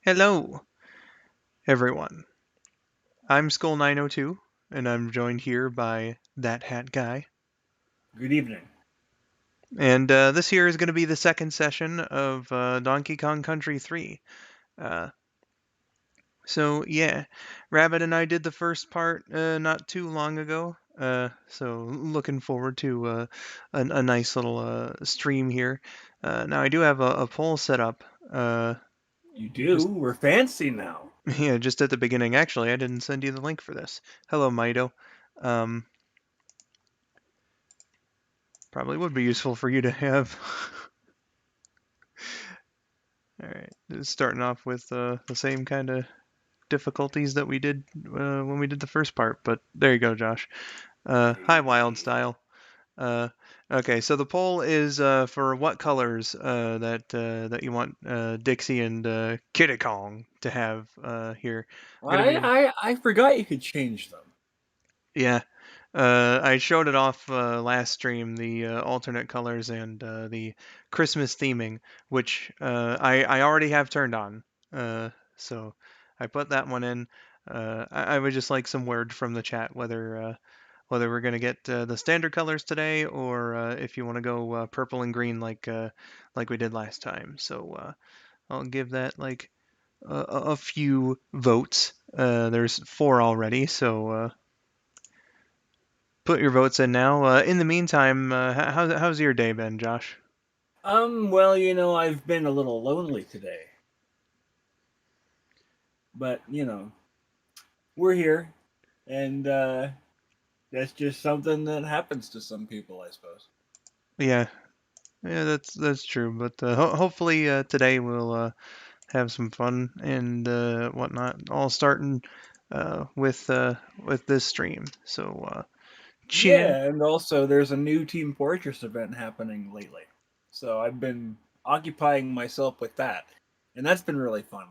Hello, everyone. I'm skull902, and I'm joined here by that hat guy. Good evening. And this here is going to be the second session of Donkey Kong Country 3. Uh, so, yeah, Rabbit and I did the first part not too long ago. So, looking forward to a nice little stream here. Now, I do have a poll set up. You do? Just We're fancy now. Yeah, just at the beginning. Actually, I didn't send you the link for this. Hello, Mito. Um, Probably would be useful for you to have. All right, starting off with the same kind of difficulties that we did when we did the first part, but there you go, Josh. Hi, Wild Hey. Style. Uh, okay, so the poll is for what colors that you want Dixie and Kiddy Kong to have here. Gonna I, be I I forgot you could change them. Yeah, I showed it off last stream, the alternate colors and the Christmas theming, which I already have turned on. So I put that one in. I would just like some word from the chat whether we're gonna get the standard colors today or if you want to go purple and green like we did last time. So I'll give that like a few votes. There's four already, so put your votes in now. In the meantime, how's your day been, Josh? Well, I've been a little lonely today. But, we're here. And that's just something that happens to some people, I suppose. Yeah, yeah, that's true. But hopefully today we'll have some fun and whatnot. All starting with this stream. So chat. Yeah, and also there's a new Team Fortress event happening lately. So I've been occupying myself with that. And that's been really fun.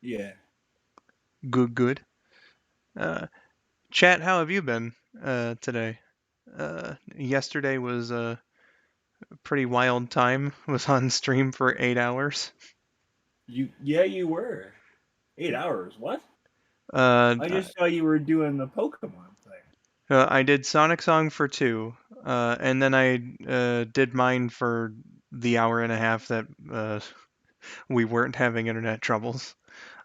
Yeah. Good. Uh, Chat. How have you been today? Yesterday was a pretty wild time. Was on stream for 8 hours. You were. 8 hours. What? Uh, I just saw you were doing the Pokemon thing. I did Sonic Song for two, and then I did mine for the hour and a half that we weren't having internet troubles.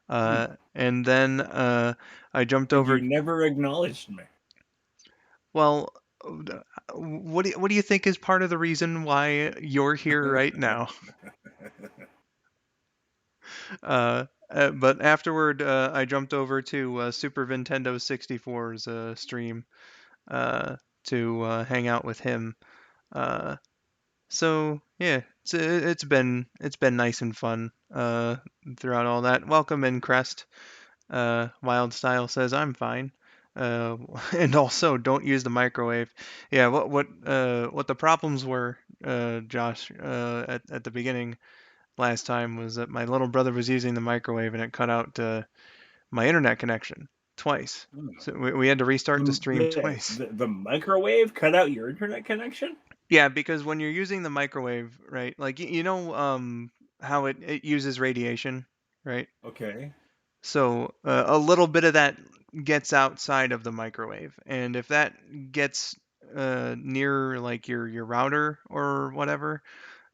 Hmm. And then I jumped And you over. never acknowledged me. Well, what do you think is part of the reason why you're here right now? But afterward, I jumped over to Super Nintendo 64's stream uh, to hang out with him. Uh, So yeah, it's been nice and fun throughout all that. Welcome in, Crest. Wild Style says I'm fine. And also don't use the microwave. Yeah, what the problems were, Josh, at the beginning last time was that my little brother was using the microwave and it cut out my internet connection twice. Hmm. So we had to restart the stream The, twice. the, the microwave cut out your internet connection? Yeah, because when you're using the microwave, right? Like you know how it uses radiation, right? Okay. So a little bit of that gets outside of the microwave, and if that gets near like your router or whatever,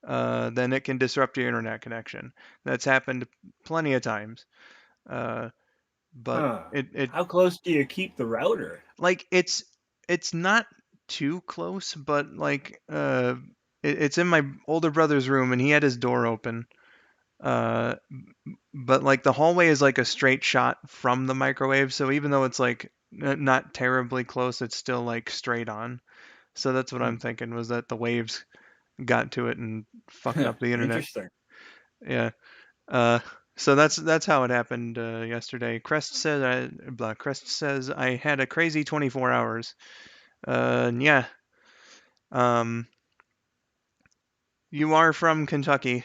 then it can disrupt your internet connection. That's happened plenty of times. Uh, but Huh. it How close do you keep the router? like it's not too close, but like it's in my older brother's room, and he had his door open. Uh, but like the hallway is like a straight shot from the microwave, so even though it's like not terribly close, it's still like straight on. So that's what Hmm. I'm thinking was that the waves got to it and fucked up the internet. Interesting. Yeah. Uh, so that's how it happened yesterday. Crest says I had a crazy 24 hours. Yeah. Um, you are from Kentucky,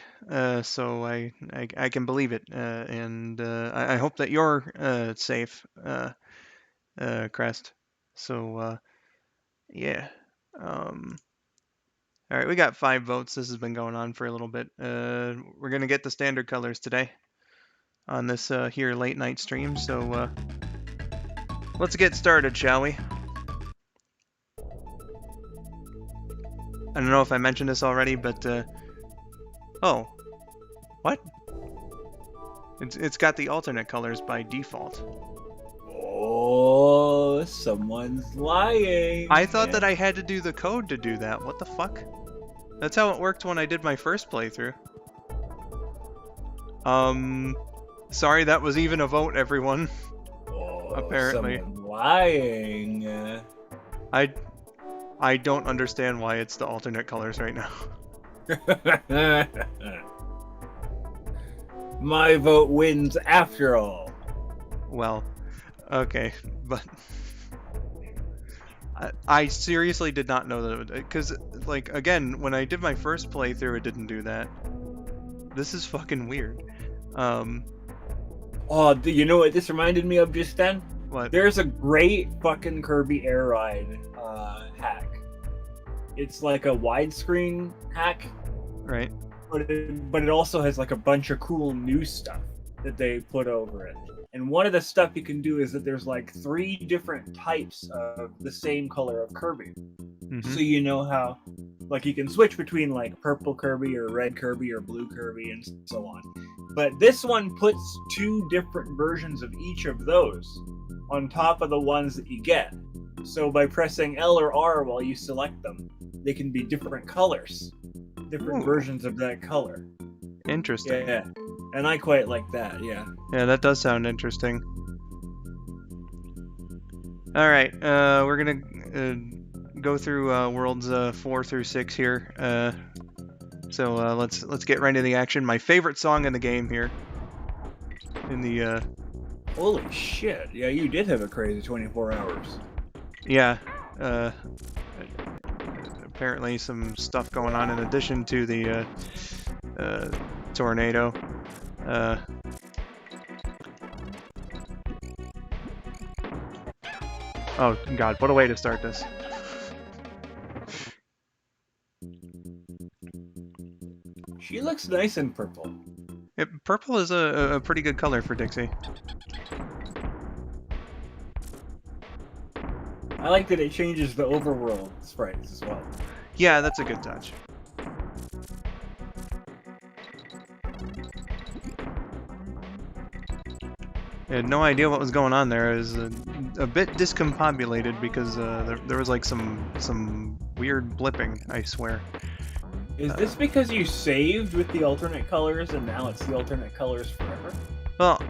so I can believe it, and I hope that you're safe, Crest. So yeah. Um, all right, we got 5 votes. This has been going on for a little bit. We're gonna get the standard colors today. on this here late night stream. So let's get started, shall we? I don't know if I mentioned this already, but oh, what? It's got the alternate colors by default. Oh, someone's lying. I thought that I had to do the code to do that. What the fuck? That's how it worked when I did my first playthrough. Sorry, that was even a vote, everyone. Oh, Apparently. someone lying. I don't understand why it's the alternate colors right now. My vote wins after all. Well, okay, but I seriously did not know that it would, because, like, again, when I did my first playthrough, it didn't do that. This is fucking weird. Oh, do you know what this reminded me of just then? What? There's a great fucking Kirby Air Ride hack. It's like a widescreen hack, Right? but it also has like a bunch of cool new stuff that they put over it. And one of the stuff you can do is that there's like 3 different types of the same color of Kirby. Mm-hmm. So you know how, like, you can switch between like purple Kirby or red Kirby or blue Kirby and so on. But this one puts 2 different versions of each of those on top of the ones that you get. So by pressing L or R while you select them, they can be different colors, different versions of that color. Interesting. Yeah, and I quite like that. Yeah. Yeah, that does sound interesting. All right, we're gonna go through worlds 4 through 6 here. So let's get right into the action. My favorite song in the game here. In the Holy shit! Yeah, you did have a crazy 24 hours. yeah. Apparently some stuff going on in addition to the tornado. Oh god, what a way to start this. She looks nice in purple. Purple is a pretty good color for Dixie. I like that it changes the overworld sprites as well. Yeah, that's a good touch. I had no idea what was going on there. I was a bit discombobulated because there was like some weird blipping, I swear. Is this because you saved with the alternate colors and now it's the alternate colors forever? Well,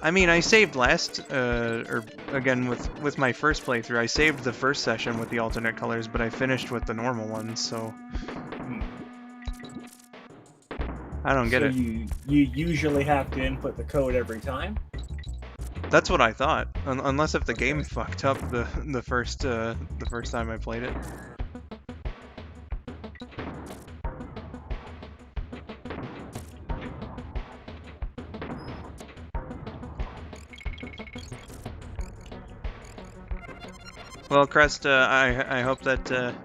I mean, I saved last, or again with my first playthrough, I saved the first session with the alternate colors, but I finished with the normal ones, so I don't get it. You usually have to input the code every time? That's what I thought, unless if the game fucked up the first time I played it. Well, Crest, I hope that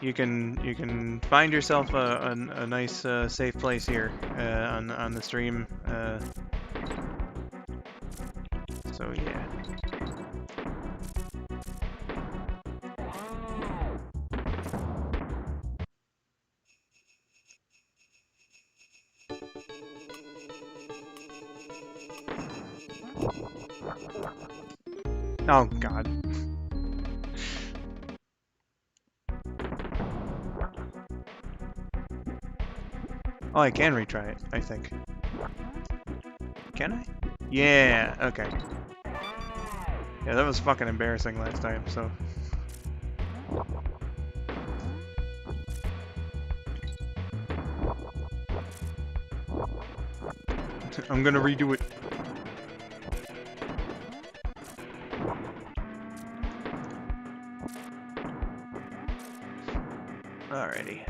you can find yourself a nice safe place here on the stream. So yeah. Oh god. Oh, I can retry it, I think. Can I? Yeah, okay. Yeah, that was fucking embarrassing last time, so. I'm gonna redo it. Alrighty.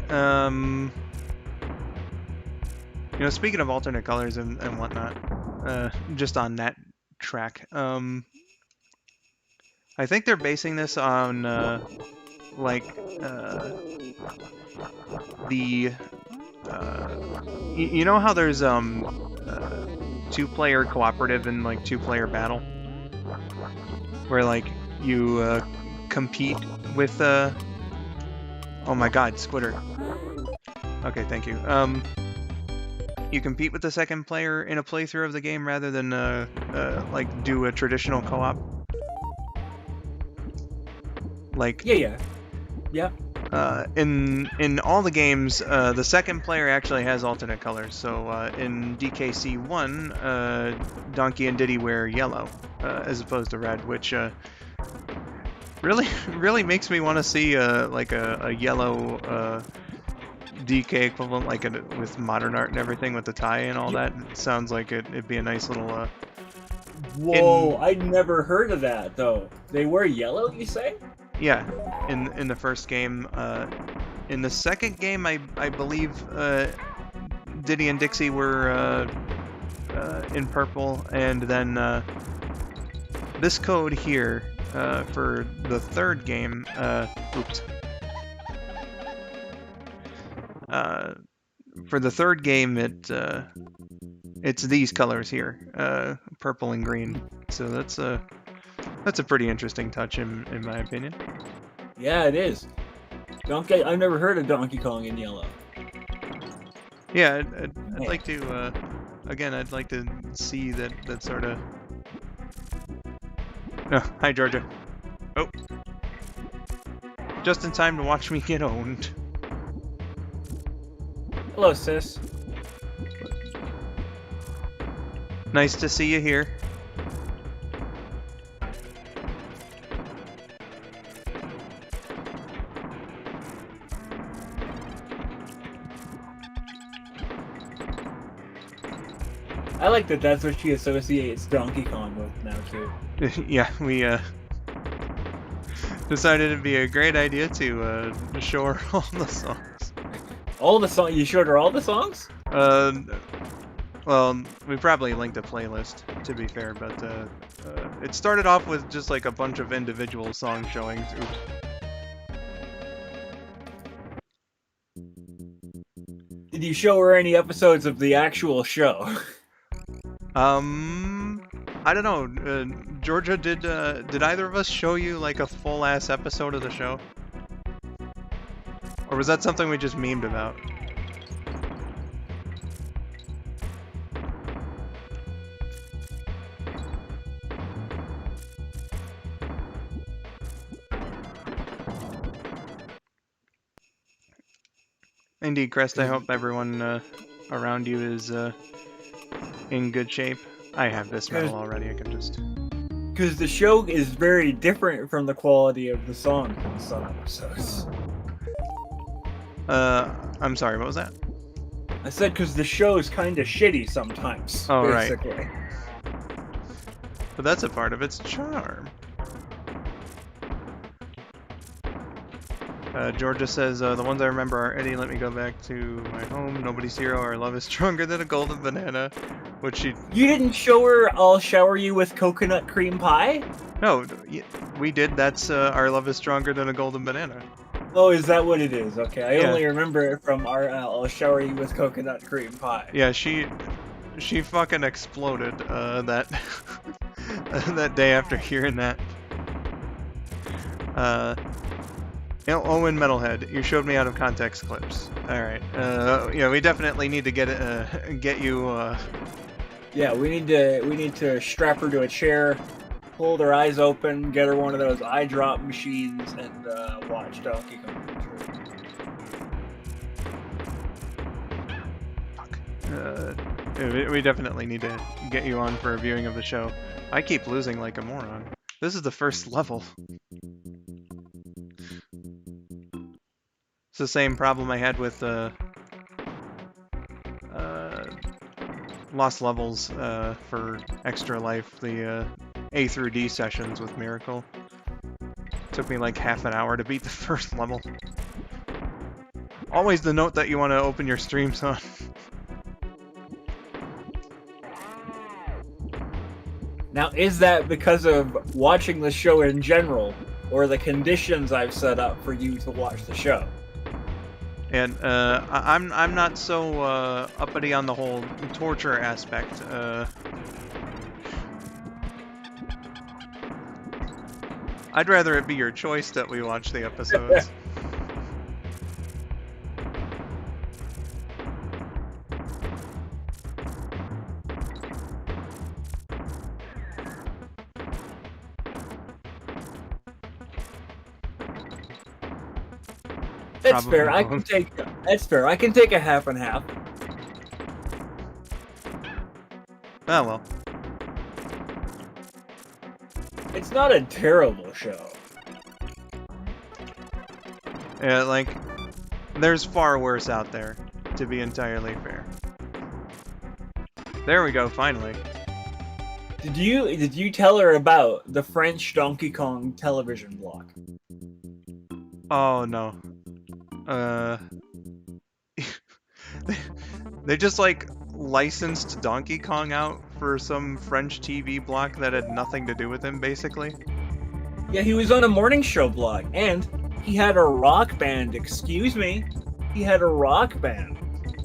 You know, speaking of alternate colors and whatnot, just on that track, I think they're basing this on, like, the You know how there's 2-player cooperative and like 2-player battle, where like you compete with oh my god, Squitter. Okay, thank you. You compete with the second player in a playthrough of the game rather than like do a traditional co-op. Like Yeah. in all the games, the second player actually has alternate colors. So in DKC1, Donkey and Diddy wear yellow as opposed to red, which really makes me want to see like a yellow DK equivalent, like with modern art and everything, with the tie and all that. It sounds like it'd be a nice little. Whoa! I never heard of that though. They wear yellow, you say? Yeah, in the first game. In the second game, I believe Diddy and Dixie were in purple, and then this code here for the third game. Oops. For the third game, it's these colors here, purple and green. So that's a pretty interesting touch in my opinion. Yeah, it is. I've never heard of Donkey Kong in yellow. Yeah, I'd like to. Again, I'd like to see that sort of. Oh, hi Georgia. Oh, just in time to watch me get owned. Hello, sis. Nice to see you here. I like that that's what she associates Donkey Kong with now, too. Yeah, we decided it'd be a great idea to show her all the songs. All the songs? You showed her all the songs? Well, we probably linked a playlist, to be fair, but it started off with just like a bunch of individual song showings. Oops. Did you show her any episodes of the actual show? I don't know. Georgia, did either of us show you like a full ass episode of the show, or was that something we just memed about? Indeed, Crest. I hope everyone around you is in good shape. I have this medal already. I can just. Because the show is very different from the quality of the songs in some episodes. I'm sorry. What was that? I said because the show is kind of shitty sometimes. Oh, basically. right. But that's a part of its charm. Georgia says, the ones I remember are Eddie, Let Me Go Back to My Home, Nobody's Hero, Our Love is Stronger Than a Golden Banana, which she... You didn't show her I'll Shower You with Coconut Cream Pie? No, we did. That's Our Love is Stronger Than a Golden Banana. Oh, is that what it is? Okay, I only remember it from our I'll Shower You with Coconut Cream Pie. Yeah, she fucking exploded that that day after hearing that. Owen Metalhead, you showed me out of context clips. All right. Yeah, we definitely need to get you. Yeah, we need to strap her to a chair, hold her eyes open, get her one of those eye drop machines, and watch Donkey Kong. Fuck. We definitely need to get you on for a viewing of the show. I keep losing like a moron. This is the first level. It's the same problem I had with Lost Levels for Extra Life, the A through D sessions with Miracle. Took me like half an hour to beat the first level. Always the note that you want to open your streams on. Now, is that because of watching the show in general, or the conditions I've set up for you to watch the show? And I'm not so uppity on the whole torture aspect. I'd rather it be your choice that we watch the episodes. That's fair. Probably I both. can take. That's fair. I can take a half and half. Oh well. It's not a terrible show. Yeah, like there's far worse out there, to be entirely fair. There we go, finally. Did you tell her about the French Donkey Kong television block? Oh no. They just like licensed Donkey Kong out for some French TV block that had nothing to do with him, basically. Yeah, he was on a morning show block, and he had a rock band. Excuse me, he had a rock band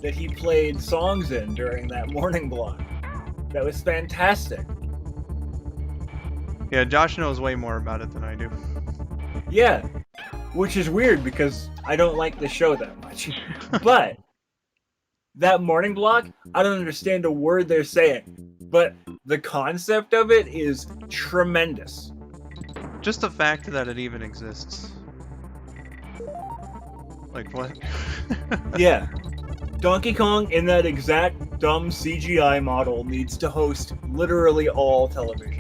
that he played songs in during that morning block. That was fantastic. Yeah, Josh knows way more about it than I do. Yeah, which is weird because I don't like the show that much. But that morning block, I don't understand a word they're saying, but the concept of it is tremendous. Just the fact that it even exists. Like, what? Yeah. Donkey Kong in that exact dumb CGI model needs to host literally all television.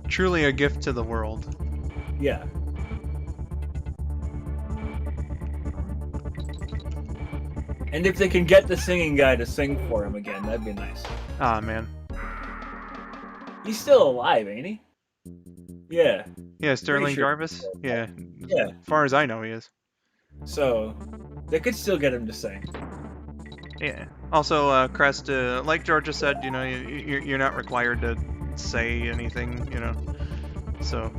Truly a gift to the world. Yeah. And if they can get the singing guy to sing for him again, that'd be nice. Ah, man. He's still alive, ain't he? Yeah. Yeah, Sterling sure. Jarvis? Yeah. Yeah. As far as I know, he is. So, they could still get him to sing. Yeah. Also, Crest, like Georgia said, you know, you're not required to say anything, you know. So,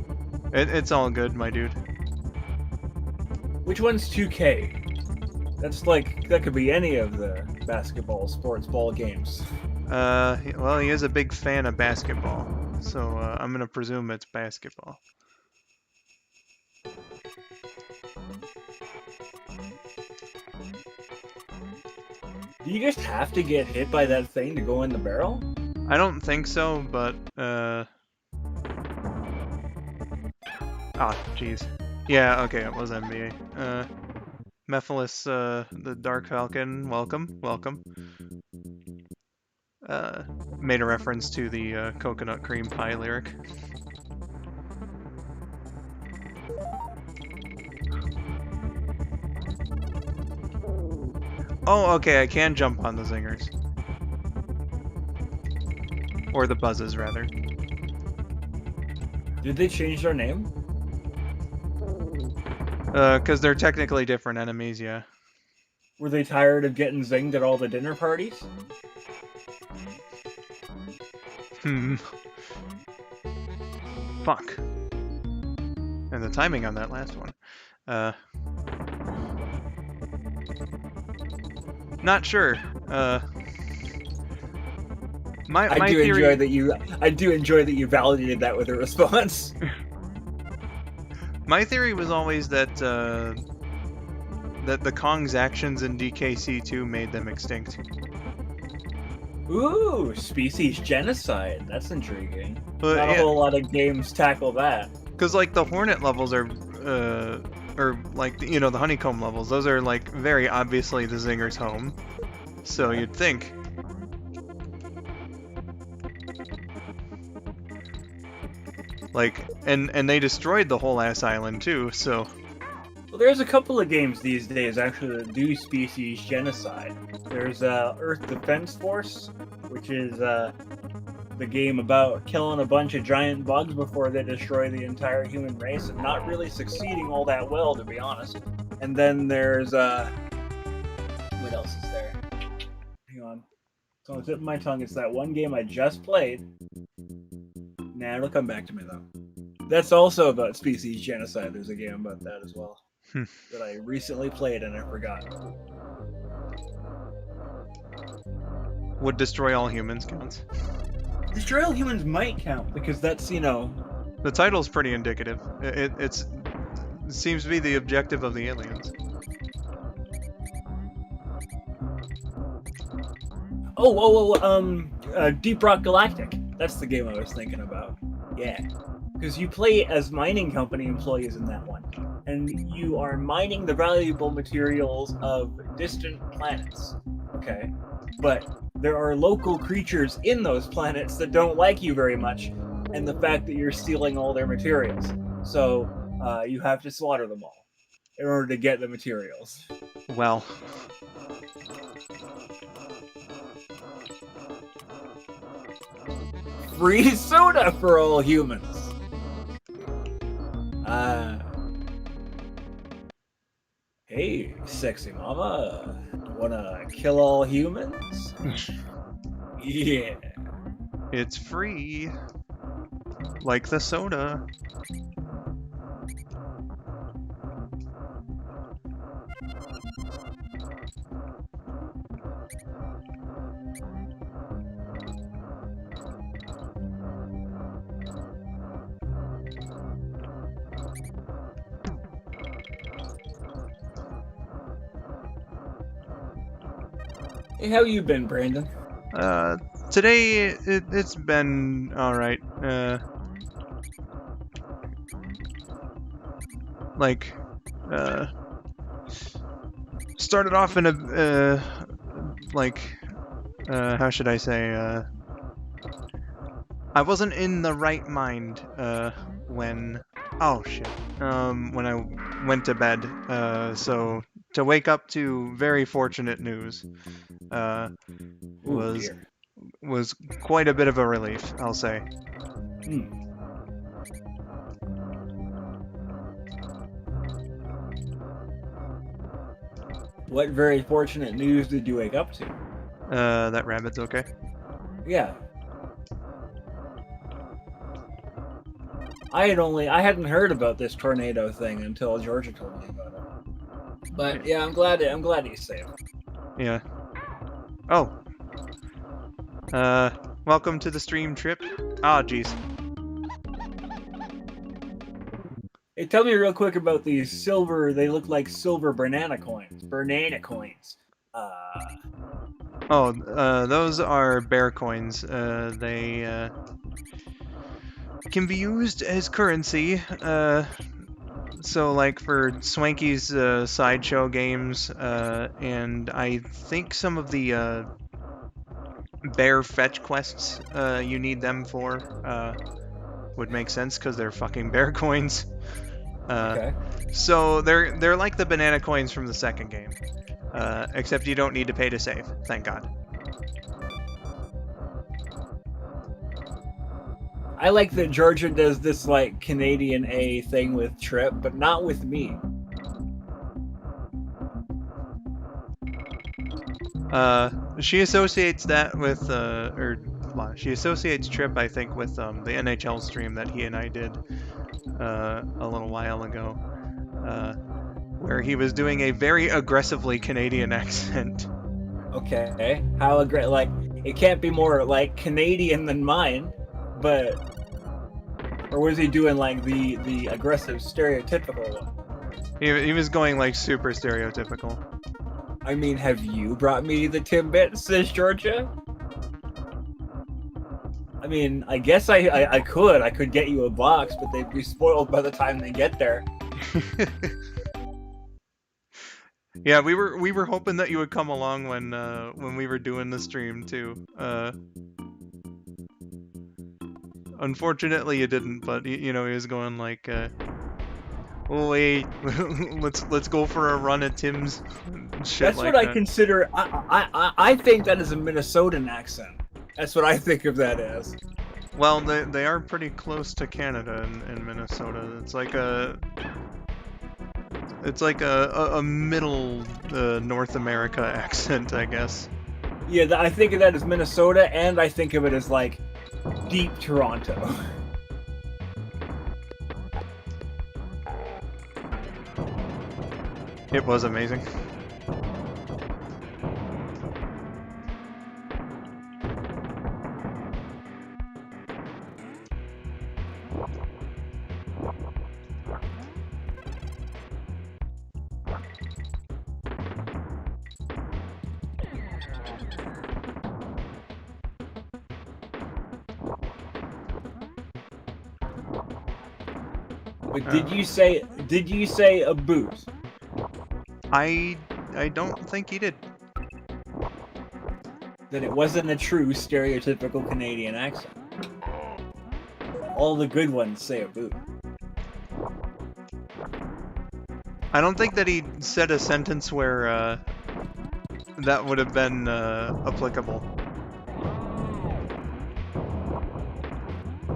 it's all good, my dude. Which one's 2K? That's like, that could be any of the basketball, sports ball games. Well, he is a big fan of basketball, so I'm gonna presume it's basketball. Do you just have to get hit by that thing to go in the barrel? I don't think so, but, ah, jeez. Yeah, okay, it was NBA. Mephiles, the Dark Falcon, welcome. Made a reference to the coconut cream pie lyric. Oh, okay, I can jump on the zingers. Or the buzzes, rather. Did they change their name? Because they're technically different enemies, yeah. Were they tired of getting zinged at all the dinner parties? Fuck. And the timing on that last one. Not sure. I do enjoy that you validated that with a response. My theory was always that that the Kong's actions in DKC2 made them extinct. Ooh, species genocide. That's intriguing. But, Not a whole lot of games tackle that. Because like the Hornet levels are, or like you know the Honeycomb levels, those are like very obviously the Zinger's home. So you'd think. Like, and they destroyed the whole ass island too, so... Well, there's a couple of games these days actually that do species genocide. There's Earth Defense Force, which is the game about killing a bunch of giant bugs before they destroy the entire human race, and not really succeeding all that well, to be honest. And then there's, what else is there? Hang on. It's on the tip of my tongue. It's that one game I just played. Nah, it'll come back to me, though. That's also about species genocide. There's a game about that as well. that I recently played and I forgot. Would destroy all humans counts. Destroy All Humans might count because that's, you know. The title's pretty indicative. It seems to be the objective of the aliens. Deep Rock Galactic. That's the game I was thinking about. Yeah. Because you play as mining company employees in that one. And you are mining the valuable materials of distant planets. Okay. But there are local creatures in those planets that don't like you very much, and the fact that you're stealing all their materials. So you have to slaughter them all in order to get the materials. Well. Free soda for all humans. Hey, sexy mama. Wanna kill all humans? Yeah. It's free. Like the soda. Hey, how you been, Brandon? Today it's been alright. Started off in a, how should I say, I wasn't in the right mind, when I went to bed, so to wake up to very fortunate news, was quite a bit of a relief, I'll say. What very fortunate news did you wake up to? That rabbit's okay. Yeah. I hadn't heard about this tornado thing until Georgia told me about it. But yeah, I'm glad he's safe. Yeah. Oh. Welcome to the stream trip. Ah, jeez. Hey, tell me real quick about these silver. They look like silver banana coins. Those are bear coins. They can be used as currency. So like for Swanky's sideshow games, and I think some of the bear fetch quests you need them for would make sense because they're fucking bear coins. Okay. So they're like the banana coins from the second game, except you don't need to pay to save. Thank God. I like that Georgia does this like Canadian A thing with Trip, but not with me. She associates that with she associates Trip, I think, with the NHL stream that he and I did a little while ago, where he was doing a very aggressively Canadian accent. Okay, how aggressive? Like, it can't be more like Canadian than mine, but or was he doing like the aggressive stereotypical one? He was going like super stereotypical. I mean, have you brought me the Timbits, says Georgia? I mean, I guess I could get you a box, but they'd be spoiled by the time they get there. Yeah, we were hoping that you would come along when we were doing the stream too. Unfortunately, you didn't, but you know, he was going like, "Oh wait, let's go for a run at Tim's." Shit. That's like what that. I consider. I think that is a Minnesotan accent. That's what I think of that as. Well, they are pretty close to Canada and Minnesota. It's like a middle North America accent, I guess. Yeah, I think of that as Minnesota, and I think of it as like deep Toronto. It was amazing. But did you say a boot? I don't think he did. Then it wasn't a true stereotypical Canadian accent. All the good ones say a boot. I don't think that he said a sentence where that would have been applicable.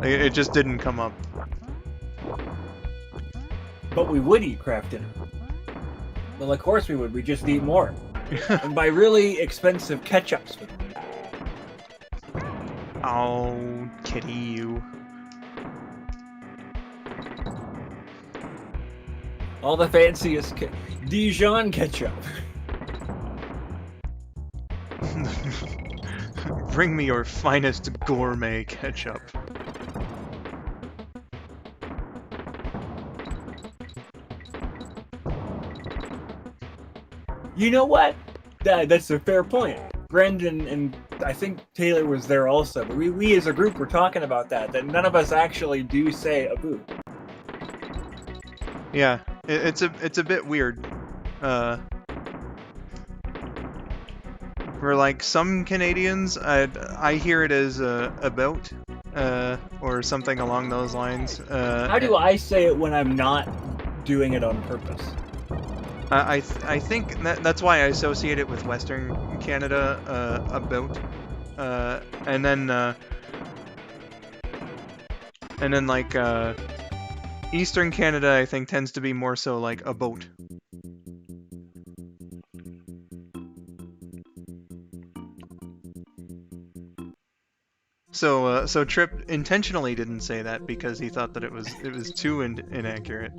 It just didn't come up. But we would eat Kraft dinner. Well, of course we would. We just eat more. And buy really expensive ketchups with them. Oh, kitty, you. All the fanciest Dijon ketchup. Bring me your finest gourmet ketchup. You know what? That's a fair point. Brendan and I think Taylor was there also. But we as a group were talking about that none of us actually do say a boot. Yeah, it's a bit weird. For like some Canadians, I hear it as about or something along those lines. How do I say it when I'm not doing it on purpose? I think that's why I associate it with Western Canada, about, and then like Eastern Canada, I think tends to be more so like a boat. So Trip intentionally didn't say that because he thought that it was too inaccurate.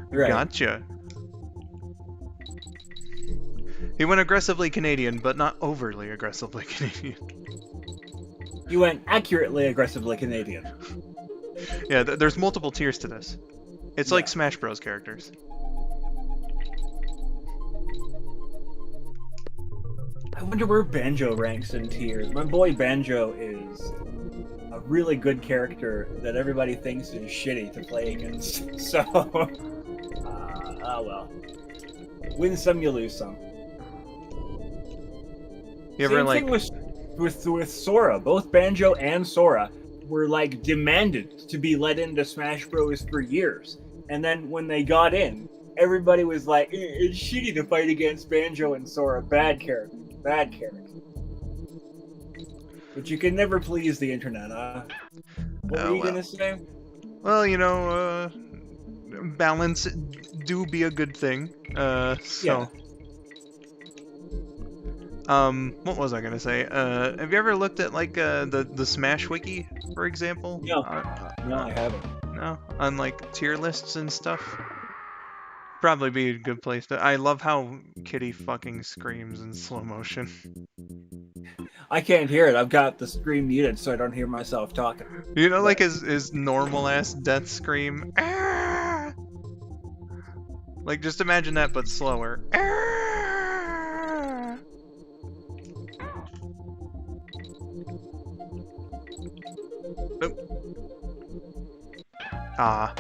Right. Gotcha. He went aggressively Canadian, but not overly aggressively Canadian. You went accurately aggressively Canadian. Yeah, there's multiple tiers to this. It's like Smash Bros. Characters. I wonder where Banjo ranks in tiers. My boy Banjo is a really good character that everybody thinks is shitty to play against. So, well. Win some, you lose some. You ever Same thing with Sora. Both Banjo and Sora were like demanded to be let into Smash Bros. For years. And then when they got in, everybody was like, it's shitty to fight against Banjo and Sora. Bad character. Bad character. But you can never please the internet, huh? What were you gonna say? Well, you know, balance do be a good thing. Yeah. What was I gonna say? Have you ever looked at like the Smash Wiki, for example? No. No, I haven't. No, on like tier lists and stuff. Probably be a good place to. I love how Kitty fucking screams in slow motion. I can't hear it. I've got the screen muted so I don't hear myself talking. You know, like his normal ass death scream. Ah! Like just imagine that, but slower. Ah! Ah.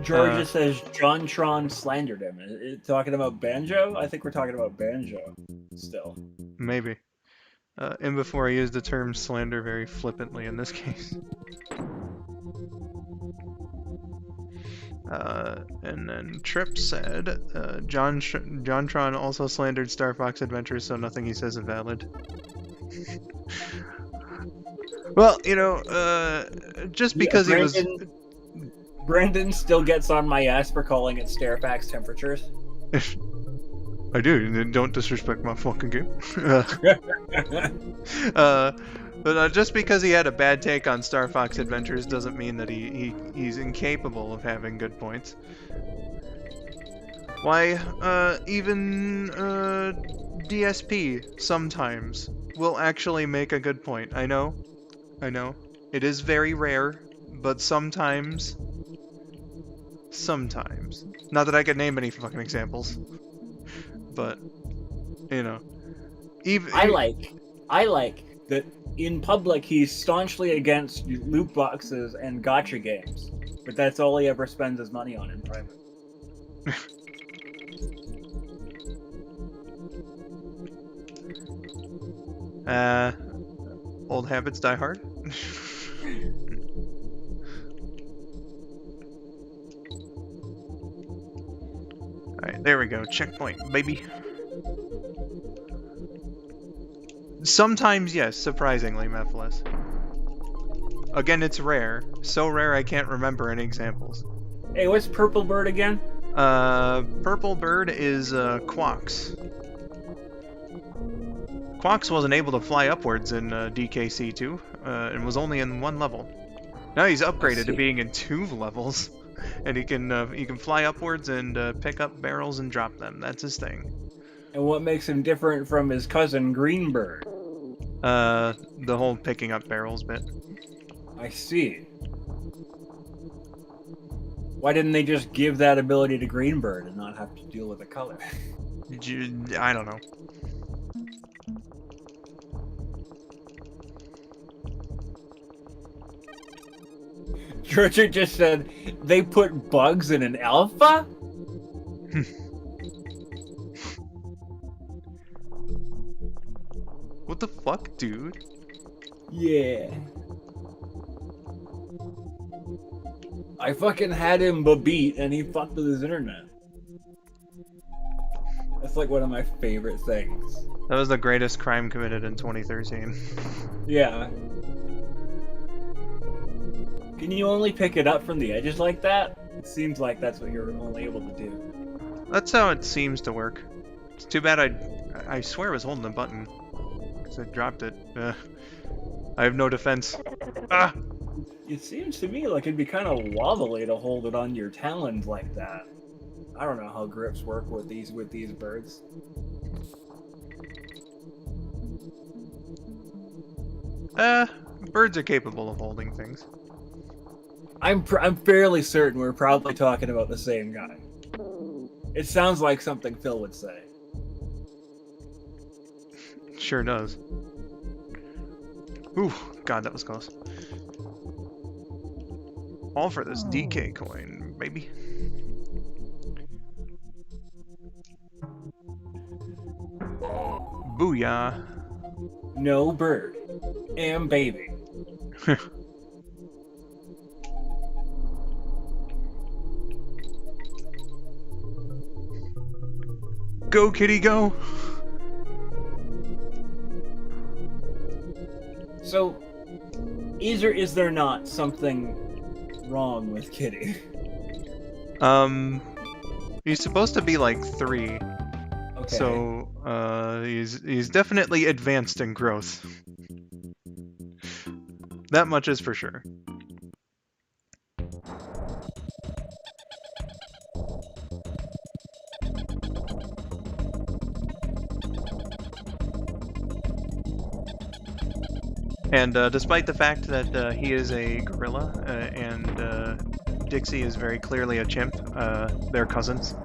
Georgia says John Tron slandered him. Talking about Banjo? I think we're talking about Banjo still. Maybe. And before I used the term slander very flippantly in this case. And then Trip said, John Tron also slandered Star Fox Adventures, so nothing he says is valid. Well, you know, just because he was... Brandon still gets on my ass for calling it Stairfax temperatures. I do. Don't disrespect my fucking game. But just because he had a bad take on Star Fox Adventures doesn't mean that he's incapable of having good points. Why, even, DSP sometimes will actually make a good point. I know. It is very rare, but sometimes. Sometimes. Not that I could name any fucking examples. But, you know. I like that in public he's staunchly against loot boxes and gacha games, but that's all he ever spends his money on in private. Old habits die hard. Alright, there we go. Checkpoint, baby. Sometimes, yes, surprisingly, Mephiles. Again, it's rare. So rare I can't remember any examples. Hey, what's Purple Bird again? Purple Bird is, Quox. Quox wasn't able to fly upwards in DKC2, and was only in 1 level. Now he's upgraded to being in 2 levels, and he can fly upwards and pick up barrels and drop them. That's his thing. And what makes him different from his cousin Greenbird? The whole picking up barrels bit. I see. Why didn't they just give that ability to Greenbird and not have to deal with the color? I don't know. Georgia just said they put bugs in an alpha? What the fuck, dude? Yeah. I fucking had him beat and he fucked with his internet. That's like one of my favorite things. That was the greatest crime committed in 2013. Yeah. Can you only pick it up from the edges like that? It seems like that's what you're only able to do. That's how it seems to work. It's too bad I swear I was holding the button. Because I dropped it. I have no defense. Ah! It seems to me like it'd be kind of wobbly to hold it on your talons like that. I don't know how grips work with these birds. Birds are capable of holding things. I'm fairly certain we're probably talking about the same guy. It sounds like something Phil would say. Sure does. Ooh, God, that was close. All for this DK coin, baby. Booyah. No bird. Am baby. Go, kitty, go! So, is or is there not something wrong with Kitty? He's supposed to be like 3. Okay. So, he's definitely advanced in growth. That much is for sure. And despite the fact that he is a gorilla and Dixie is very clearly a chimp, they're cousins.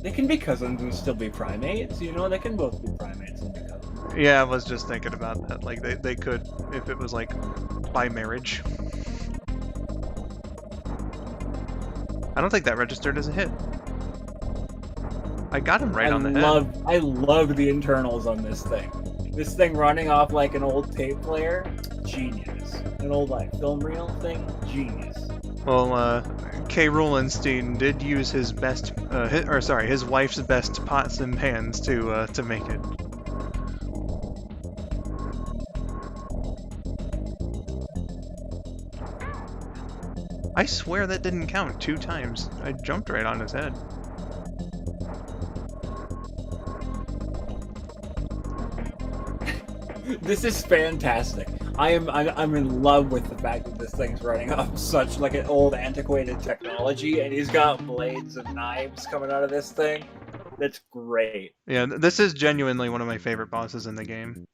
They can be cousins and still be primates, you know? They can both be primates and be cousins. Yeah, I was just thinking about that. Like, they could, if it was like by marriage. I don't think that registered as a hit. I got him right on the head. I love the internals on this thing. This thing running off like an old tape player, genius. An old like film reel thing, genius. Well, K. Rulenstein did use his best, his wife's best pots and pans to make it. I swear that didn't count 2 times. I jumped right on his head. This is fantastic. I'm in love with the fact that this thing's running off such like an old antiquated technology, and he's got blades and knives coming out of this thing. That's great. Yeah, this is genuinely one of my favorite bosses in the game.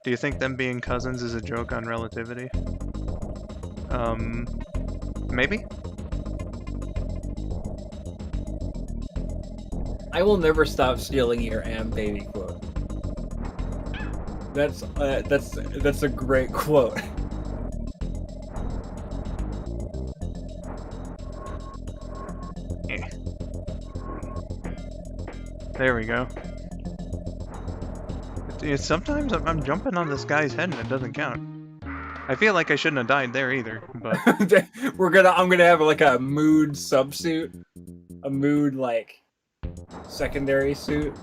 Do you think them being cousins is a joke on relativity? Maybe? I will never stop stealing your "am baby" quote. That's a great quote. There we go. Sometimes I'm jumping on this guy's head and it doesn't count. I feel like I shouldn't have died there either, but... I'm gonna have like a mood subsuit. A mood, like, secondary suit.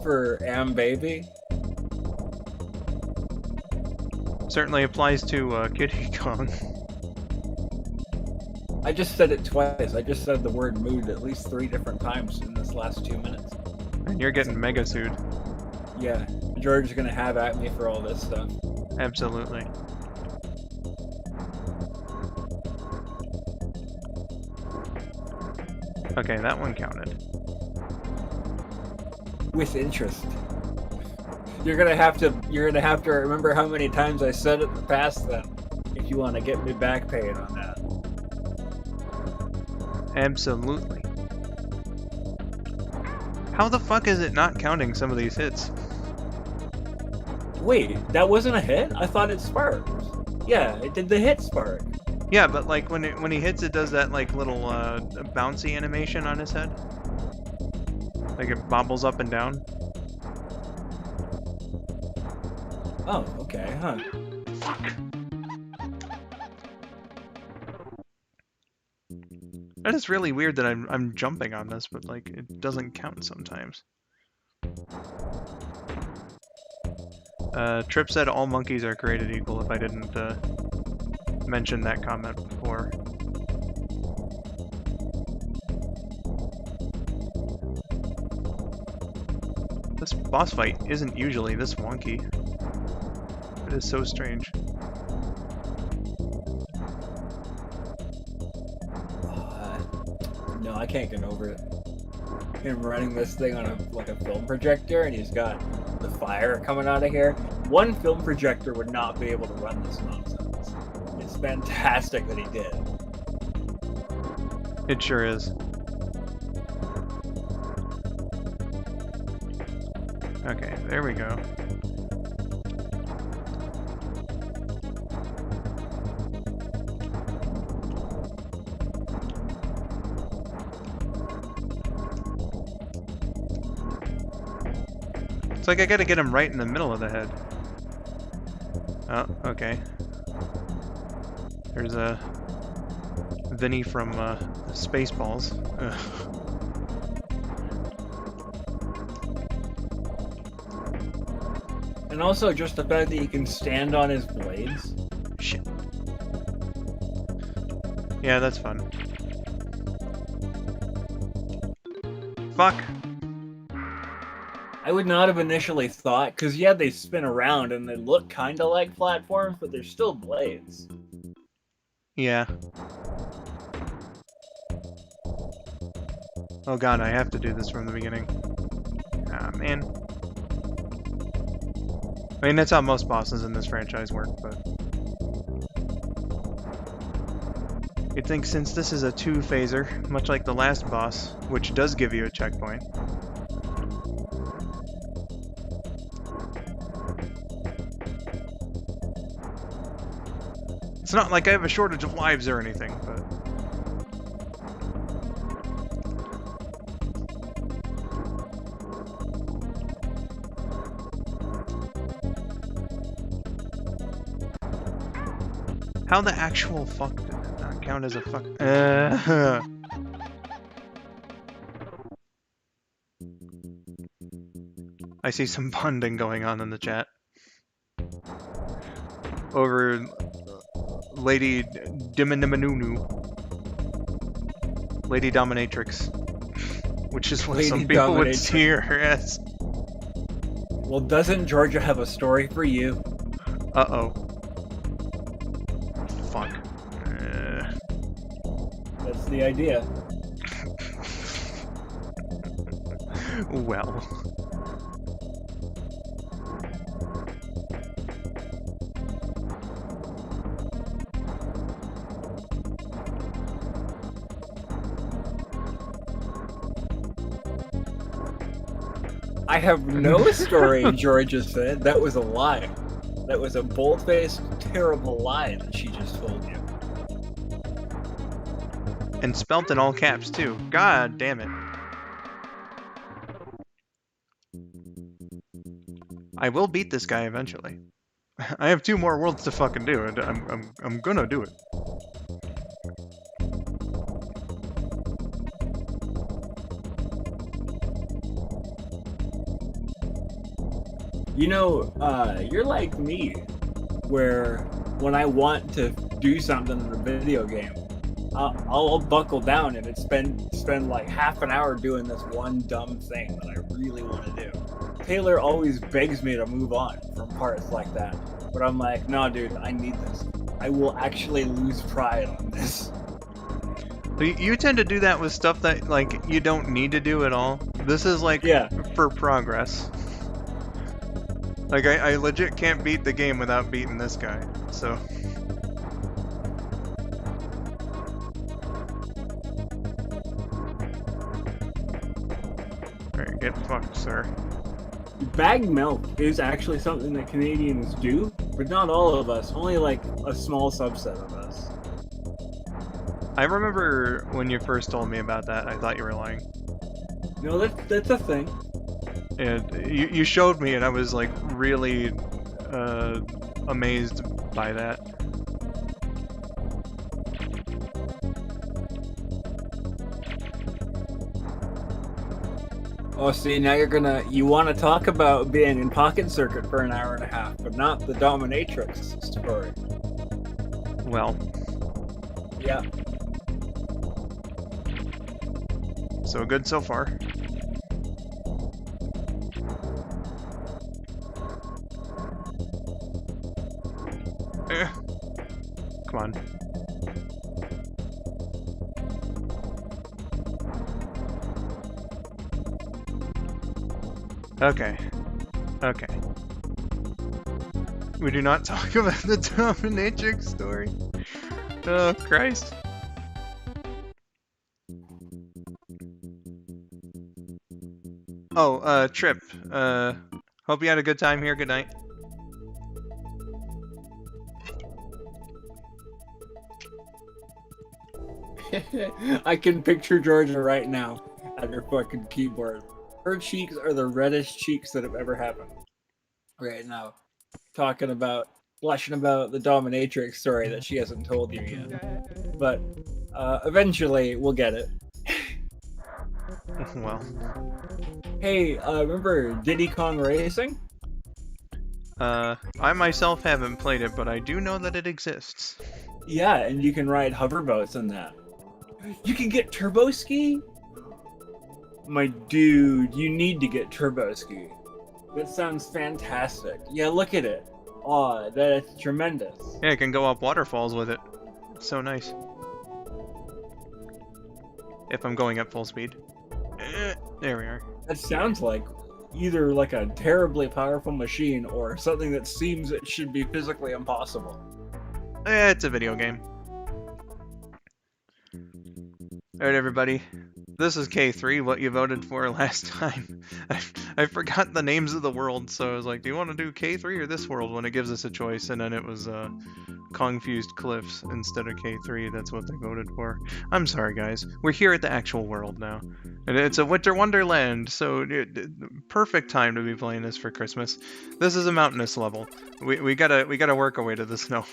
For "am baby." Certainly applies to Kiddy Kong. I just said it twice. I just said the word mood at least 3 different times in this last 2 minutes. And you're getting mega sued. Yeah, George is gonna have at me for all this stuff. Absolutely. Okay, that one counted. With interest. You're gonna have to remember how many times I said it in the past then, if you want to get me back paid on that. Absolutely. How the fuck is it not counting some of these hits? Wait, that wasn't a hit? I thought it sparked. Yeah, it did the hit spark. Yeah, but like when he hits, it does that like little bouncy animation on his head. Like it bobbles up and down. Oh, okay, huh. Fuck. That is really weird that I'm jumping on this, but like it doesn't count sometimes. Trip said all monkeys are created equal. If I didn't mention that comment before. This boss fight isn't usually this wonky. It is so strange. No, I can't get over it. Him running this thing on a film projector, and he's got the fire coming out of here. One film projector would not be able to run this nonsense. It's fantastic that he did. It sure is. Okay, there we go. It's like I gotta get him right in the middle of the head. Oh, okay. There's a Vinny from Spaceballs. Ugh. And also just the fact that he can stand on his blades. Shit. Yeah, that's fun. Fuck. I would not have initially thought, because yeah, they spin around and they look kind of like platforms, but they're still blades. Yeah. Oh god, I have to do this from the beginning. Ah, man. I mean, that's how most bosses in this franchise work, but... You'd think since this is a 2-phaser, much like the last boss, which does give you a checkpoint, it's not like I have a shortage of lives or anything, but... How the actual fuck did that not count as a fuck? I see some bonding going on in the chat. Over Lady Diminimanunu. Lady Dominatrix. Which is what Lady some people would Dominatrix. see her as. Well, doesn't Georgia have a story for you? Uh-oh. Fuck. That's the idea. Well. I have no story, Georgia said. That was a lie. That was a bold-faced, terrible lie that she just told you. And spelt in all caps, too. God damn it. I will beat this guy eventually. I have 2 more worlds to fucking do, and I'm gonna do it. You know, you're like me, where when I want to do something in a video game, I'll buckle down and spend like half an hour doing this one dumb thing that I really want to do. Taylor always begs me to move on from parts like that, but I'm like, no, dude, I need this. I will actually lose pride on this. You tend to do that with stuff that, like, you don't need to do at all. This is, like, Yeah. for progress. Like, I legit can't beat the game without beating this guy, so... Alright, get fucked, sir. Bagged milk is actually something that Canadians do, but not all of us. Only like a small subset of us. I remember when you first told me about that, I thought you were lying. No, that's a thing. And you showed me, and I was, like, really amazed by that. Oh, see, now you want to talk about being in Pocket Circuit for an hour and a half, but not the Dominatrix story. Well. Yeah. So good so far. Come on. Okay. Okay. We do not talk about the Dominatrix story. Oh, Christ. Oh, Trip. Hope you had a good time here. Good night. I can picture Georgia right now at her fucking keyboard. Her cheeks are the reddest cheeks that have ever happened. Right now. Blushing about the Dominatrix story that she hasn't told you yet. But eventually we'll get it. Well. Hey, remember Diddy Kong Racing? I myself haven't played it, but I do know that it exists. Yeah, and you can ride hoverboats in that. You can get turbo ski? My dude, you need to get turbo ski. That sounds fantastic. Yeah, look at it. Aw, that's tremendous. Yeah, I can go up waterfalls with it. It's so nice. If I'm going at full speed. There we are. That sounds like either like a terribly powerful machine or something that seems it should be physically impossible. It's a video game. Alright, everybody. This is K3, what you voted for last time. I forgot the names of the worlds, so I was like, do you want to do K3 or this world when it gives us a choice? And then it was Confused Cliffs instead of K3. That's what they voted for. I'm sorry, guys. We're here at the actual world now. And it's a winter wonderland, so perfect time to be playing this for Christmas. This is a mountainous level. We gotta work our way to the snow.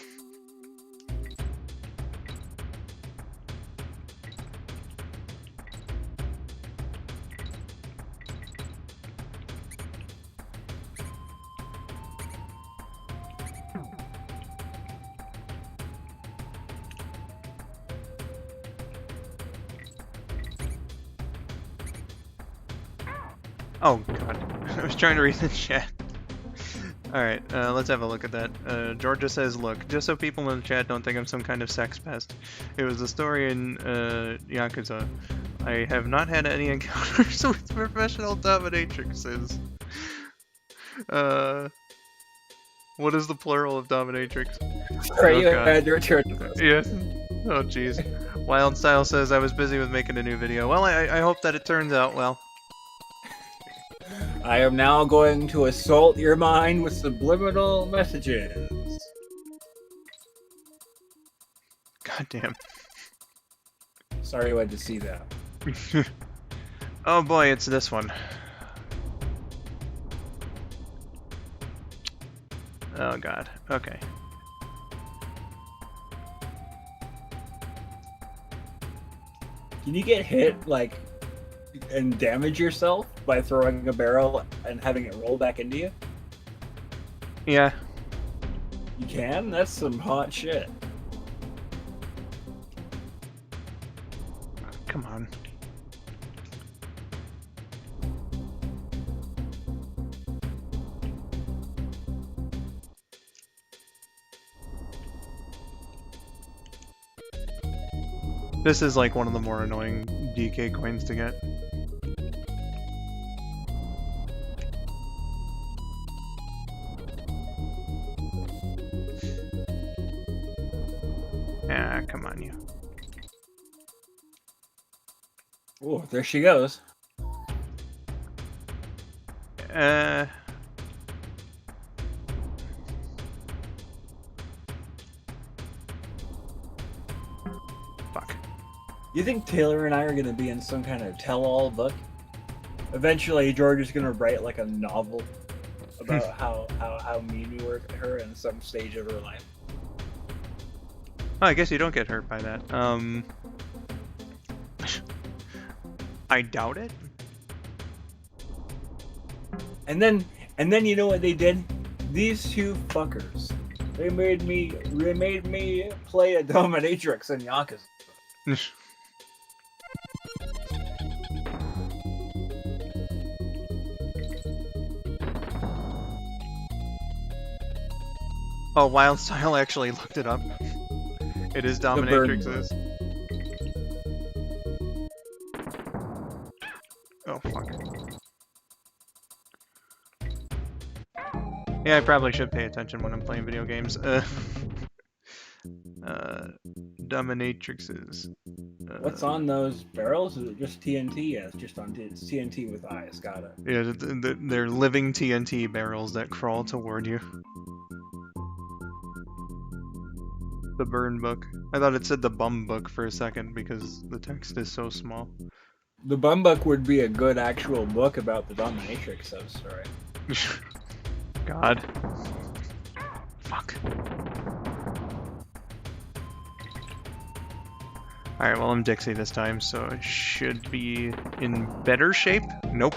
Oh god, I was trying to read the chat. Alright, let's have a look at that. Georgia says, look, just so people in the chat don't think I'm some kind of sex pest. It was a story in Yakuza. I have not had any encounters with professional dominatrixes. What is the plural of dominatrix? Sorry, you had to return to this. Yeah. Oh, jeez. Wild Style says, I was busy with making a new video. Well, I hope that it turns out well. I am now going to assault your mind with subliminal messages. God damn. Sorry you had to see that. Oh boy, it's this one. Oh god. Okay. Can you get hit, like, and damage yourself by throwing a barrel and having it roll back into you? Yeah. You can? That's some hot shit. Come on. This is like one of the more annoying DK coins to get. Ah, come on, you. Oh, there she goes. Fuck. You think Taylor and I are gonna be in some kind of tell-all book? Eventually, George is gonna write like a novel about how mean we were to her in some stage of her life. Oh, I guess you don't get hurt by that. I doubt it. And then you know what they did? These two fuckers. They made me play a dominatrix in Yakuza. Oh, Wild Style actually looked it up. It is dominatrixes. Oh fuck. Yeah, I probably should pay attention when I'm playing video games. Dominatrixes. What's on those barrels? Is it just TNT? Yeah, it's just on it's TNT with eyes. Got it. Yeah, they're living TNT barrels that crawl toward you. The burn book. I thought it said the bum book for a second because the text is so small. The bum book would be a good actual book about the dominatrix of story. God. Fuck. Alright, well I'm Dixie this time, so I should be in better shape? Nope.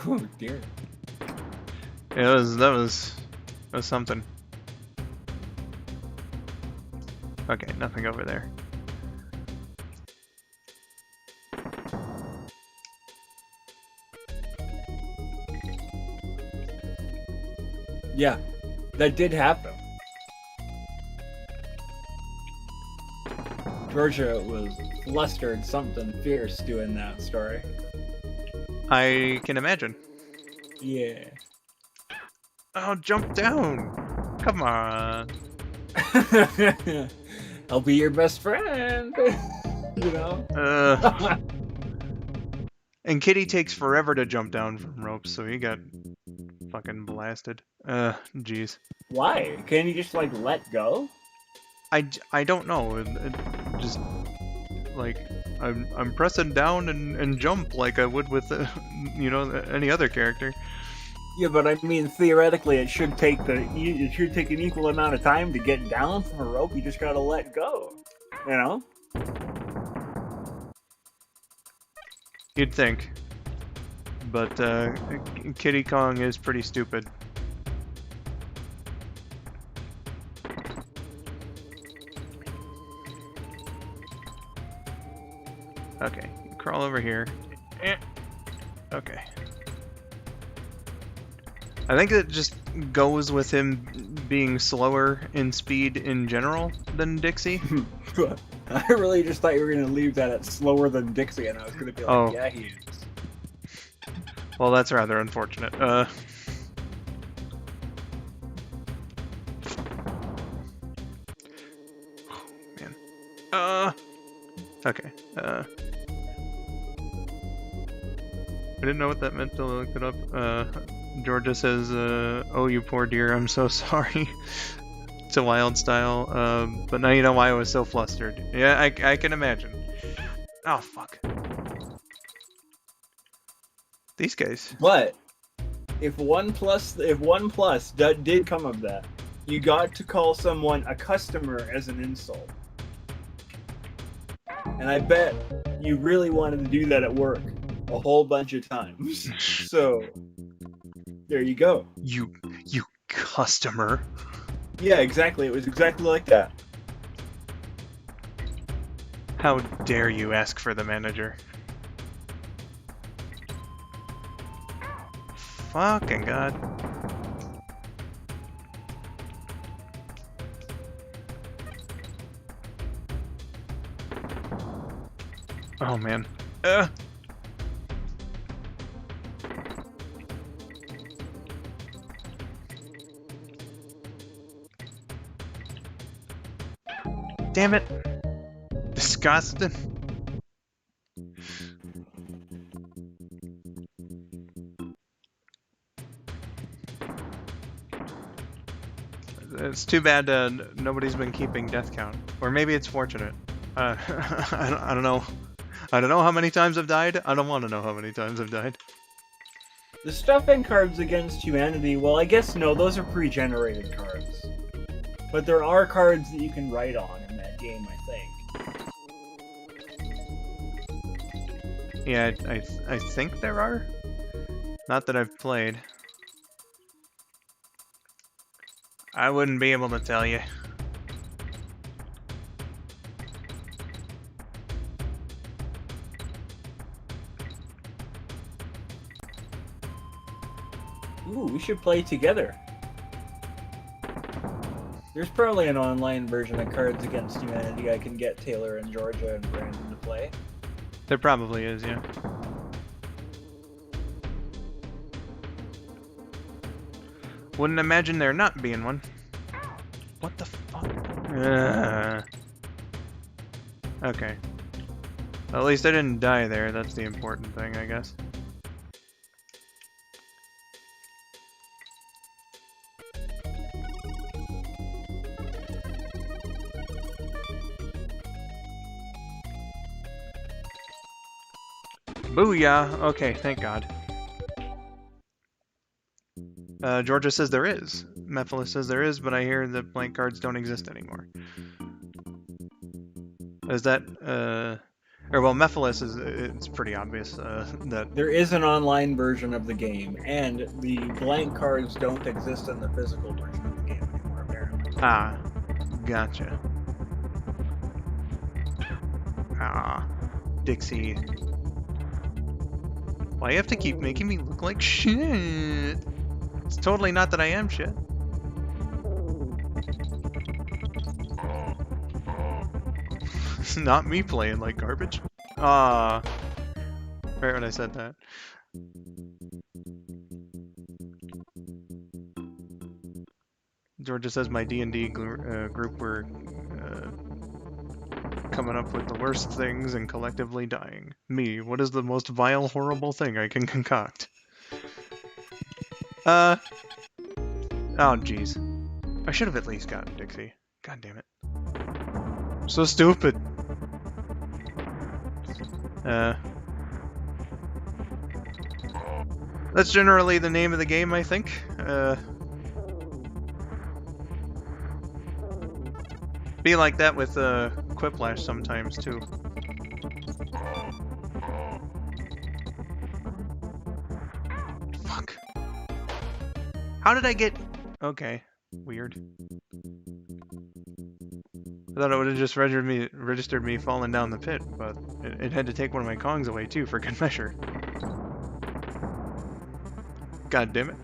Oh dear. Yeah, that was something. Okay, nothing over there. Yeah, that did happen. Georgia was flustered something fierce doing that story. I can imagine. Yeah. Oh, jump down! Come on. I'll be your best friend. You know? And Kitty takes forever to jump down from ropes, so he got fucking blasted. Jeez. Why? Can't you just, like, let go? I don't know. It just, like, I'm pressing down and jump like I would with, you know, any other character. Yeah, but I mean, theoretically, it should take an equal amount of time to get down from a rope. You just gotta let go, you know? You'd think. But, Kitty Kong is pretty stupid. Okay, crawl over here. Okay. I think it just goes with him being slower in speed in general than Dixie. I really just thought you were going to leave that at slower than Dixie, and I was going to be like, Oh. yeah, he is. Well, that's rather unfortunate. Man. Okay. I didn't know what that meant till I looked it up. Georgia says, oh, you poor dear, I'm so sorry. To Wild Style, but now you know why I was so flustered. Yeah, I can imagine. Oh, fuck. These guys. But if OnePlus did come of that, you got to call someone a customer as an insult. And I bet you really wanted to do that at work a whole bunch of times. So there you go. You customer. Yeah, exactly. It was exactly like that. How dare you ask for the manager? Fucking god. Oh man. Damn it. Disgusting. It's too bad nobody's been keeping death count. Or maybe it's fortunate. I don't know. I don't know how many times I've died. I don't want to know how many times I've died. The stuffing cards against humanity, well, I guess no, those are pre-generated cards. But there are cards that you can write on in that game, I think. Yeah, I think there are. Not that I've played. I wouldn't be able to tell you. Ooh, we should play together. There's probably an online version of Cards Against Humanity I can get Taylor and Georgia and Brandon to play. There probably is, yeah. Wouldn't imagine there not being one. What the fuck? Okay. At least I didn't die there, that's the important thing, I guess. Booyah! Okay, thank God. Georgia says there is. Mephiles says there is, but I hear the blank cards don't exist anymore. Is that, or well, Mephiles is, it's pretty obvious, that... There is an online version of the game, and the blank cards don't exist in the physical version of the game anymore, apparently. Ah, gotcha. Ah, Dixie. Why you have to keep making me look like shit? It's totally not that I am shit. It's not me playing like garbage. Ah, right when I said that. Georgia says my D&D group were coming up with the worst things and collectively dying. Me, what is the most vile, horrible thing I can concoct? Oh, jeez. I should have at least gotten Dixie. God damn it. So stupid. That's generally the name of the game, I think. Be like that with Quiplash sometimes too. Fuck. How did I get... Okay. Weird. I thought it would have just registered me falling down the pit, but it had to take one of my Kongs away too, for good measure. God damn it.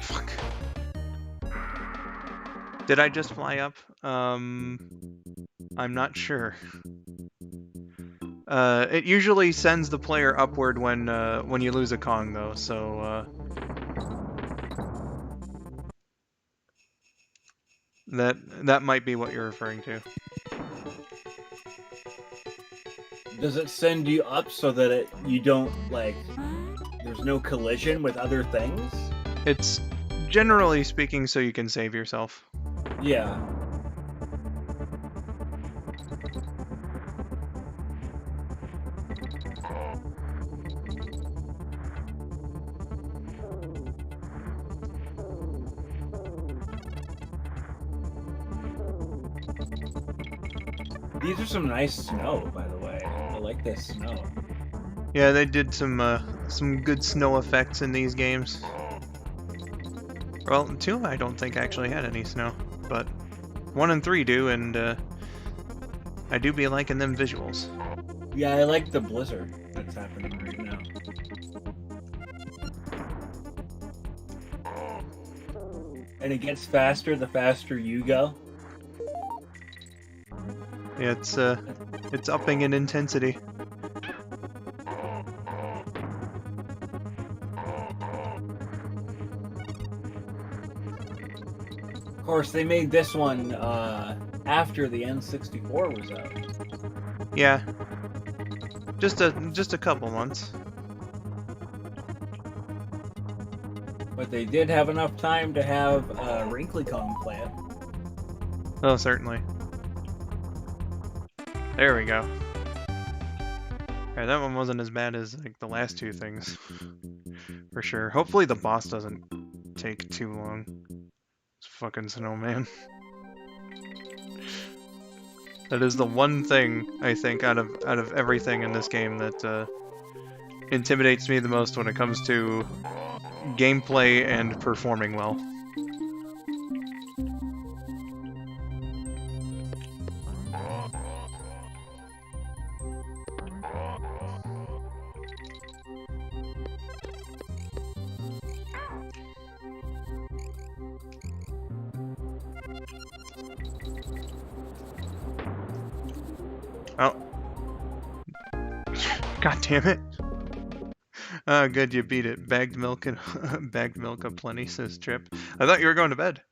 Fuck. Did I just fly up? I'm not sure. It usually sends the player upward when you lose a Kong, though, so that might be what you're referring to. Does it send you up so that you don't, like, there's no collision with other things? It's generally speaking so you can save yourself. Yeah. These are some nice snow, by the way. I like this snow. Yeah, they did some good snow effects in these games. Well, 2 I don't think actually had any snow, but 1 and 3 do, and I do be liking them visuals. Yeah, I like the blizzard that's happening right now. And it gets faster the faster you go. Yeah, it's upping in intensity. Of course, they made this one after the N64 was out. Yeah, just a couple months. But they did have enough time to have Wrinkly Kong play it. Oh, certainly. There we go. Alright, that one wasn't as bad as like the last 2 things. For sure. Hopefully the boss doesn't take too long. It's fucking snowman. That is the one thing, I think, out of everything in this game that intimidates me the most when it comes to gameplay and performing well. Oh. God damn it. Oh, good, you beat it. Bagged milk aplenty, says Trip. I thought you were going to bed.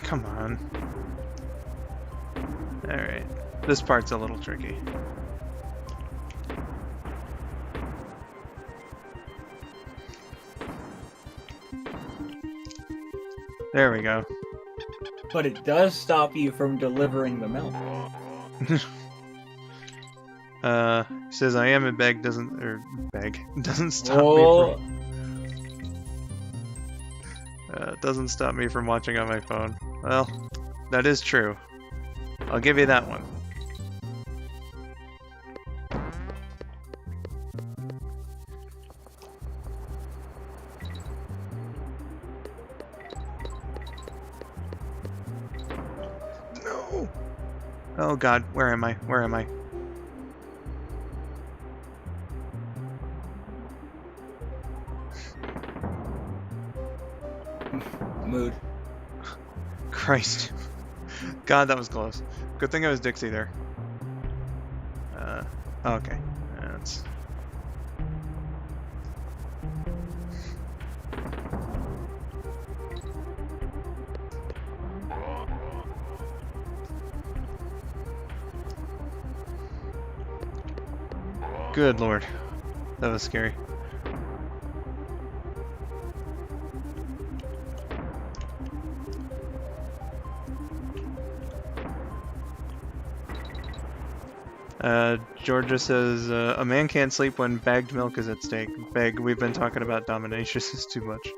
Come on. Alright. This part's a little tricky. There we go. But it does stop you from delivering the milk. Says I am a bag doesn't stop me from doesn't stop me from watching on my phone. Well, that is true. I'll give you that one. No! Oh god, where am I? Where am I? Mood. Christ. God, that was close. Good thing I was Dixie there. Okay. That's Good lord. That was scary. Georgia says, a man can't sleep when bagged milk is at stake. Bag, we've been talking about dominatrix too much.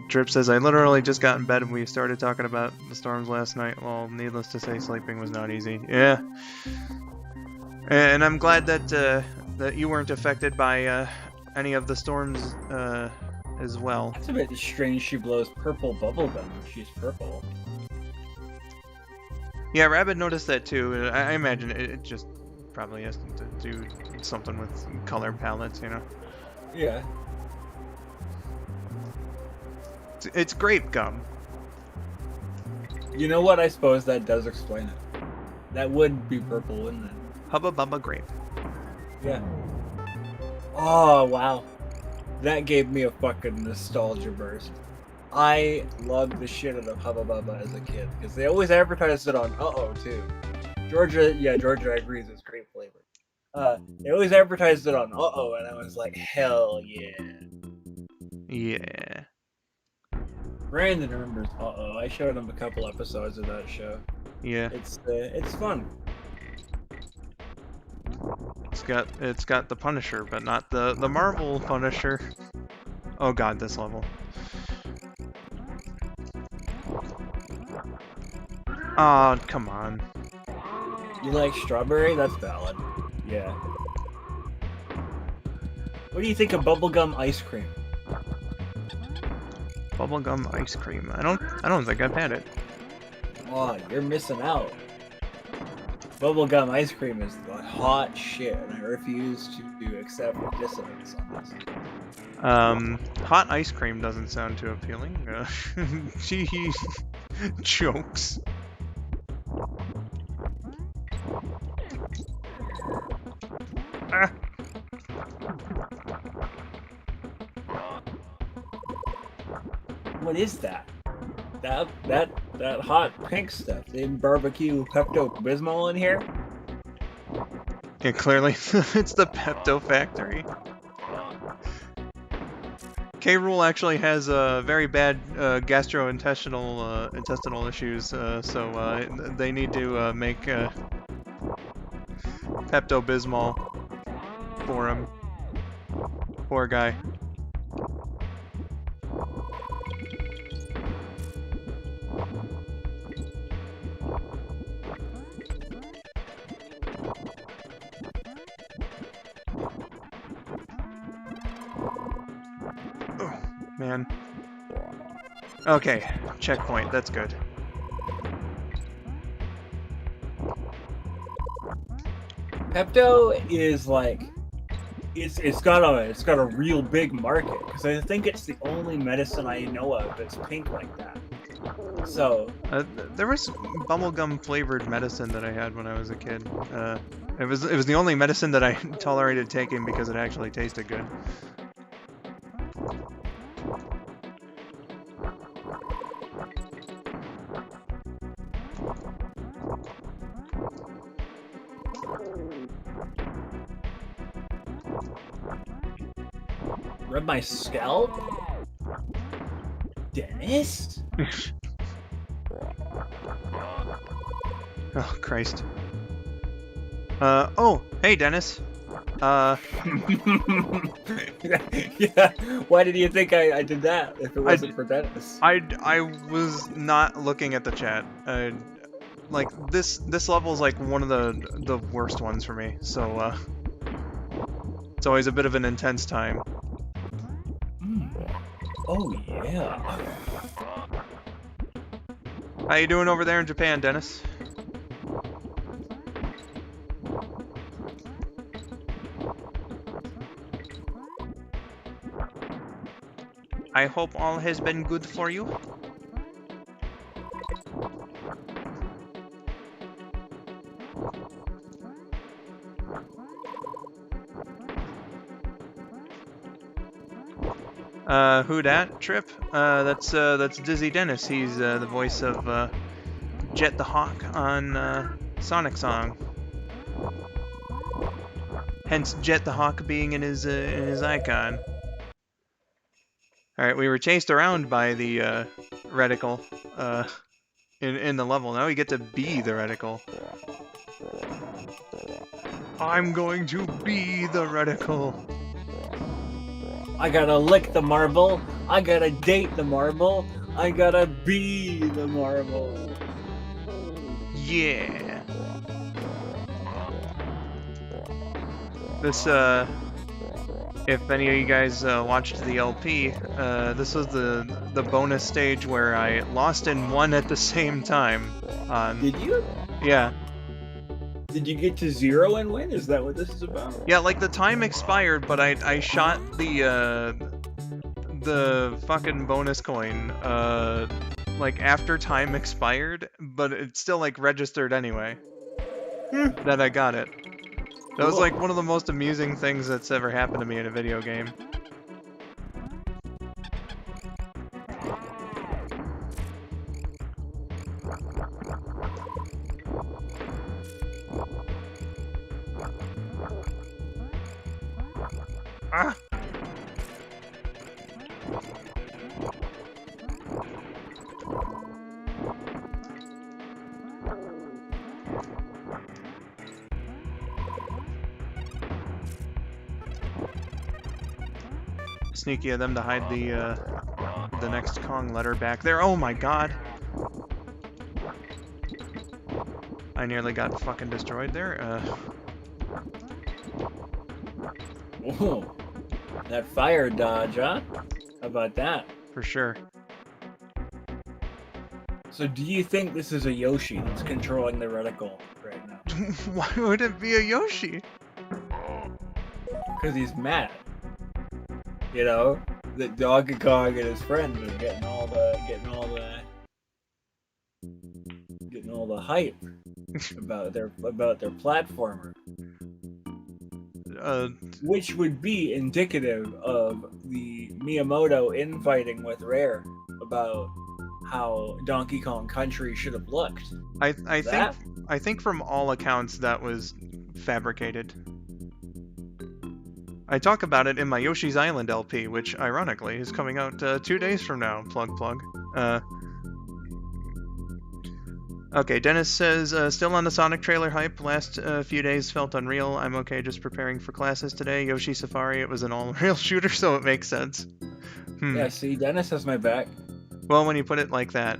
Drip says, I literally just got in bed and we started talking about the storms last night. Well, needless to say, sleeping was not easy. Yeah. And I'm glad that, that you weren't affected by, any of the storms, as well. It's a bit strange she blows purple bubblegum if she's purple. Yeah, Rabbit noticed that too. I imagine it just probably has to do something with color palettes, you know? Yeah. It's grape gum. You know what? I suppose that does explain it. That would be purple, wouldn't it? Hubba Bubba Grape. Yeah. Oh, wow. That gave me a fucking nostalgia burst. I loved the shit out of Hubba Bubba as a kid, because they always advertised it on Uh-Oh, too. Georgia agrees, it's great flavor. They always advertised it on Uh-Oh, and I was like, hell yeah. Yeah. Brandon remembers Uh-Oh. I showed him a couple episodes of that show. Yeah. It's fun. It's got the Punisher, but not the Marvel Punisher. Oh god, this level. Oh, come on. You like strawberry? That's valid. Yeah. What do you think of bubblegum ice cream? Bubblegum ice cream. I don't think I've had it. Oh, you're missing out. Bubblegum ice cream is the hot shit, and I refuse to accept dissonance on this. Hot ice cream doesn't sound too appealing. Gee, jokes. Ah. What is that? That hot pink stuff. They barbecue Pepto-Bismol in here? Yeah, clearly it's the Pepto Factory. K-Rool actually has very bad gastrointestinal intestinal issues, so they need to make Pepto-Bismol for him. Poor guy. Man. Okay, checkpoint, that's good. Pepto is like it's got a real big market because I think it's the only medicine I know of that's pink like that. So there was bubblegum flavored medicine that I had when I was a kid. It was the only medicine that I tolerated taking because it actually tasted good. Rub my scalp? Dennis? Oh, Christ. Oh, hey, Dennis. Yeah, why did you think I did that if it wasn't for Dennis? I was not looking at the chat. Like, this level's like one of the worst ones for me, so, it's always a bit of an intense time. Oh, yeah. How you doing over there in Japan, Dennis? I hope all has been good for you. Who dat, Trip? That's Dizzy Dennis. He's the voice of Jet the Hawk on Sonic Song. Hence Jet the Hawk being in his icon. All right, we were chased around by the reticle in the level. Now we get to be the reticle. I'm going to be the reticle. I gotta lick the marble. I gotta date the marble. I gotta be the marble. Yeah. This if any of you guys watched the LP, this was the bonus stage where I lost and won at the same time. Did you? Yeah. Did you get to 0 and win? Is that what this is about? Yeah, like the time expired, but I shot the fucking bonus coin like after time expired, but it still like registered anyway that I got it. That was like one of the most amusing things that's ever happened to me in a video game. Ah! Sneaky of them to hide the next Kong letter back there. Oh my god! I nearly got fucking destroyed there. Whoa. That fire dodge, huh? How about that? For sure. So do you think this is a Yoshi that's controlling the reticle right now? Why would it be a Yoshi? Because he's mad. You know, that Donkey Kong and his friends are getting all the hype about their platformer, which would be indicative of the Miyamoto infighting with Rare about how Donkey Kong Country should have looked. I think from all accounts that was fabricated. I talk about it in my Yoshi's Island LP, which ironically is coming out 2 days from now. Plug. Okay, Dennis says, still on the Sonic trailer hype. Last few days felt unreal. I'm okay just preparing for classes today. Yoshi Safari, it was an all-real shooter, so it makes sense. Yeah, see, Dennis has my back. Well, when you put it like that.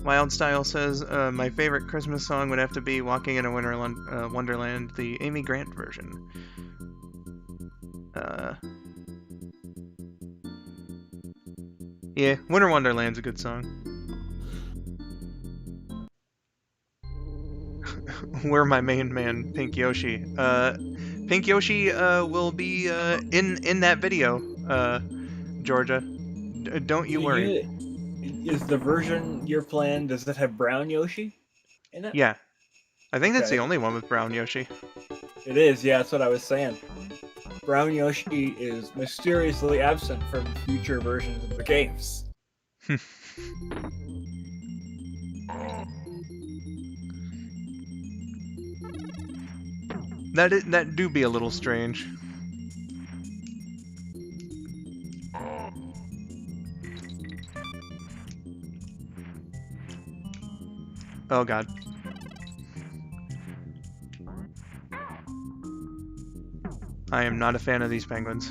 Wild Style says, my favorite Christmas song would have to be Walking in a Wonderland, the Amy Grant version. Yeah, Winter Wonderland's a good song. We're my main man, Pink Yoshi. Pink Yoshi will be in that video, Georgia. Don't you worry. Is the version you're playing, does it have brown Yoshi in it? Yeah. I think that's the only one with brown Yoshi. It is, yeah, that's what I was saying. Brown Yoshi is mysteriously absent from future versions of the games. That do be a little strange. Oh god. I am not a fan of these penguins.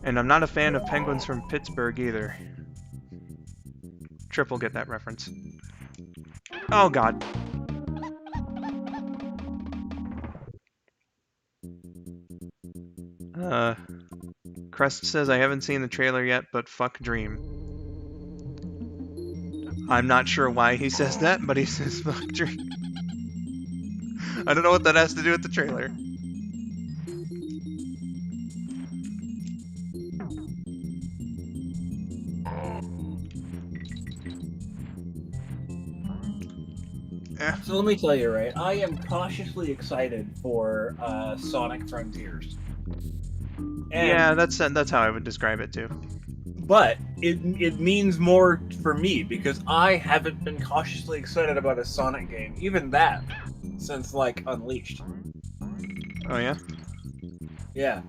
And I'm not a fan of penguins from Pittsburgh either. Triple get that reference. Oh god. Crest says I haven't seen the trailer yet, but fuck Dream. I'm not sure why he says that, but he says fuck Dream. I don't know what that has to do with the trailer. So let me tell you, right? I am cautiously excited for Sonic Frontiers. And, yeah, that's how I would describe it too. But it means more for me because I haven't been cautiously excited about a Sonic game, even that, since like Unleashed. Oh yeah? Yeah.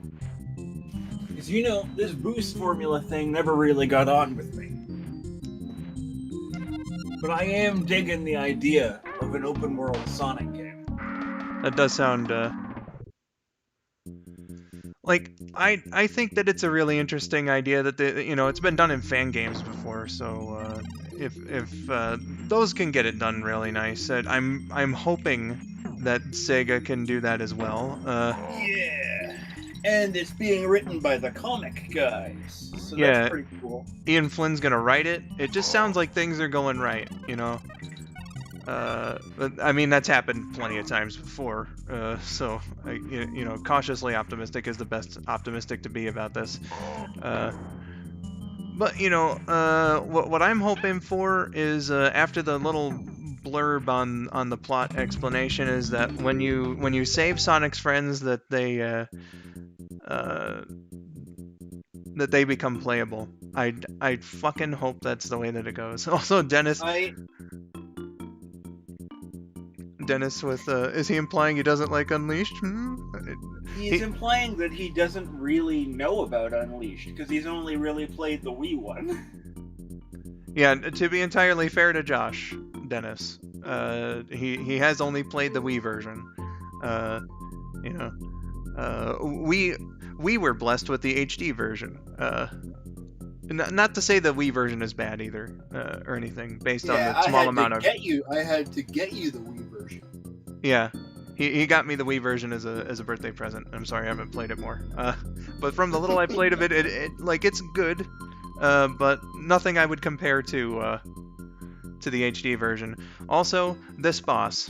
Because you know, this boost formula thing never really got on with me. But I am digging the idea of an open world Sonic game. That does sound like I think that it's a really interesting idea that it's been done in fan games before, so if those can get it done really nice, I'm hoping that Sega can do that as well. Yeah. And it's being written by the comic guys, so Yeah. that's pretty cool. Ian Flynn's gonna write it. It just sounds like things are going right, you know. But, I mean, that's happened plenty of times before, so cautiously optimistic is the best optimistic to be about this. But what I'm hoping for is after the little blurb on the plot explanation is that when you save Sonic's friends that they become playable. I fucking hope that's the way that it goes. Also, Dennis with is he implying he doesn't like Unleashed? He's implying that he doesn't really know about Unleashed because he's only really played the Wii one. Yeah, to be entirely fair to Josh, Dennis, he has only played the Wii version. We were blessed with the HD version. Not to say the Wii version is bad either, or anything, based on the small amount of. I had to get you the Wii version. Yeah, he got me the Wii version as a birthday present. I'm sorry I haven't played it more. But from the little I played of it, it's good, but nothing I would compare to the HD version. Also, this boss.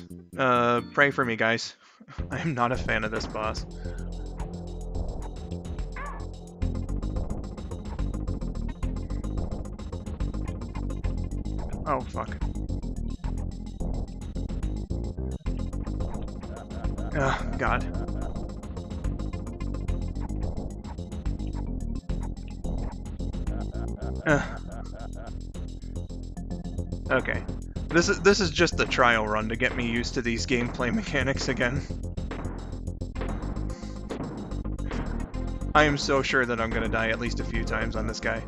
Pray for me, guys. I'm not a fan of this boss. Oh, fuck. Oh, God. Okay. This is just the trial run to get me used to these gameplay mechanics again. I am so sure that I'm gonna die at least a few times on this guy.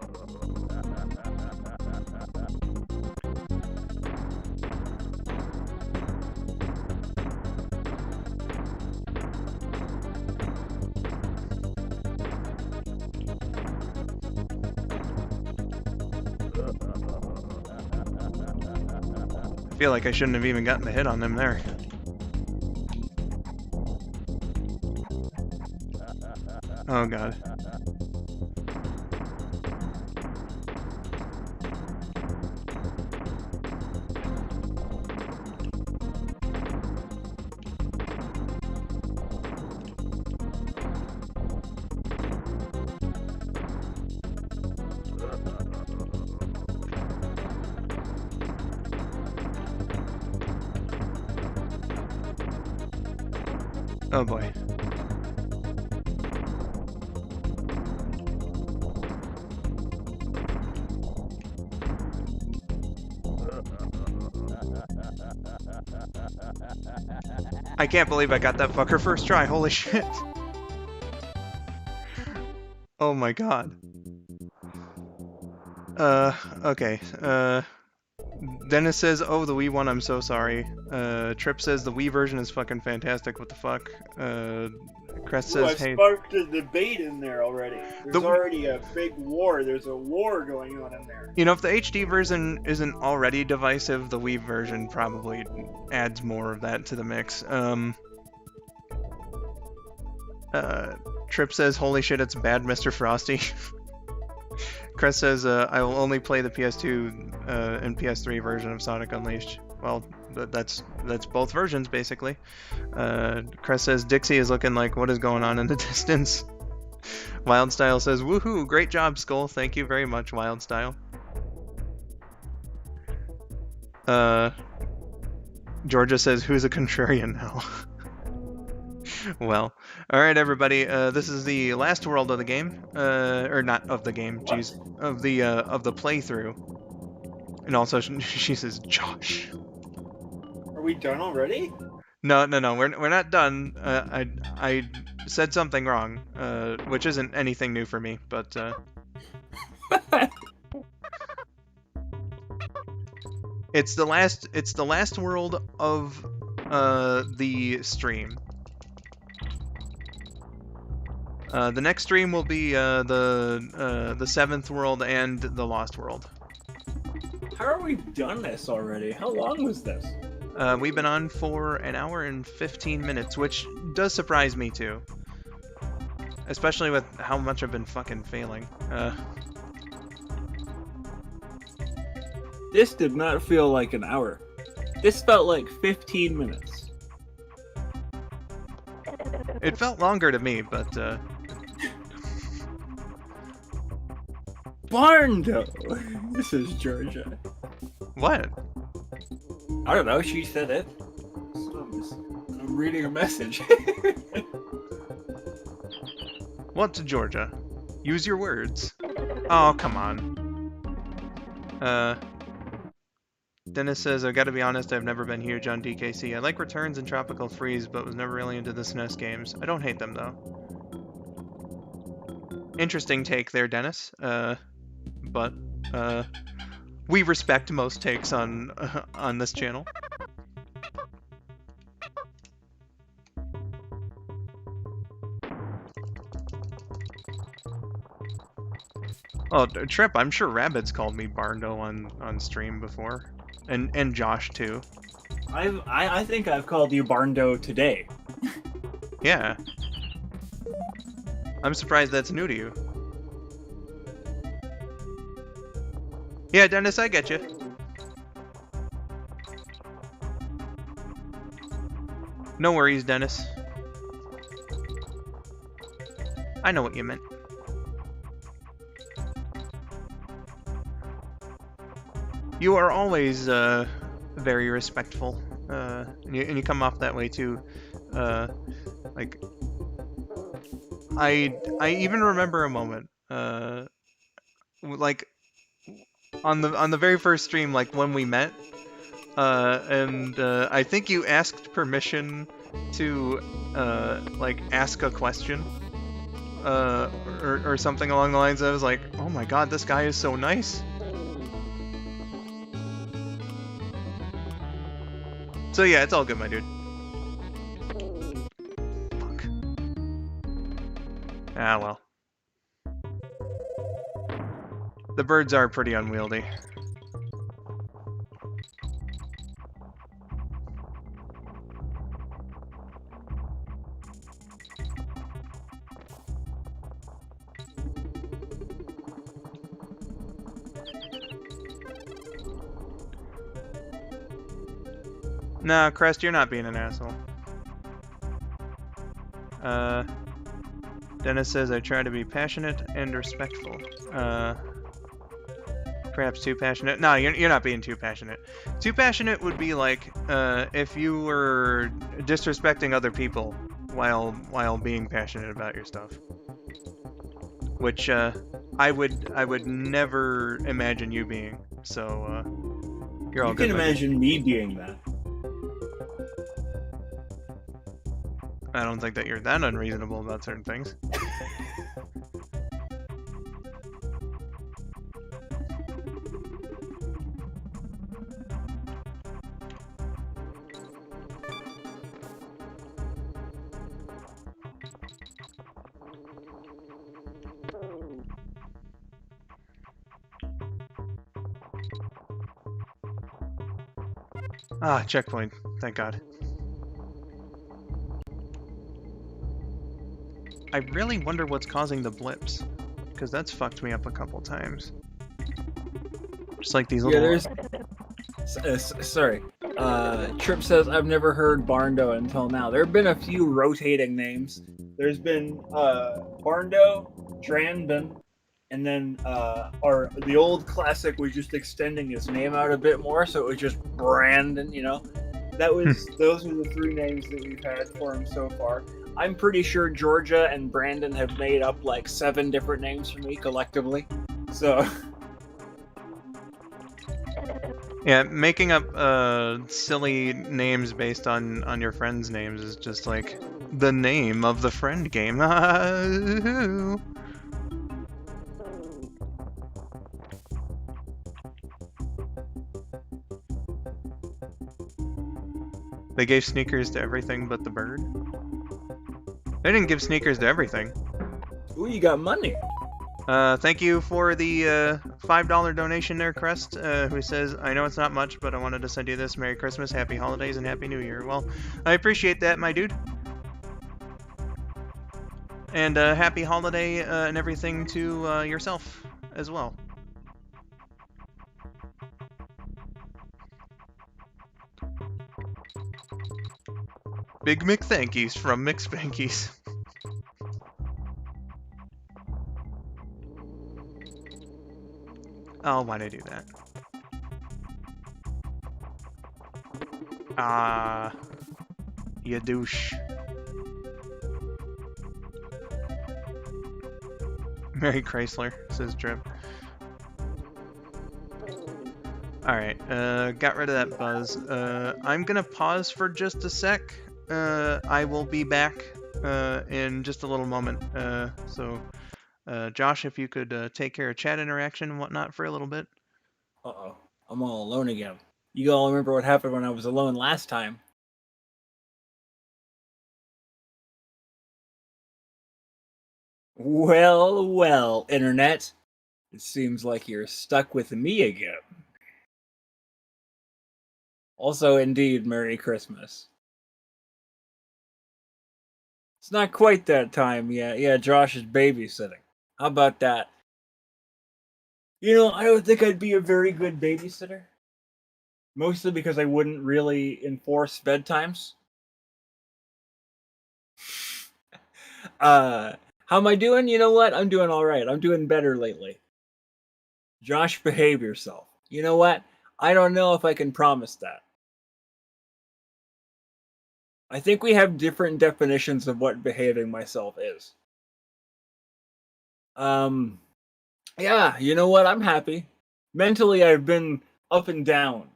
I feel like I shouldn't have even gotten the hit on them there. Oh god. Oh boy. I can't believe I got that fucker first try, holy shit. Oh my god. Okay. Dennis says, oh, the Wii one, I'm so sorry. Trip says, the Wii version is fucking fantastic, what the fuck? Crest says, hey... I sparked a debate in there already. There's already a big war. There's a war going on in there. You know, if the HD version isn't already divisive, the Wii version probably adds more of that to the mix. Trip says, holy shit, it's bad, Mr. Frosty. Crest says, I will only play the PS2 and PS3 version of Sonic Unleashed. Well, that's both versions, basically. Crest says, Dixie is looking like what is going on in the distance. Wildstyle says, woohoo, great job, Skull. Thank you very much, Wildstyle. Georgia says, who's a contrarian now? Well, all right, everybody. This is the last world of the game, or not of the game. Jeez, of the playthrough. And also, she says, Josh. Are we done already? No, we're not done. I said something wrong, which isn't anything new for me, but it's the last world of the stream. The next stream will be the seventh world and the lost world. How are we done this already? How long was this? We've been on for an hour and 15 minutes, which does surprise me too. Especially with how much I've been fucking failing. This did not feel like an hour. This felt like 15 minutes. It felt longer to me, but Barndo! This is Georgia. what? I don't know, she said it. I'm reading a message. What's Georgia? Use your words. Oh, come on. Dennis says, I've got to be honest, I've never been huge on DKC. I like Returns and Tropical Freeze, but was never really into the SNES games. I don't hate them, though. Interesting take there, Dennis. But we respect most takes on this channel. Oh, Trip, I'm sure Rabbit's called me Barndo on stream before. And Josh, too. I think I've called you Barndo today. Yeah. I'm surprised that's new to you. Yeah, Dennis, I get you. No worries, Dennis. I know what you meant. You are always very respectful, and you come off that way too. Like, I even remember a moment, like on the very first stream, like when we met, and I think you asked permission to like ask a question, or something along the lines. I was like, oh my god, this guy is so nice. So yeah, it's all good, my dude. Fuck. Ah, well. The birds are pretty unwieldy. Nah, Crest, you're not being an asshole. Dennis says, I try to be passionate and respectful. Perhaps too passionate? No, you're not being too passionate. Too passionate would be like, if you were disrespecting other people while being passionate about your stuff. Which, I would never imagine you being, so, you're all good. You can imagine me being that. I don't think that you're that unreasonable about certain things. Ah, checkpoint. Thank God. I really wonder what's causing the blips, because that's fucked me up a couple times. Just like these little... Yeah, there's... sorry. Trip says, I've never heard Barndo until now. There have been a few rotating names. There's been Barndo, Drandon, and then the old classic was just extending his name out a bit more, so it was just Brandon, you know? That was those are the three names that we've had for him so far. I'm pretty sure Georgia and Brandon have made up like 7 different names for me collectively. So Yeah, making up silly names based on your friends' names is just like the name of the friend game. They gave sneakers to everything but the bird. They didn't give sneakers to everything. ooh, you got money. Thank you for the $5 donation there, Crest, who says, I know it's not much, but I wanted to send you this. Merry Christmas, Happy Holidays, and Happy New Year. Well, I appreciate that, my dude. And happy holiday and everything to yourself as well. Big McThankies from McSpankies. Oh, why'd I do that? Ah, you douche. Merry Chrysler, says Trip. Alright, got rid of that buzz. I'm gonna pause for just a sec. I will be back in just a little moment. So, Josh, if you could take care of chat interaction and whatnot for a little bit. Uh-oh. I'm all alone again. You all remember what happened when I was alone last time. Well, well, Internet. It seems like you're stuck with me again. Also, indeed, Merry Christmas. It's not quite that time yet. Yeah, Josh is babysitting. How about that? You know, I don't think I'd be a very good babysitter. Mostly because I wouldn't really enforce bedtimes. How am I doing? You know what? I'm doing alright. I'm doing better lately. Josh, behave yourself. You know what? I don't know if I can promise that. I think we have different definitions of what behaving myself is. Yeah, you know what? I'm happy. Mentally, I've been up and down,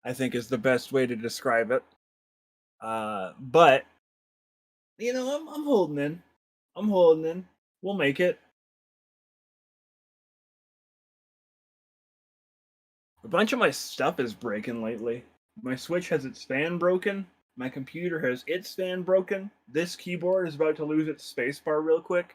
I think is the best way to describe it. But, you know, I'm holding in. I'm holding in. We'll make it. A bunch of my stuff is breaking lately. My Switch has its fan broken. My computer has its fan broken. This keyboard is about to lose its spacebar real quick.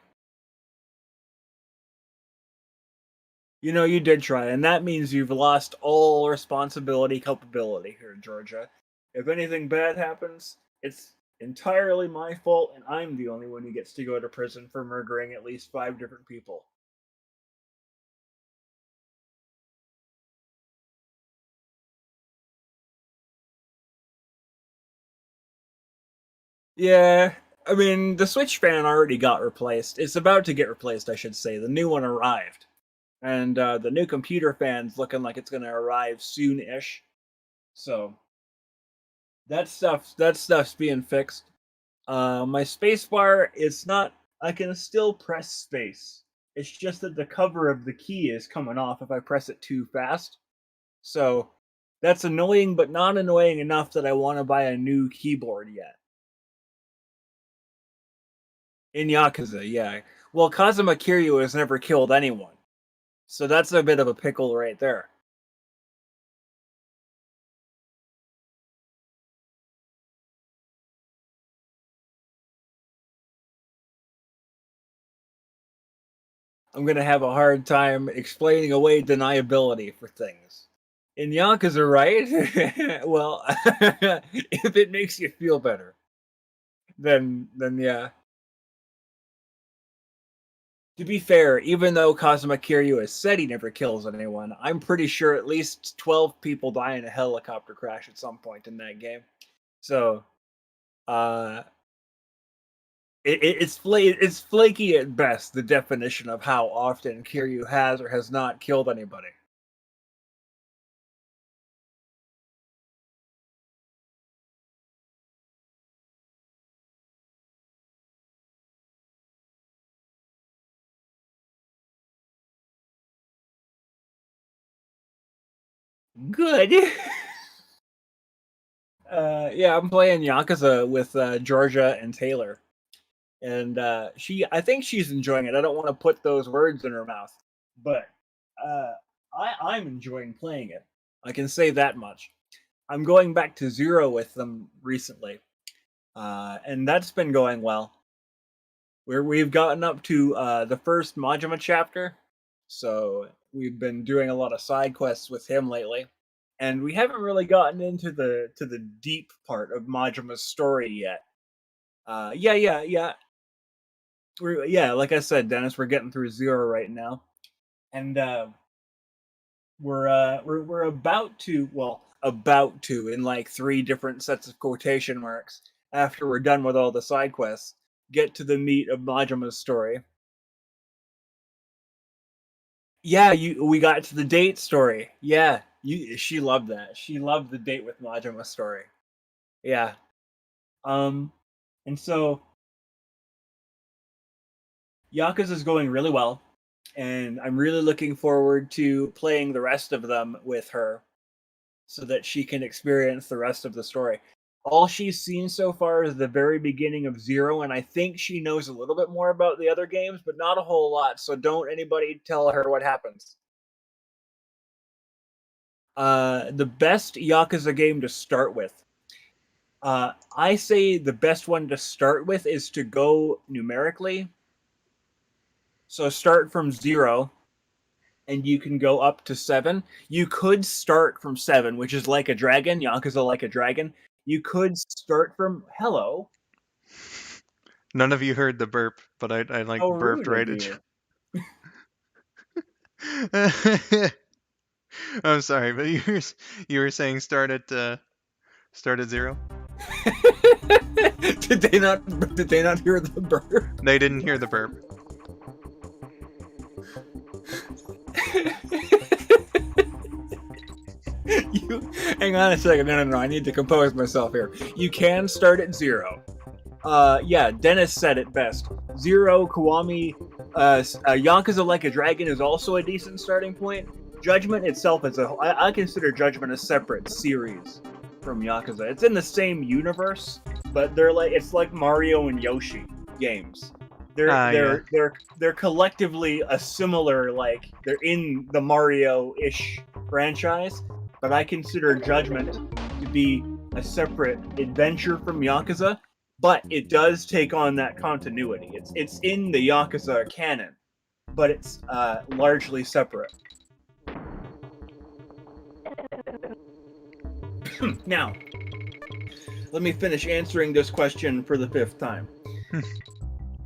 You know, you did try, and that means you've lost all responsibility, culpability here in Georgia. If anything bad happens, it's entirely my fault, and I'm the only one who gets to go to prison for murdering at least 5 different people. Yeah, I mean, the Switch fan already got replaced. It's about to get replaced, I should say. The new one arrived. And the new computer fan's looking like it's going to arrive soon-ish. So, that stuff's being fixed. My spacebar, it's not. I can still press space. It's just that the cover of the key is coming off if I press it too fast. So that's annoying, but not annoying enough that I want to buy a new keyboard yet. In Yakuza, yeah. Well, Kazuma Kiryu has never killed anyone. So that's a bit of a pickle right there. I'm gonna have a hard time explaining away deniability for things. In Yakuza, right? Well, if it makes you feel better, then yeah. To be fair, even though Kazuma Kiryu has said he never kills anyone, I'm pretty sure at least 12 people die in a helicopter crash at some point in that game. So, uh, it's flaky at best, the definition of how often Kiryu has or has not killed anybody. Good. Yeah, I'm playing Yakuza with Georgia and Taylor, and I think she's enjoying it. I don't want to put those words in her mouth, but uh, I'm enjoying playing it. I can say that much. I'm going back to Zero with them recently, and that's been going well. We've gotten up to the first Majima chapter, so we've been doing a lot of side quests with him lately, and we haven't really gotten into the deep part of Majima's story yet. Yeah. Like I said, Dennis, we're getting through Zero right now, and we're about to in like 3 different sets of quotation marks after we're done with all the side quests get to the meat of Majima's story. Yeah, we got to the date story. Yeah, she loved that. She loved the date with Majima story. Yeah. And so Yakuza's going really well, and I'm really looking forward to playing the rest of them with her so that she can experience the rest of the story. All she's seen so far is the very beginning of Zero, and I think she knows a little bit more about the other games, but not a whole lot, so don't anybody tell her what happens. The best Yakuza game to start with. I say the best one to start with is to go numerically. So start from 0, and you can go up to 7. You could start from 7, which is Like a Dragon, Yakuza Like a Dragon. You could start from Hello. None of you heard the burp, but I like How burped rude right of at you. you. I'm sorry, but you were saying start at 0. Did they not hear the burp? They didn't hear the burp. Hang on a second. No. I need to compose myself here. You can start at 0. Yeah, Dennis said it best. 0, Kiwami, Yakuza Like a Dragon is also a decent starting point. Judgment itself is I consider Judgment a separate series from Yakuza. It's in the same universe, but it's like Mario and Yoshi games. They're collectively a similar, like, they're in the Mario-ish franchise, but I consider Judgment to be a separate adventure from Yakuza, but it does take on that continuity. It's in the Yakuza canon, but it's largely separate. Now, let me finish answering this question for the 5th time.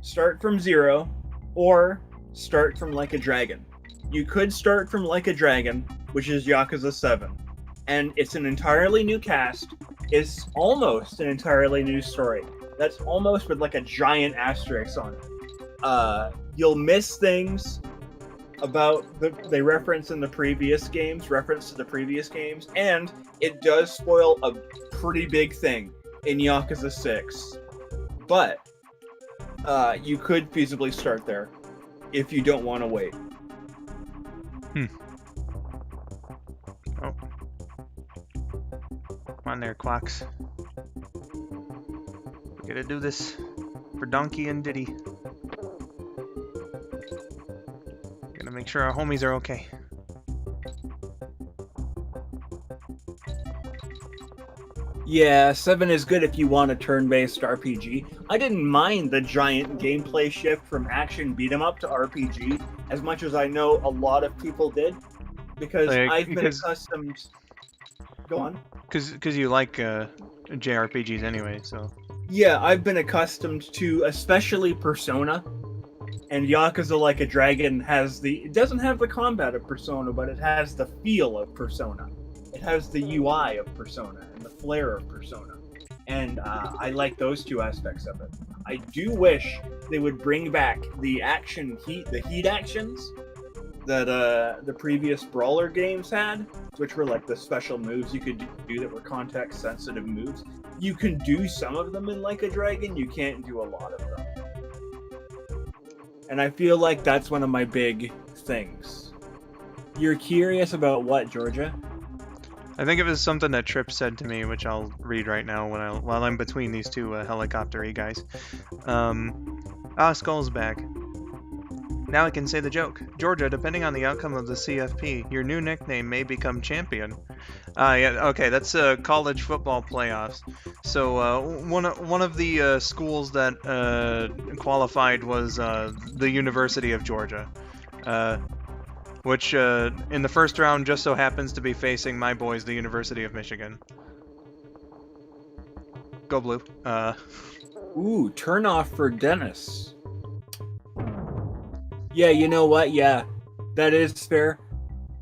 Start from 0, or start from Like a Dragon. You could start from Like a Dragon, which is Yakuza 7, and it's an entirely new cast. It's almost an entirely new story. That's almost with like a giant asterisk on it. You'll miss things about they reference to the previous games, and it does spoil a pretty big thing in Yakuza 6. But you could feasibly start there if you don't want to wait. Oh. Come on there, Quacks. We gotta do this for Donkey and Diddy. Gotta make sure our homies are okay. Yeah, 7 is good if you want a turn-based RPG. I didn't mind the giant gameplay shift from action beat-em-up to RPG, as much as I know a lot of people did, because I've been accustomed... Go on. Because you like JRPGs anyway, so... Yeah, I've been accustomed to, especially Persona, and Yakuza Like a Dragon it doesn't have the combat of Persona, but it has the feel of Persona. It has the UI of Persona and the flair of Persona, and I like those 2 aspects of it. I do wish they would bring back the heat actions that the previous Brawler games had, which were like the special moves you could do that were context-sensitive moves. You can do some of them in Like a Dragon, you can't do a lot of them. And I feel like that's one of my big things. You're curious about what, Georgia? I think it was something that Trip said to me, which I'll read right now while I'm between these two helicopter-y guys. Skull's back. Now I can say the joke. Georgia, depending on the outcome of the CFP, your new nickname may become champion. Yeah, okay, that's college football playoffs. So one of the schools that qualified was the University of Georgia, which in the first round just so happens to be facing my boys, the University of Michigan. Go Blue. Ooh, turn off for Dennis. Yeah, you know what? Yeah, that is fair.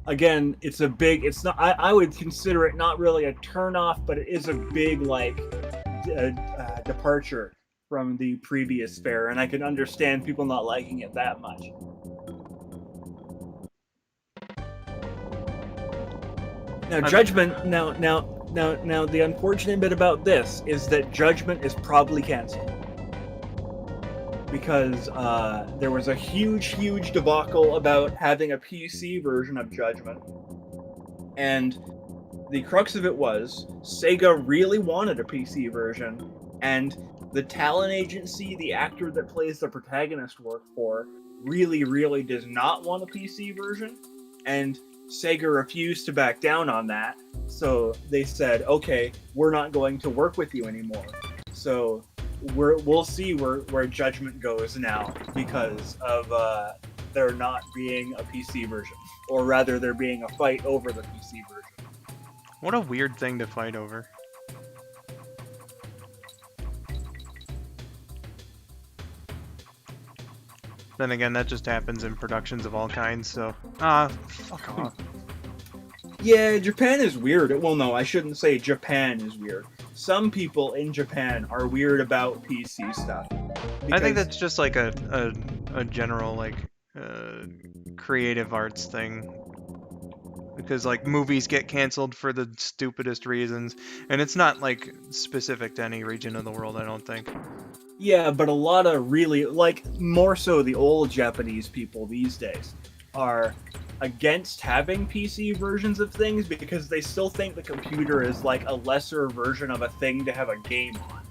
Again, it's not, I would consider it not really a turn off, but it is a big, like, departure from the previous fair, and I can understand people not liking it that much. Now, Judgment, now, the unfortunate bit about this is that Judgment is probably canceled. Because there was a huge debacle about having a PC version of Judgment. And the crux of it was, Sega really wanted a PC version, and the talent agency the actor that plays the protagonist worked for really does not want a PC version, and Sega refused to back down on that, so they said, okay, we're not going to work with you anymore. So we'll see where Judgment goes now because of there not being a PC version, or rather there being a fight over the PC version. What a weird thing to fight over. Then again, that just happens in productions of all kinds, so fuck off. Yeah, Japan is weird. Well, no, I shouldn't say Japan is weird. Some people in Japan are weird about PC stuff. I think that's just like a general like creative arts thing. Because like movies get canceled for the stupidest reasons, and it's not like specific to any region of the world, I don't think. Yeah, but a lot of really, like, more so the old Japanese people these days are against having PC versions of things because they still think the computer is like a lesser version of a thing to have a game on.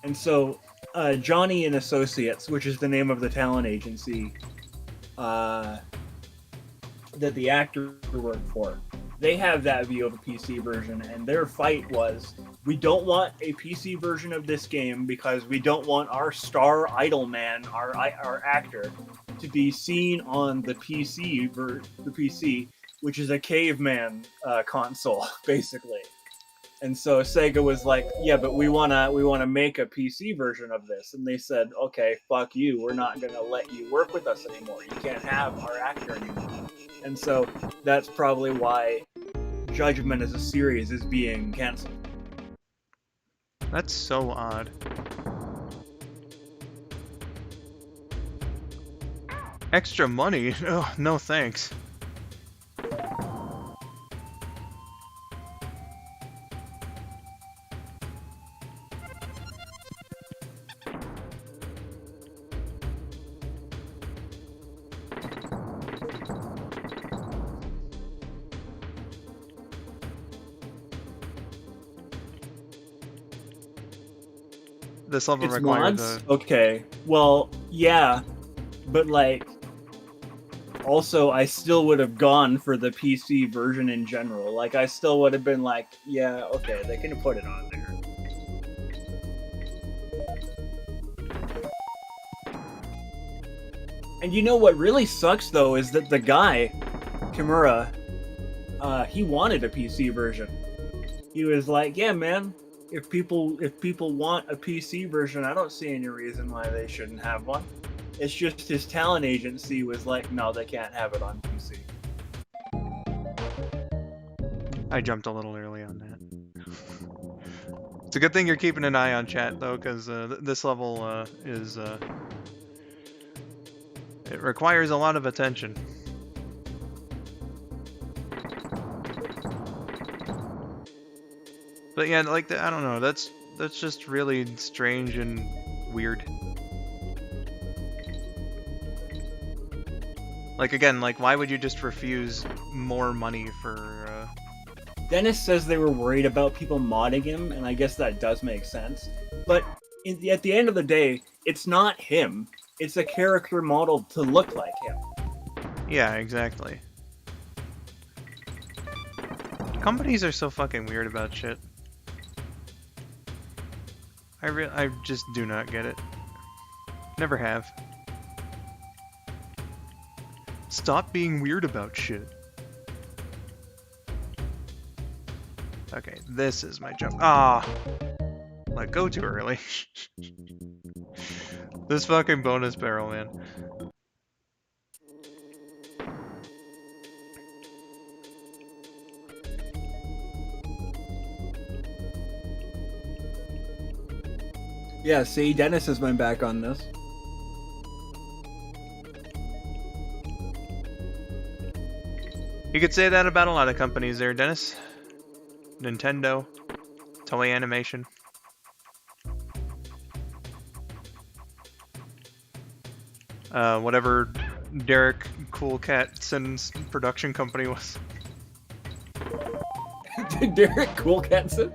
And so Johnny and Associates, which is the name of the talent agency that the actor worked for, they have that view of a PC version, and their fight was, we don't want a PC version of this game because we don't want our star idol man, our actor, to be seen on the PC, which is a caveman console, basically. And so Sega was like, yeah, but we wanna make a PC version of this. And they said, okay, fuck you, we're not gonna let you work with us anymore. You can't have our actor anymore. And so that's probably why Judgment as a series is being canceled. That's so odd. Extra money? Oh, no thanks. This level It's requires mods? Okay. Well, yeah, but like, also I still would have gone for the PC version in general. Like, I still would have been like, yeah, okay, they can put it on there. And you know what really sucks though is that the guy, Kimura, he wanted a PC version. He was like, yeah, man, if people want a PC version, I don't see any reason why they shouldn't have one. It's just his talent agency was like, no, they can't have it on PC. I jumped a little early on that. It's a good thing you're keeping an eye on chat though, because this level is it requires a lot of attention. But yeah, like I don't know, that's just really strange and weird. Like, again, like, why would you just refuse more money for, Dennis says they were worried about people modding him, and I guess that does make sense. But at the end of the day, it's not him. It's a character modeled to look like him. Yeah, exactly. Companies are so fucking weird about shit. I just do not get it. Never have. Stop being weird about shit. Okay, this is my jump. Ah! Let go too early. This fucking bonus barrel, man. Yeah, see, Dennis has been back on this. You could say that about a lot of companies there, Dennis. Nintendo, Toei Animation. Whatever Derek Cool Catson's production company was. Derek Cool Catson?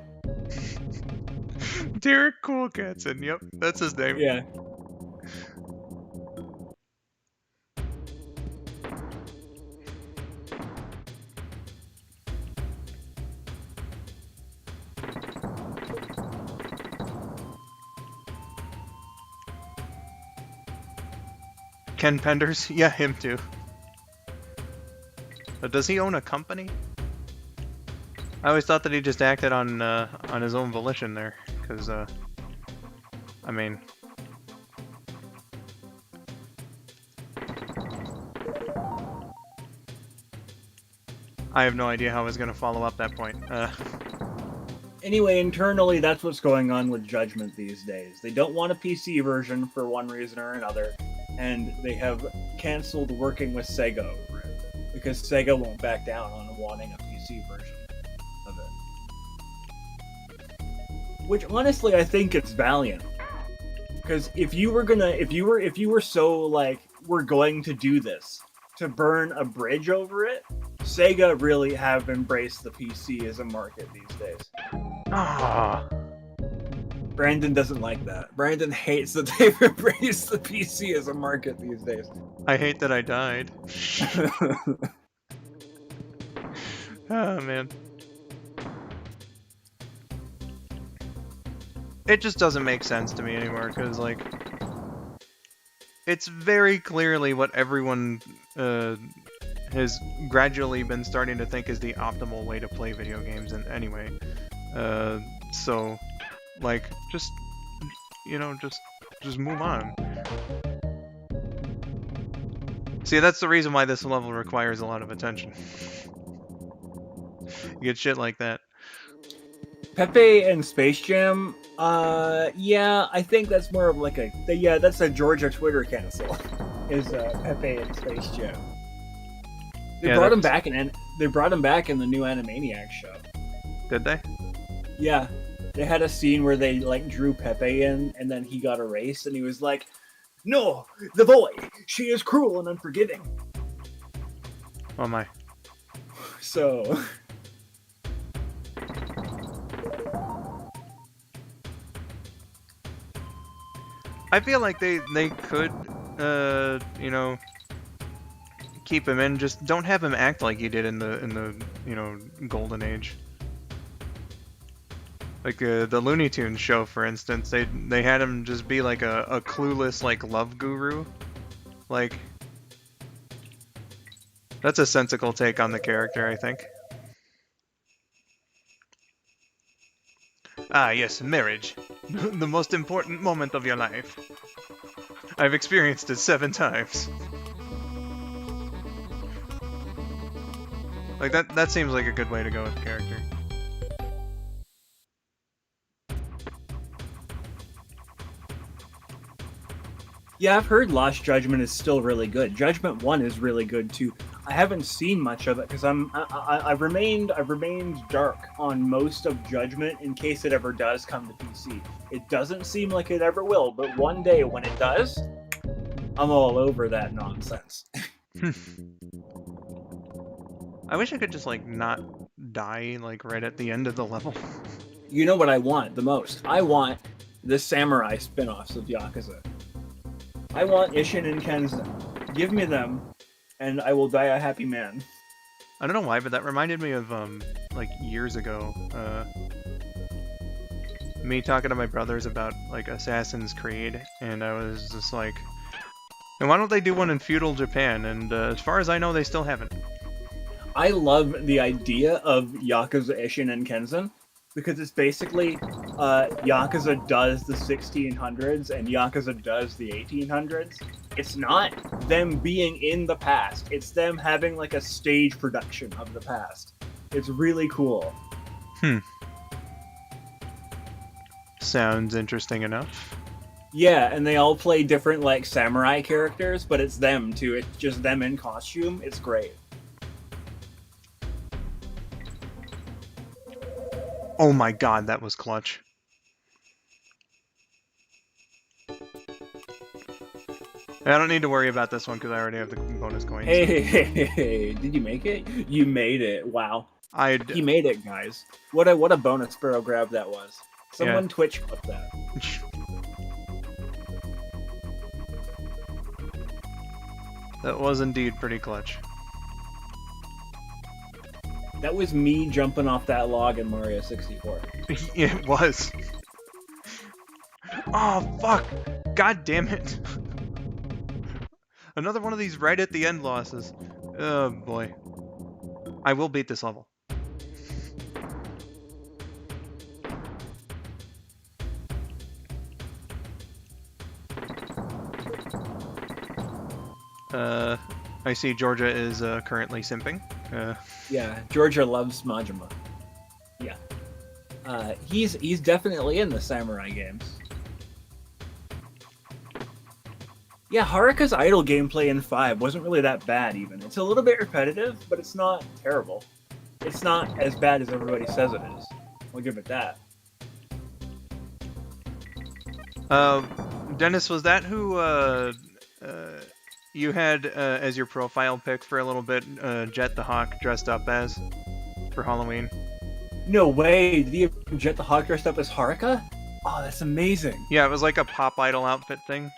Derek Cool Catson, yep, that's his name. Yeah. Ken Penders? Yeah, him too. But does he own a company? I always thought that he just acted on his own volition there, because I mean, I have no idea how I was gonna follow up that point. Anyway, internally, that's what's going on with Judgment these days. They don't want a PC version for one reason or another, and they have canceled working with Sega over it, because Sega won't back down on wanting a PC version of it. Which, honestly, I think it's valiant. Because if you were so, like, we're going to do this, to burn a bridge over it, Sega really have embraced the PC as a market these days. Ah. Brandon doesn't like that. Brandon hates that they've embraced the PC as a market these days. I hate that I died. Oh, man. It just doesn't make sense to me anymore, because, like, it's very clearly what everyone has gradually been starting to think is the optimal way to play video games in anyway. So, like, just, you know, just move on. See, that's the reason why this level requires a lot of attention. You get shit like that. Pepe and Space Jam, yeah, I think that's more of like that's a Georgia Twitter cancel, is Pepe and Space Jam. They brought him back in the new Animaniacs show. Did they? Yeah, they had a scene where they like drew Pepe in, and then he got erased, and he was like, "No, the boy, she is cruel and unforgiving." Oh my. So. I feel like they could, you know, keep him in. Just don't have him act like he did in the you know, golden age. Like the Looney Tunes show, for instance, they had him just be like a clueless like love guru. Like, that's a sensical take on the character, I think. Ah, yes, marriage. The most important moment of your life. I've experienced it 7 times. Like, that seems like a good way to go with the character. Yeah, I've heard Lost Judgment is still really good. Judgment 1 is really good too. I haven't seen much of it because I've remained dark on most of Judgment in case it ever does come to PC. It doesn't seem like it ever will, but one day when it does, I'm all over that nonsense. I wish I could just like not die like right at the end of the level. You know what I want the most? I want the samurai spin-offs of Yakuza. I want Ishin and Kenzen. Give me them, and I will die a happy man. I don't know why, but that reminded me of like years ago, me talking to my brothers about like Assassin's Creed, and I was just like, and why don't they do one in feudal Japan? And as far as I know, they still haven't. I love the idea of Yakuza Ishin and Kenzen because it's basically Yakuza does the 1600s and Yakuza does the 1800s. It's not them being in the past. It's them having like a stage production of the past. It's really cool. Sounds interesting enough. Yeah, and they all play different like samurai characters, but it's them too. It's just them in costume. It's great. Oh my god, that was clutch. I don't need to worry about this one because I already have the bonus coins. Hey, did you make it? You made it. Wow. He made it, guys. What a bonus barrel grab that was. Someone Twitch clipped that. That was indeed pretty clutch. That was me jumping off that log in Mario 64. It was. Oh, fuck! God damn it! Another one of these right at the end losses. Oh, boy. I will beat this level. I see Georgia is currently simping. Yeah, Georgia loves Majima. Yeah. He's definitely in the samurai games. Yeah, Haruka's idle gameplay in 5 wasn't really that bad even. It's a little bit repetitive, but it's not terrible. It's not as bad as everybody says it is. I'll give it that. Dennis, was that who you had as your profile pic for a little bit, Jet the Hawk dressed up as for Halloween? No way! Did you have Jet the Hawk dressed up as Haruka? Oh, that's amazing! Yeah, it was like a Pop Idol outfit thing.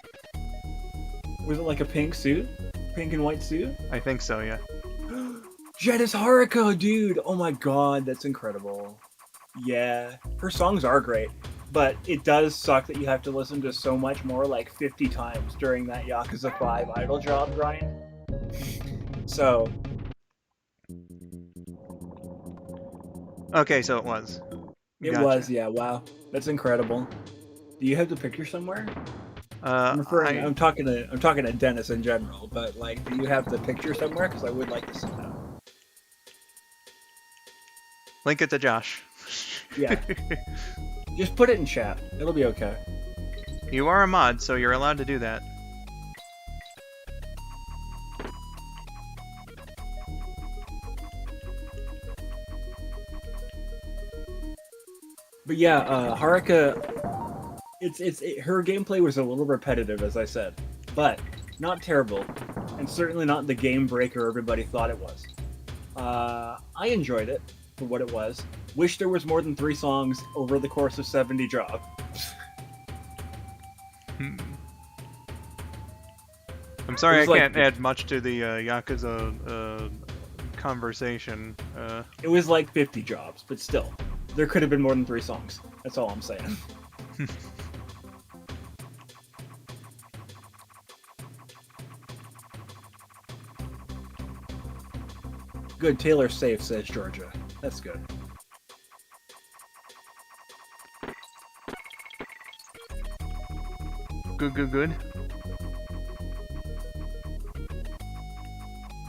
Was it like a pink suit? Pink and white suit? I think so, yeah. Jet is Haruka, dude! Oh my god, that's incredible. Yeah, her songs are great, but it does suck that you have to listen to so much more, like 50 times during that Yakuza 5 idol job grind. So... Okay, so it was. It Gotcha. was, yeah, wow. That's incredible. Do you have the picture somewhere? I'm talking to Dennis in general, but like, do you have the picture somewhere? Because I would like to see that. Link it to Josh. Yeah. Just put it in chat. It'll be okay. You are a mod, so you're allowed to do that. But yeah, Haruka, her gameplay was a little repetitive, as I said, but not terrible, and certainly not the game breaker everybody thought it was. I enjoyed it for what it was. Wish there was more than 3 songs over the course of 70 drops. I'm sorry I can't add much to the Yakuza conversation. It was like 50 jobs, but still. There could have been more than 3 songs. That's all I'm saying. Good, Taylor's safe, says Georgia. That's good. Good.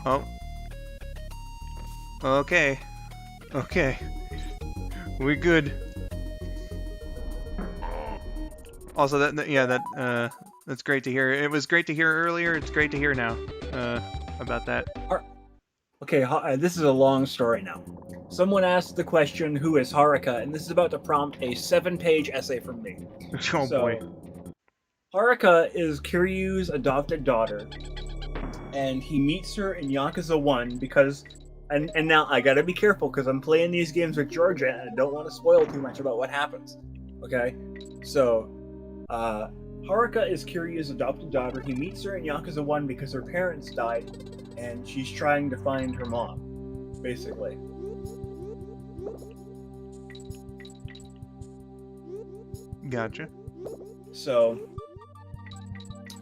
Oh. Okay. We good. Also, that's great to hear. It was great to hear earlier. It's great to hear now about that. Okay, this is a long story now. Someone asked the question, who is Haruka? And this is about to prompt a 7-page essay from me. Oh boy. Haruka is Kiryu's adopted daughter. and he meets her in Yakuza 1 because... And now I gotta be careful because I'm playing these games with Georgia and I don't want to spoil too much about what happens. Okay? So, Haruka is Kiryu's adopted daughter. He meets her in Yakuza 1 because her parents died and she's trying to find her mom, basically. Gotcha. So,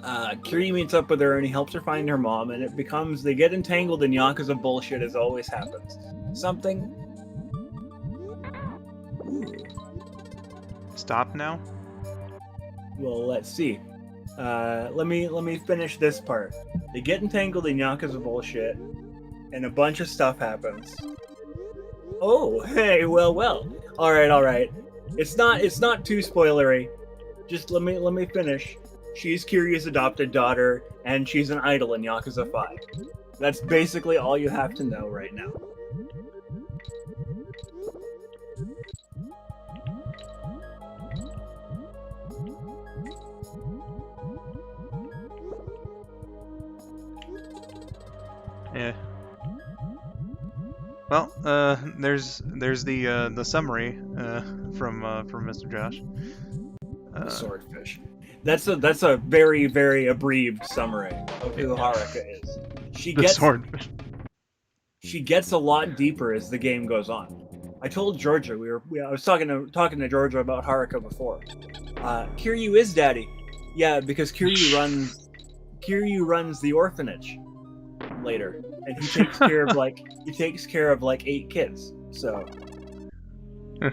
Kiryu meets up with her and he helps her find her mom, and it becomes, they get entangled in Yakuza bullshit as always happens. Something... Stop now? Well, let's see. Let me finish this part. They get entangled in Yakuza bullshit, and a bunch of stuff happens. Oh, hey, well. All right. It's not too spoilery. Just let me finish. She's Kiryu's adopted daughter, and she's an idol in Yakuza 5. That's basically all you have to know right now. Yeah. Well, there's the summary from Mr. Josh. Swordfish. That's a very, very abbreviated summary of who Haruka is. She gets a lot deeper as the game goes on. I told Georgia I was talking to Georgia about Haruka before. Kiryu is daddy. Yeah, because Kiryu runs the orphanage later, and he takes care of like 8 kids. So I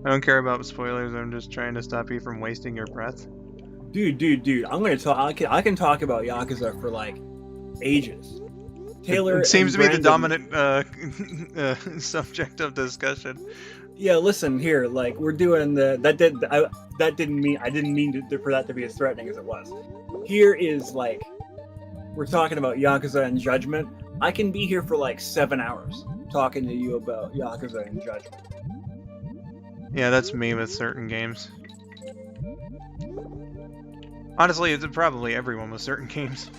don't care about spoilers. I'm just trying to stop you from wasting your breath. Dude, I'm gonna talk. I can talk about Yakuza for like ages. Taylor, it seems to be the Brandon, dominant subject of discussion. Yeah, listen here. Like we're doing I didn't mean for that to be as threatening as it was. Here is like we're talking about Yakuza and Judgment. I can be here for like 7 hours talking to you about Yakuza and Judgment. Yeah, that's me with certain games. Honestly, it's probably everyone with certain games.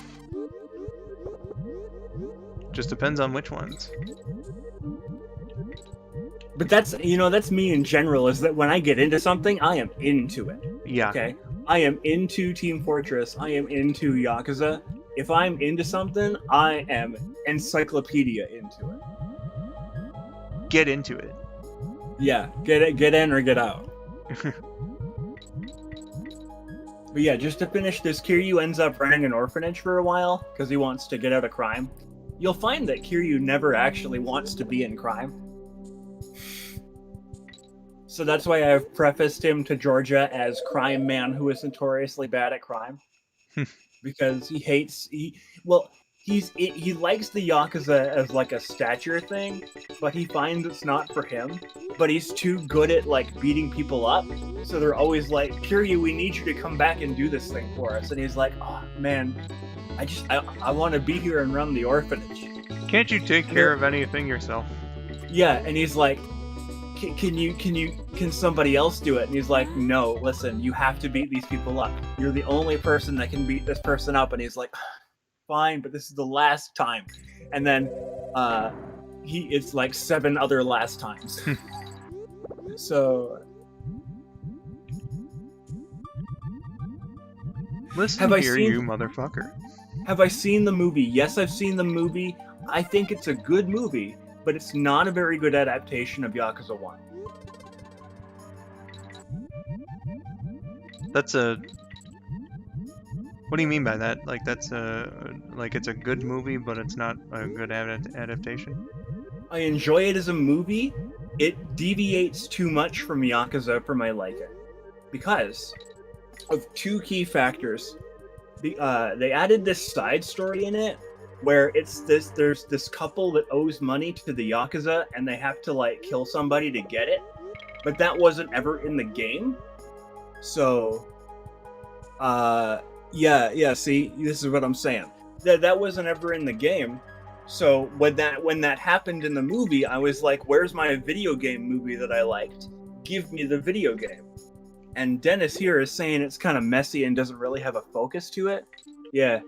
Just depends on which ones. But that's me in general, is that when I get into something, I am into it. Yeah. Okay? I am into Team Fortress. I am into Yakuza. If I'm into something, I am encyclopedia into it. Get into it. Yeah, get in or get out. But yeah, just to finish this, Kiryu ends up running an orphanage for a while because he wants to get out of crime. You'll find that Kiryu never actually wants to be in crime. So that's why I've prefaced him to Georgia as crime man who is notoriously bad at crime. Because he likes the Yakuza as like a stature thing, but he finds it's not for him. But he's too good at like beating people up, so they're always like, Kiryu, we need you to come back and do this thing for us. And he's like, oh man, I want to be here and run the orphanage. Can't you take care of anything yourself? Yeah, and he's like, can somebody else do it? And he's like, no, listen, you have to beat these people up. You're the only person that can beat this person up. And he's like, fine, but this is the last time. And then it's like 7 other last times. So listen here, you motherfucker. Have I seen the movie? Yes, I've seen the movie. I think it's a good movie, but it's not a very good adaptation of Yakuza 1. That's a... What do you mean by that? Like that's like it's a good movie, but it's not a good adaptation? I enjoy it as a movie. It deviates too much from Yakuza for my liking. Because of 2 key factors. They added this side story in it where there's this couple that owes money to the Yakuza and they have to like kill somebody to get it. But that wasn't ever in the game. So yeah, see, this is what I'm saying. That wasn't ever in the game. So when that happened in the movie, I was like, where's my video game movie that I liked? Give me the video game. And Dennis here is saying it's kind of messy and doesn't really have a focus to it. Yeah,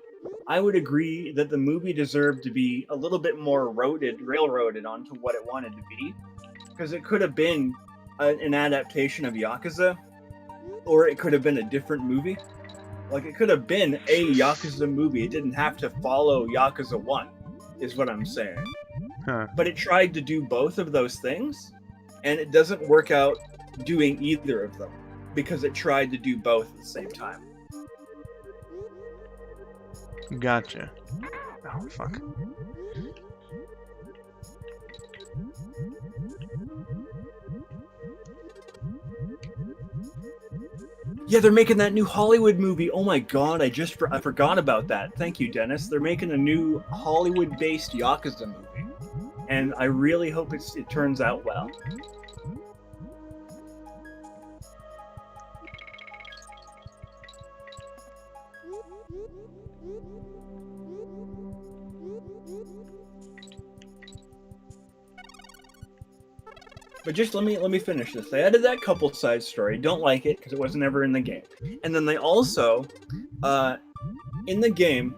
I would agree that the movie deserved to be a little bit more railroaded onto what it wanted to be, because it could have been an adaptation of Yakuza, or it could have been a different movie. Like, it could have been a Yakuza movie. It didn't have to follow Yakuza 1, is what I'm saying. Huh. But it tried to do both of those things, and it doesn't work out doing either of them, because it tried to do both at the same time. Gotcha. Oh, fuck. Yeah, they're making that new Hollywood movie. Oh my god, I forgot about that. Thank you, Dennis. They're making a new Hollywood-based Yakuza movie, and I really hope it turns out well. But just let me finish this. They added that couple side story. Don't like it because it wasn't ever in the game. And then they also, in the game,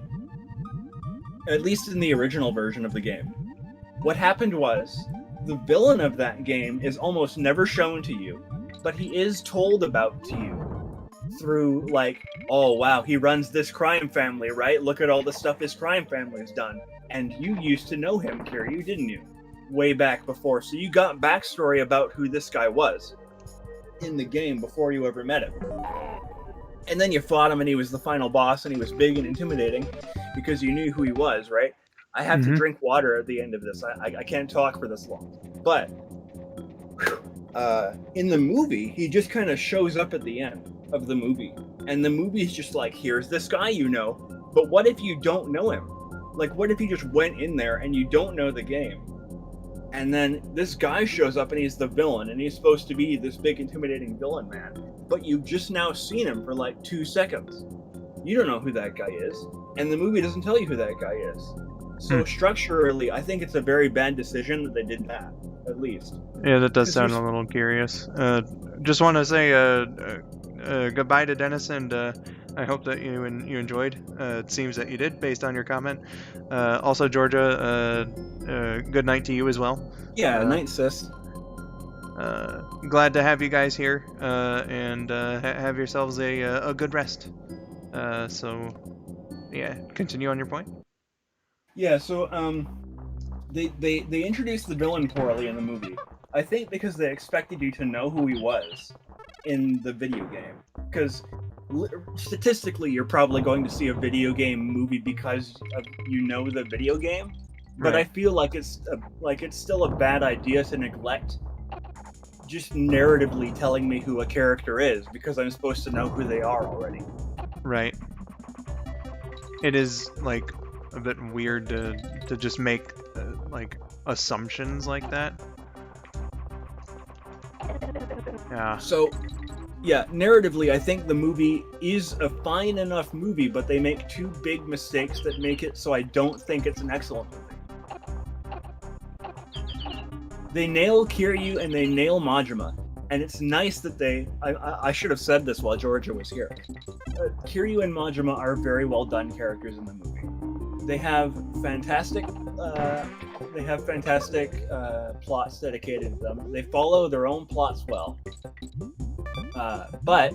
at least in the original version of the game, what happened was the villain of that game is almost never shown to you, but he is told about to you through, like, oh wow, he runs this crime family, right? Look at all the stuff his crime family has done. And you used to know him, Kiryu, didn't you? Way back before, so you got backstory about who this guy was in the game before you ever met him. And then you fought him and he was the final boss and he was big and intimidating because you knew who he was, right? I have to drink water at the end of this. I can't talk for this long. But in the movie, he just kind of shows up at the end of the movie. And the movie's just like, here's this guy you know. But what if you don't know him? Like, what if he just went in there and you don't know the game? And then this guy shows up and he's the villain and he's supposed to be this big intimidating villain man. But you've just now seen him for like 2 seconds. You don't know who that guy is. And the movie doesn't tell you who that guy is. So structurally, I think it's a very bad decision that they did that, at least. Yeah, that does sound a little curious. Just want to say goodbye to Dennis, and I hope that you enjoyed. It seems that you did, based on your comment. Also, Georgia, good night to you as well. Yeah, night, sis. Glad to have you guys here, and have yourselves a good rest. So, yeah, continue on your point. Yeah, so they introduced the villain poorly in the movie. I think because they expected you to know who he was in the video game. Because statistically, you're probably going to see a video game movie because you know the video game. But Right. I feel like it's still a bad idea to neglect just narratively telling me who a character is because I'm supposed to know who they are already. Right. It is like a bit weird to just make like assumptions like that. Yeah. So, yeah, narratively, I think the movie is a fine enough movie, but they make 2 big mistakes that make it so I don't think it's an excellent movie. They nail Kiryu and they nail Majima, and it's nice that I should have said this while Georgia was here. Kiryu and Majima are very well done characters in the movie. They have fantastic plots dedicated to them. They follow their own plots well. But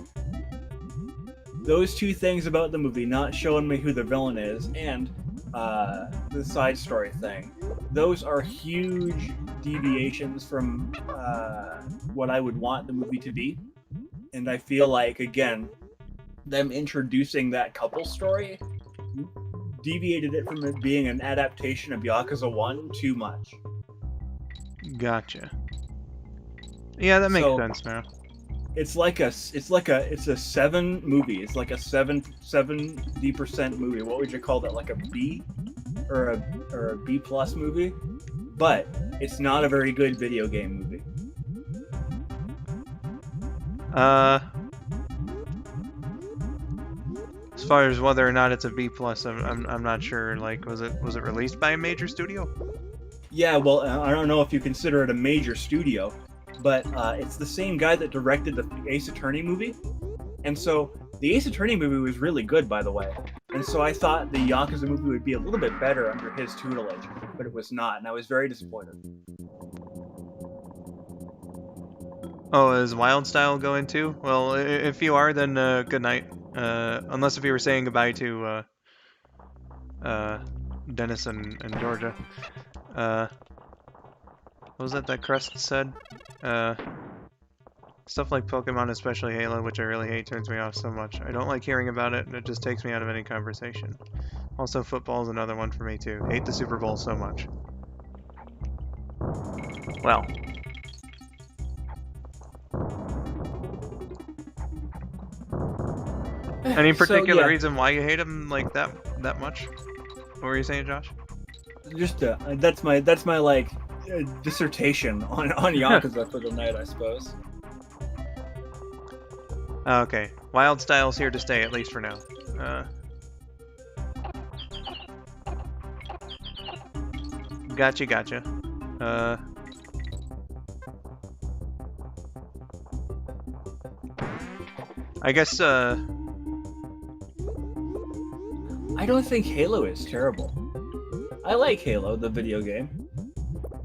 those 2 things about the movie, not showing me who the villain is, and the side story thing, those are huge deviations from what I would want the movie to be. And I feel like, again, them introducing that couple story deviated it from it being an adaptation of Yakuza 1 too much. Gotcha. Yeah, that makes sense, man. It's a 7 movie. It's like a 70% movie. What would you call that? Like a B or a B plus movie? But it's not a very good video game movie. As far as whether or not it's a B plus, I'm not sure. Like, was it released by a major studio? Yeah, well, I don't know if you consider it a major studio, but it's the same guy that directed the Ace Attorney movie, and so the Ace Attorney movie was really good, by the way. And so I thought the Yakuza movie would be a little bit better under his tutelage, but it was not, and I was very disappointed. Oh, is Wild Style going too? Well, if you are, then good night. Unless if you were saying goodbye to Dennis and Georgia. What was that Crest said? Stuff like Pokemon, especially Halo, which I really hate, turns me off so much. I don't like hearing about it, and it just takes me out of any conversation. Also, football is another one for me too. Hate the Super Bowl so much. Well. Any particular reason why you hate him like that much? What were you saying, Josh? Just that's my like dissertation on Yakuza for the night, I suppose. Okay, Wild Style's here to stay, at least for now. Gotcha. I guess, I don't think Halo is terrible. I like Halo, the video game.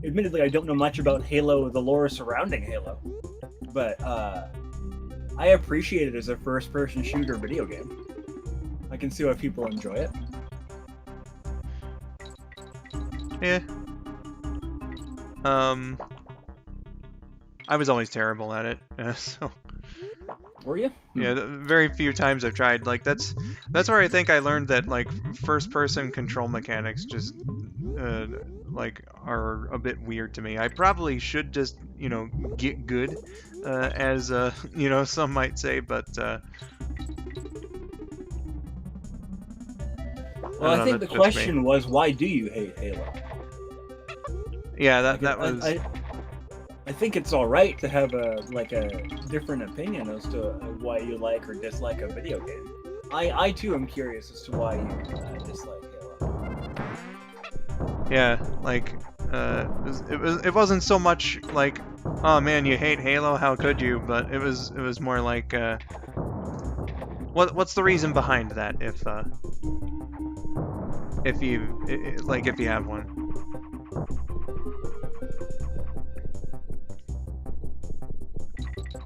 Admittedly, I don't know much about Halo, the lore surrounding Halo, but I appreciate it as a first-person shooter video game. I can see why people enjoy it. Yeah. I was always terrible at it, so... Were you? Yeah, very few times I've tried. Like, that's where I think I learned that, like, first-person control mechanics just, like, are a bit weird to me. I probably should just, you know, get good, as, you know, some might say, but, well, I think the question was, why do you hate Halo? Yeah, that was... I think it's all right to have a different opinion as to why you like or dislike a video game. I too am curious as to why you dislike Halo. Yeah, like it wasn't so much like, oh man, you hate Halo, how could you? But it was more like, what's the reason behind that? If you have one.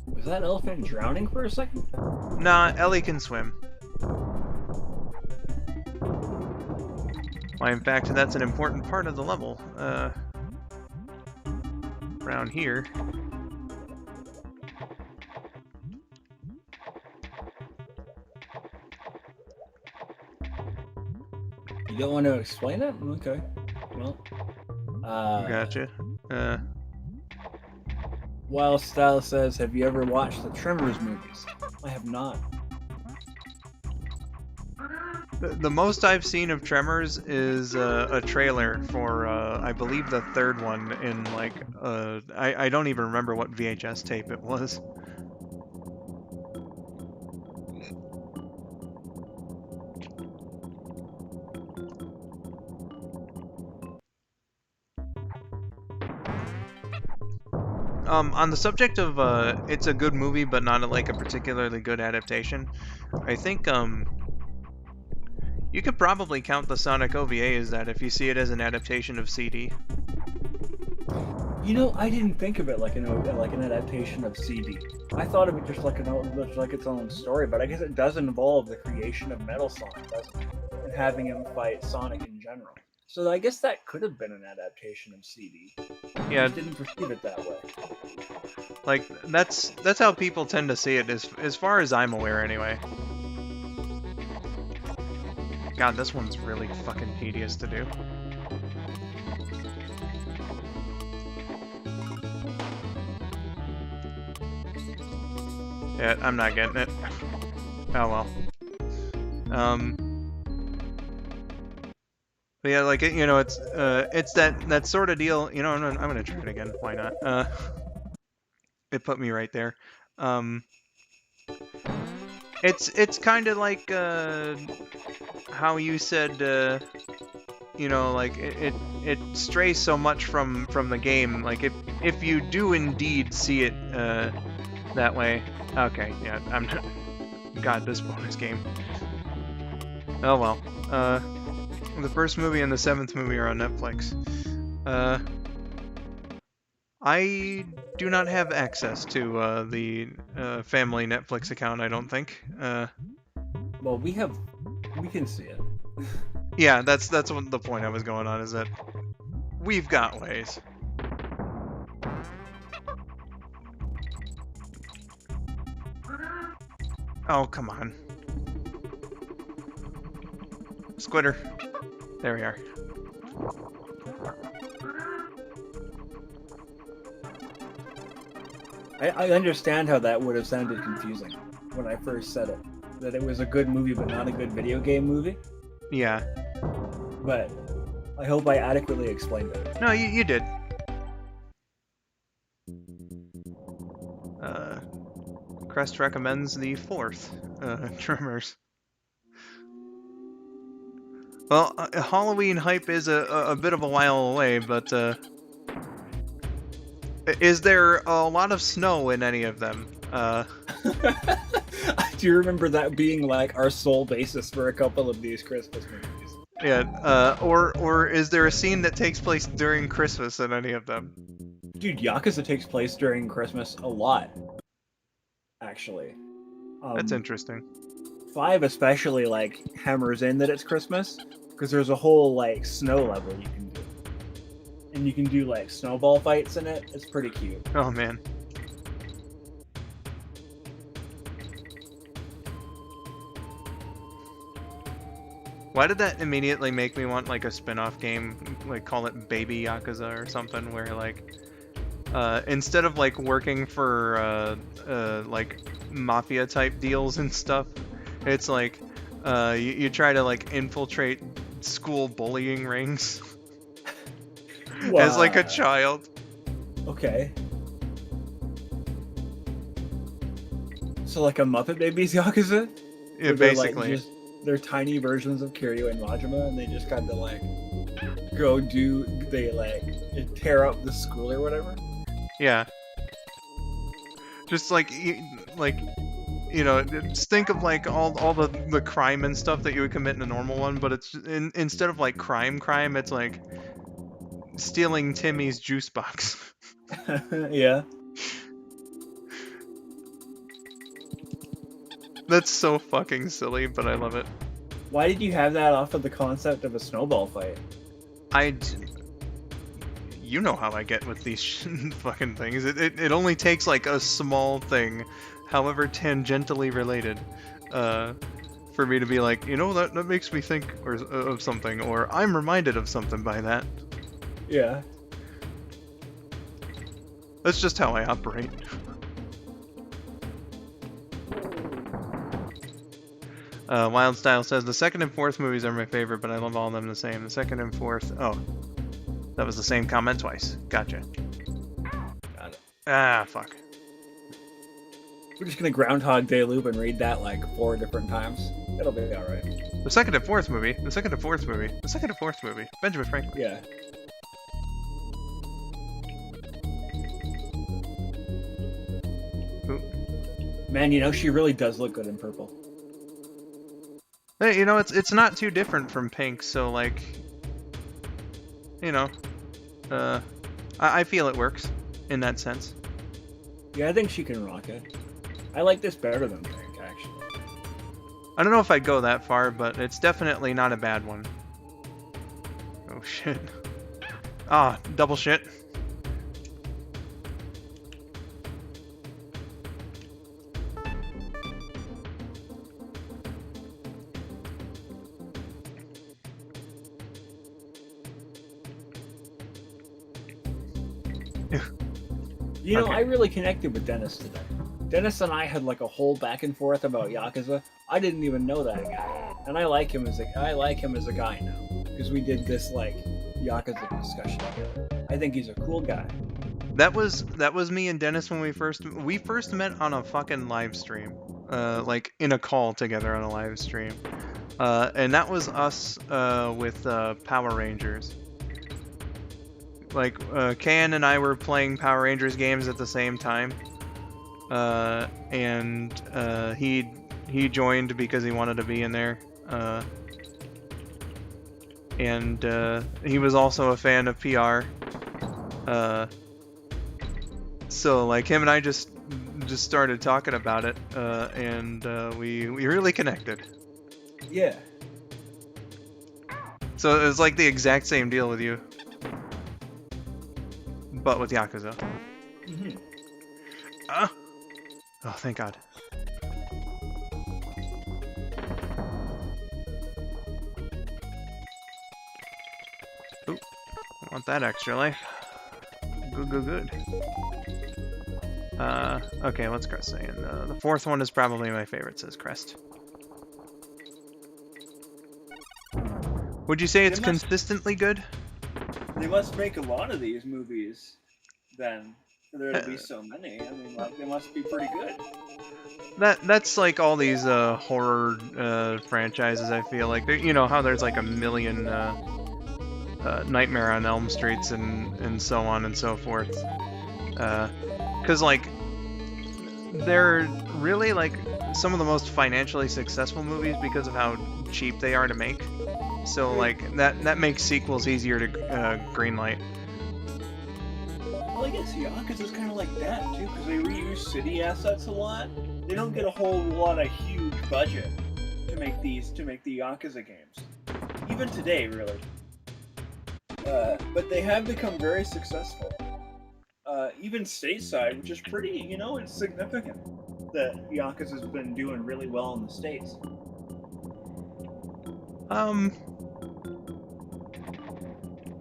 Was that elephant drowning for a second? Nah, Ellie can swim. Why, in fact, that's an important part of the level. Around here. You don't want to explain it? Okay. Well. Gotcha. Wild Style says, have you ever watched the Tremors movies? I have not. The most I've seen of Tremors is a trailer for, I believe, the third one in, like, I don't even remember what VHS tape it was. On the subject of, it's a good movie, but not like a particularly good adaptation, I think, you could probably count the Sonic OVA as that if you see it as an adaptation of CD. You know, I didn't think of it like an adaptation of CD. I thought of it just like its own story, but I guess it does involve the creation of Metal Sonic, doesn't it? And having him fight Sonic in general. So I guess that could have been an adaptation of CD. Yeah. I just didn't perceive it that way. Like, that's how people tend to see it, as far as I'm aware, anyway. God, this one's really fucking tedious to do. Yeah, I'm not getting it. Oh well. But yeah, like, you know, it's that sort of deal. You know, I'm gonna try it again. Why not? It put me right there. It's kind of like how you said, you know, like it strays so much from the game. Like if you do indeed see it that way. Okay, yeah, I'm not. God, this bonus game. Oh well. The first movie and the 7th movie are on Netflix. I do not have access to the family Netflix account, I don't think. Well, we can see it. Yeah, that's what the point I was going on, is that we've got ways. Oh, come on. Squitter. There we are. I understand how that would have sounded confusing when I first said it. That it was a good movie but not a good video game movie. Yeah. But I hope I adequately explained it. No, you did. Crest recommends the 4th, Tremors. Well, Halloween hype is a bit of a while away, but is there a lot of snow in any of them? I do remember that being like our sole basis for a couple of these Christmas movies. Yeah, or is there a scene that takes place during Christmas in any of them? Dude, Yakuza takes place during Christmas a lot, actually. That's interesting. 5 especially, like, hammers in that it's Christmas, because there's a whole, like, snow level you can do. And you can do, like, snowball fights in it. It's pretty cute. Oh, man. Why did that immediately make me want, like, a spin-off game, like, call it Baby Yakuza or something, where, like, instead of, like, working for, like, mafia-type deals and stuff, it's like, you try to, like, infiltrate school bullying rings as, like, a child. Okay. So, like, a Muppet Babies Yakuza? Yeah, Where basically. They're tiny versions of Kiryu and Majima, and they just kind of, like, go do, they, like, tear up the school or whatever? Yeah. Just, like, you know, just think of, like, all the crime and stuff that you would commit in a normal one, but it's, instead of, like, crime, it's, like, stealing Timmy's juice box. Yeah. That's so fucking silly, but I love it. Why did you have that off of the concept of a snowball fight? You know how I get with these fucking things. It only takes, like, a small thing, however tangentially related, for me to be like, you know, that makes me think of something, or I'm reminded of something by that. Yeah. That's just how I operate. Wild Style says, the 2nd and 4th movies are my favorite, but I love all of them the same. The 2nd and 4th... Oh. That was the same comment twice. Gotcha. Got it. Ah, fuck. We're just gonna Groundhog Day loop and read that, like, 4 different times. It'll be alright. The 2nd and 4th movie. The 2nd and 4th movie. The 2nd and 4th movie. Benjamin Franklin. Yeah. Ooh. Man, you know, she really does look good in purple. Hey, you know, it's not too different from pink, so, like, you know, I feel it works in that sense. Yeah, I think she can rock it. I like this better than pink, actually. I don't know if I'd go that far, but it's definitely not a bad one. Oh, shit. Ah, double shit. You know, Okay. I really connected with Dennis today. Dennis and I had like a whole back and forth about Yakuza. I didn't even know that guy, and I like him as a guy now because we did this like Yakuza discussion together. I think he's a cool guy. That was me and Dennis when we first met on a fucking live stream, like in a call together on a live stream, and that was us with Power Rangers. Like Kan and I were playing Power Rangers games at the same time, and he joined because he wanted to be in there, and he was also a fan of PR. So like him and I just started talking about it, and we really connected. Yeah. So it was like the exact same deal with you, but with Yakuza. Mm-hmm. Oh, thank God. Ooh, I want that extra life. Good. Okay, what's Crest saying? The fourth one is probably my favorite, says Crest. Would you say it's consistently good? They must make a lot of these movies, then, for there to be so many. I mean, like, they must be pretty good. That's like all these horror franchises. I feel like you know how there's like a million Nightmare on Elm Streets and so on and so forth. Because like they're really like some of the most financially successful movies because of how cheap they are to make. So like that makes sequels easier to greenlight. Well, I guess Yakuza's kind of like that too, because they reuse city assets a lot. They don't get a whole lot of huge budget to make the Yakuza games, even today, really. But they have become very successful. Even stateside, which is pretty, you know, it's significant that Yakuza's been doing really well in the States.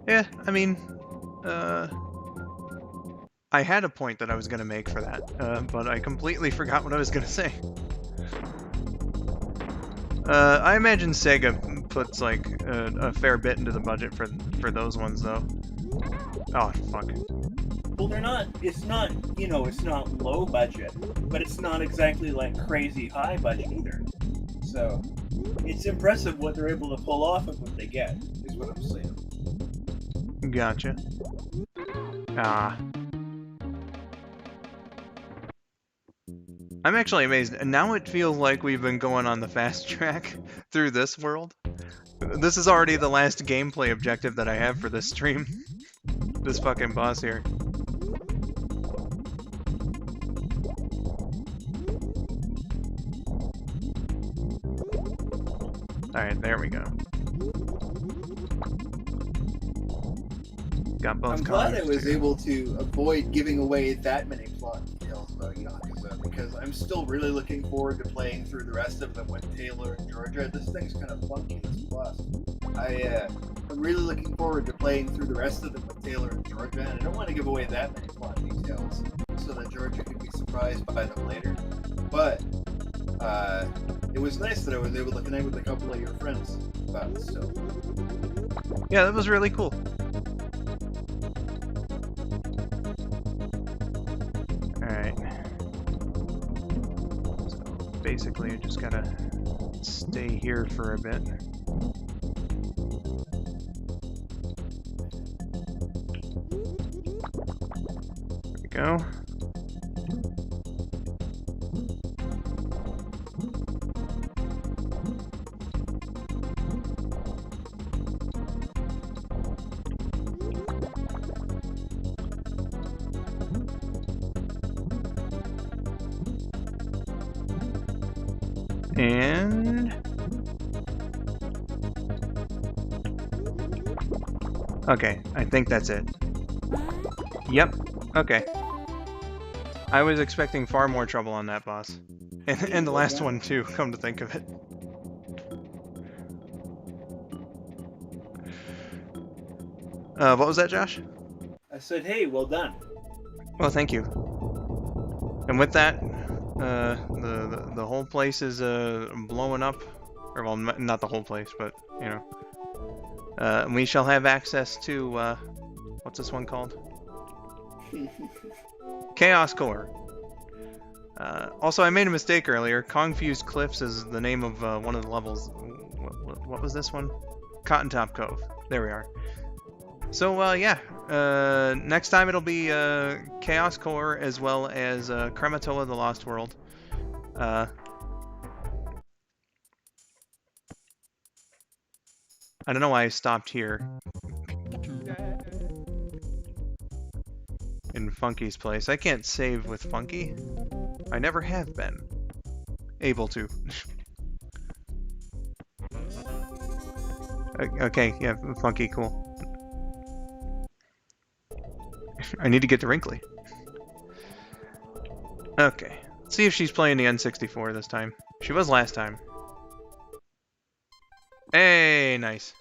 Yeah, I mean, I had a point that I was gonna make for that, but I completely forgot what I was gonna say. I imagine Sega puts like a fair bit into the budget for those ones, though. Oh fuck. Well, they're not. It's not. You know, it's not low budget, but it's not exactly like crazy high budget either. So, it's impressive what they're able to pull off of what they get. Is what I'm saying. Gotcha. Ah. I'm actually amazed. And now it feels like we've been going on the fast track through this world. This is already the last gameplay objective that I have for this stream. This fucking boss here. Alright, there we go. Got both. I'm glad I was able to avoid giving away that many plot details about Yakuza, because I'm still really looking forward to playing through the rest of them with Taylor and Georgia. This thing's kind of funky, this plus. I'm really looking forward to playing through the rest of them with Taylor and Georgia, and I don't want to give away that many plot details so that Georgia can be surprised by them later. But it was nice that I was able to connect with a couple of your friends about it still. Yeah, that was really cool. Alright. So basically I just gotta stay here for a bit. There we go. And okay, I think that's it. Yep. Okay. I was expecting far more trouble on that boss. And the last one too, come to think of it. What was that, Josh? I said, hey, well done. Well, thank you. And with that, the whole place is blowing up, or well, not the whole place, but you know, we shall have access to what's this one called? Chaos Core. Also, I made a mistake earlier. Confused Cliffs is the name of one of the levels. What was this one? Cotton Top Cove. There we are. So yeah, next time it'll be Chaos Core as well as Krematoa the Lost World. I don't know why I stopped here. In Funky's place. I can't save with Funky. I never have been able to. Okay, yeah, Funky, cool. I need to get to Wrinkly. Okay, let's see if she's playing the N64 this time. She was last time. Hey, nice.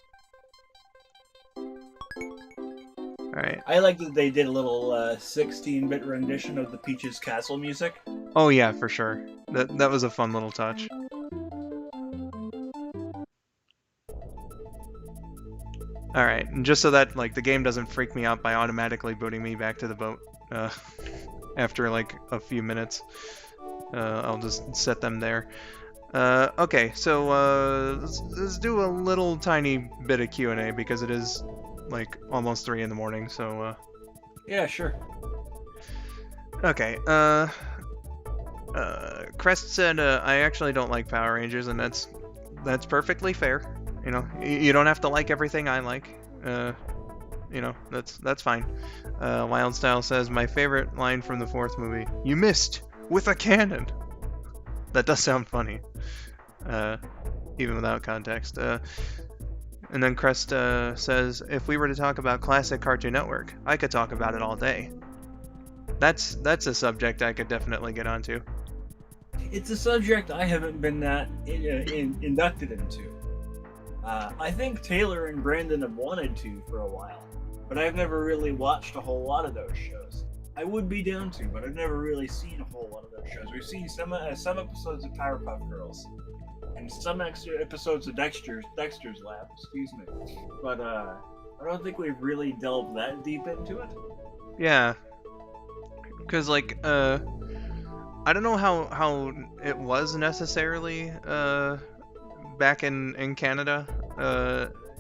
Alright. I like that they did a little 16-bit rendition of the Peach's Castle music. Oh yeah, for sure. That was a fun little touch. Alright, and just so that like the game doesn't freak me out by automatically booting me back to the boat after like a few minutes, I'll just set them there. Okay, so let's do a little tiny bit of Q&A because it is like almost 3 in the morning, so Yeah, sure. okay, Crest said, I actually don't like Power Rangers, and that's perfectly fair. You know, you don't have to like everything I like. You know, that's fine. Wild Style says, my favorite line from the 4th movie, "You missed with a cannon." That does sound funny, even without context. And then Crest says, if we were to talk about classic Cartoon Network, I could talk about it all day. That's a subject I could definitely get onto. It's a subject I haven't been that inducted into. I think Taylor and Brandon have wanted to for a while, but I've never really watched a whole lot of those shows. I would be down to, but I've never really seen a whole lot of those shows. We've seen some episodes of Powerpuff Girls, and some extra episodes of Dexter's Lab, excuse me. But I don't think we've really delved that deep into it. Yeah, because like I don't know how it was necessarily back in Canada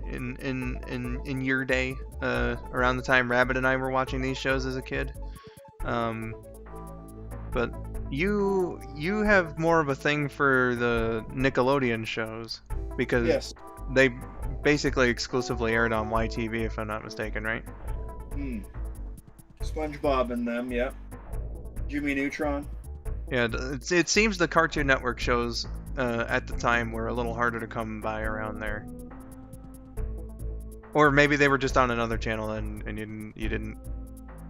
in your day around the time Rabbit and I were watching these shows as a kid. But you have more of a thing for the Nickelodeon shows because Yes. they basically exclusively aired on YTV, if I'm not mistaken, right? SpongeBob and them, yep. Jimmy Neutron. Yeah, it seems the Cartoon Network shows at the time were a little harder to come by around there. Or maybe they were just on another channel and you didn't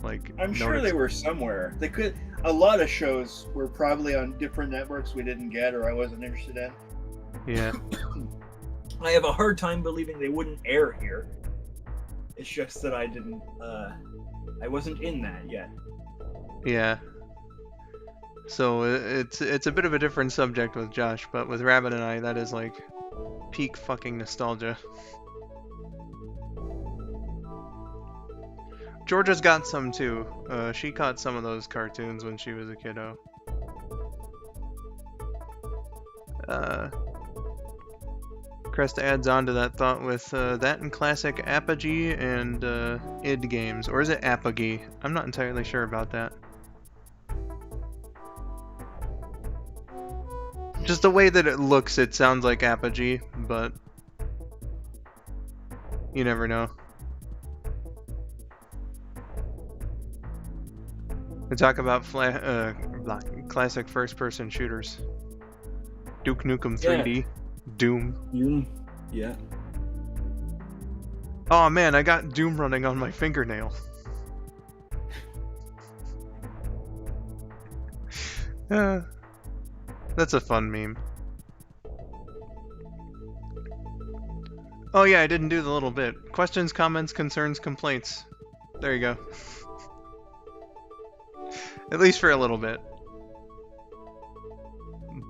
like. I'm sure they were somewhere. They could. A lot of shows were probably on different networks we didn't get or I wasn't interested in. Yeah. I have a hard time believing they wouldn't air here. It's just that I didn't. I wasn't in that yet. Yeah. So it's a bit of a different subject with Josh, but with Rabbit and I, that is like peak fucking nostalgia. Georgia's got some too. She caught some of those cartoons when she was a kiddo. Crest adds on to that thought with that and classic Apogee and id games. Or is it Apogee? I'm not entirely sure about that. Just the way that it looks, it sounds like Apogee, but you never know. We talk about classic first-person shooters. Duke Nukem 3D, Yeah. Doom. Yeah. Oh man, I got Doom running on my fingernail. That's a fun meme. Oh yeah, I didn't do the little bit. Questions, comments, concerns, complaints. There you go. At least for a little bit.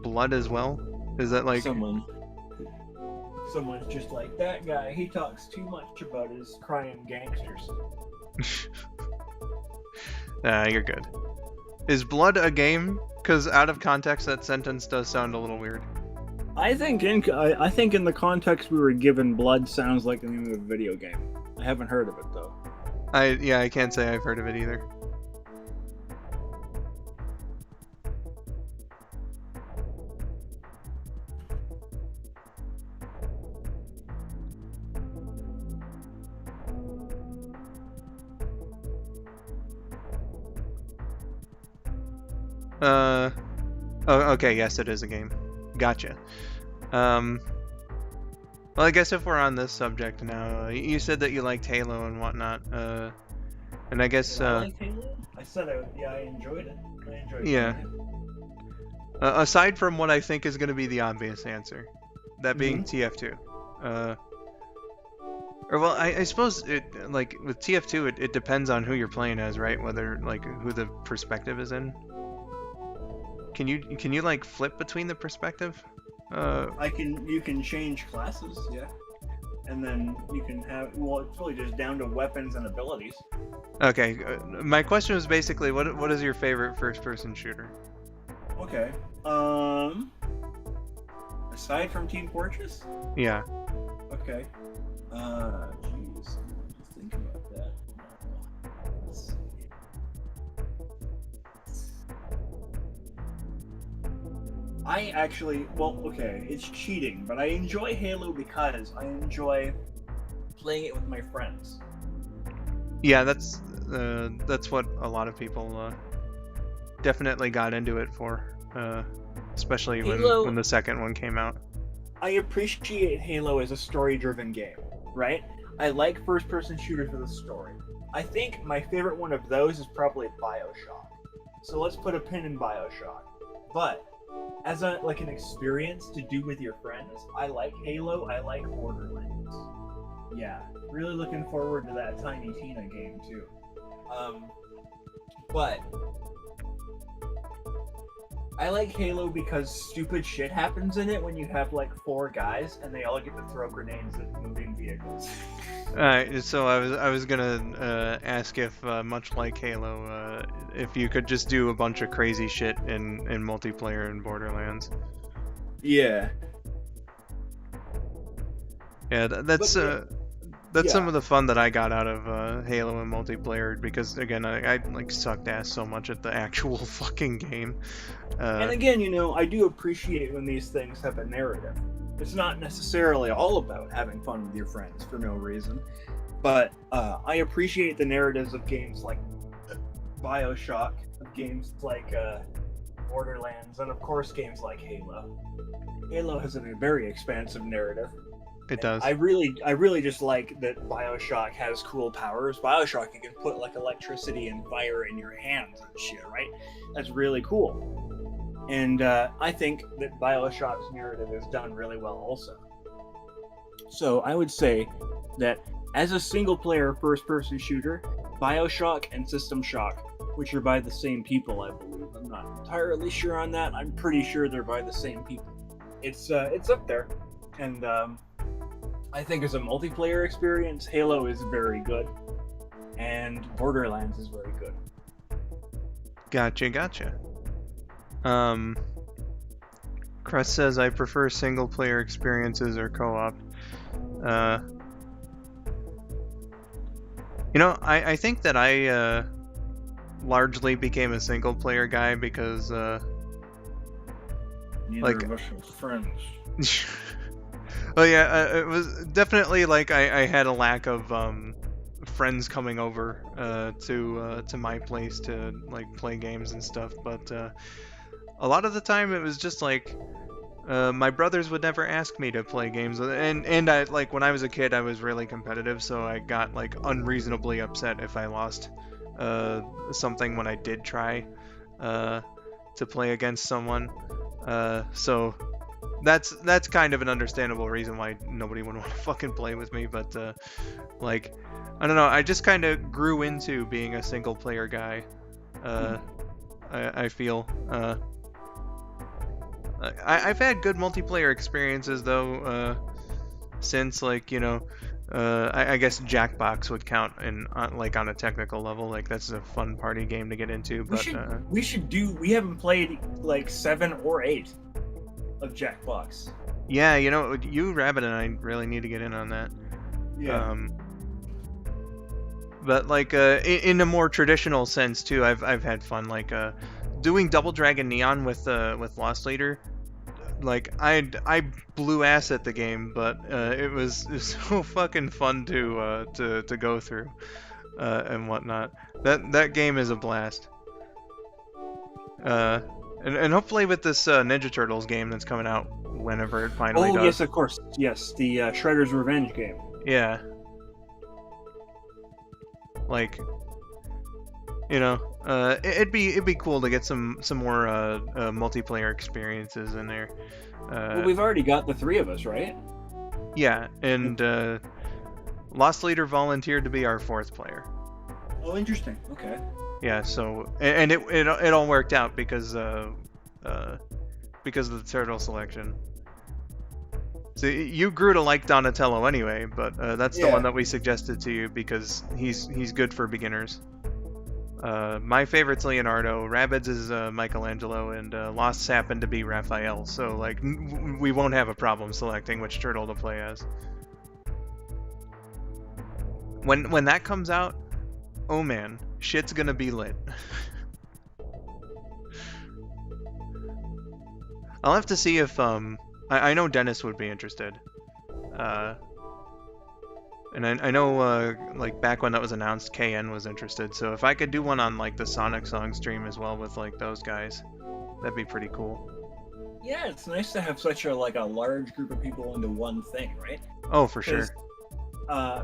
Blood as well? Is that like... Someone's just like, that guy, he talks too much about his crying gangsters. Nah, you're good. Is Blood a game? Because out of context, that sentence does sound a little weird. I think in the context we were given, Blood sounds like the name of a video game. I haven't heard of it though. I can't say I've heard of it either. Oh, okay, yes, it is a game. Gotcha. Well, I guess if we're on this subject now, you said that you liked Halo and whatnot, and I guess, Did I like Halo? I said I enjoyed it. I enjoyed yeah. playing it. Aside from what I think is going to be the obvious answer, that being Mhm. TF2. Or well, I suppose it like with TF2, it depends on who you're playing as, right? Whether like who the perspective is in. Can you like flip between the perspective? You can change classes, yeah. And then you can have, well, it's really just down to weapons and abilities. Okay. My question was basically, what is your favorite first-person shooter? Okay. Aside from Team Fortress? Yeah. Okay. Jeez. Just think about that. Let's see. I actually, well, okay, it's cheating, but I enjoy Halo because I enjoy playing it with my friends. Yeah, that's what a lot of people definitely got into it for, especially Halo- when the second one came out. I appreciate Halo as a story-driven game, right? I like first-person shooters with a story. I think my favorite one of those is probably BioShock. So let's put a pin in BioShock. But as an experience to do with your friends, I like Halo. I like Borderlands. Yeah, really looking forward to that Tiny Tina game too. But I like Halo because stupid shit happens in it when you have like 4 guys and they all get to throw grenades at moving vehicles. Alright, so I was gonna ask if, much like Halo, if you could just do a bunch of crazy shit in multiplayer in Borderlands. Yeah. Yeah, that's But, that's yeah. some of the fun that I got out of Halo and multiplayer because again I like sucked ass so much at the actual fucking game. And again, I do appreciate when these things have a narrative. It's not necessarily all about having fun with your friends for no reason, but I appreciate the narratives of games like BioShock, of games like Borderlands, and of course games like Halo. Halo has a very expansive narrative. It does. I really just like that BioShock has cool powers. BioShock, you can put like electricity and fire in your hands and shit, right? That's really cool. And I think that BioShock's narrative is done really well also. So I would say that as a single-player first-person shooter, BioShock and System Shock, which are by the same people, I believe. I'm not entirely sure on that. I'm pretty sure they're by the same people. It's up there. And I think as a multiplayer experience, Halo is very good. And Borderlands is very good. Gotcha. Crest says I prefer single player experiences or co-op. I think that I largely became a single player guy because Neither like of us are friends. oh yeah, it was definitely like I had a lack of friends coming over to my place to like play games and stuff, but a lot of the time it was just like my brothers would never ask me to play games, and I like when I was a kid I was really competitive, so I got like unreasonably upset if I lost something when I did try to play against someone. So that's kind of an understandable reason why nobody would want to fucking play with me, but like I don't know, I just kind of grew into being a single player guy. I feel I've had good multiplayer experiences though since like I guess Jackbox would count in like on a technical level, like that's a fun party game to get into, but We haven't played like 7 or 8 of Jackbox. yeah, you Rabbit and I really need to get in on that. Yeah. But like in a more traditional sense too, I've had fun like doing Double Dragon Neon with Lost Leader. Like I blew ass at the game, but it was so fucking fun to go through and whatnot. That game is a blast. And hopefully with this Ninja Turtles game that's coming out whenever it finally does. Yes, of course. Yes, the Shredder's Revenge game. Yeah. Like, it'd be cool to get some more multiplayer experiences in there. Well, we've already got the 3 of us, right? Yeah, and Lost Leader volunteered to be our 4th player. Oh, interesting. Okay. Yeah, so and it all worked out because of the turtle selection. So you grew to like Donatello anyway, but that's the one that we suggested to you because he's good for beginners. My favorite's Leonardo, Rabbids is Michelangelo, and Lost's happened to be Raphael. So like we won't have a problem selecting which turtle to play as. When that comes out, oh man, shit's gonna be lit. I'll have to see if I know Dennis would be interested. And I know like back when that was announced, KN was interested. So if I could do one on like the Sonic Song stream as well with like those guys, that'd be pretty cool. Yeah, it's nice to have such a large group of people into one thing, right? Oh, for sure.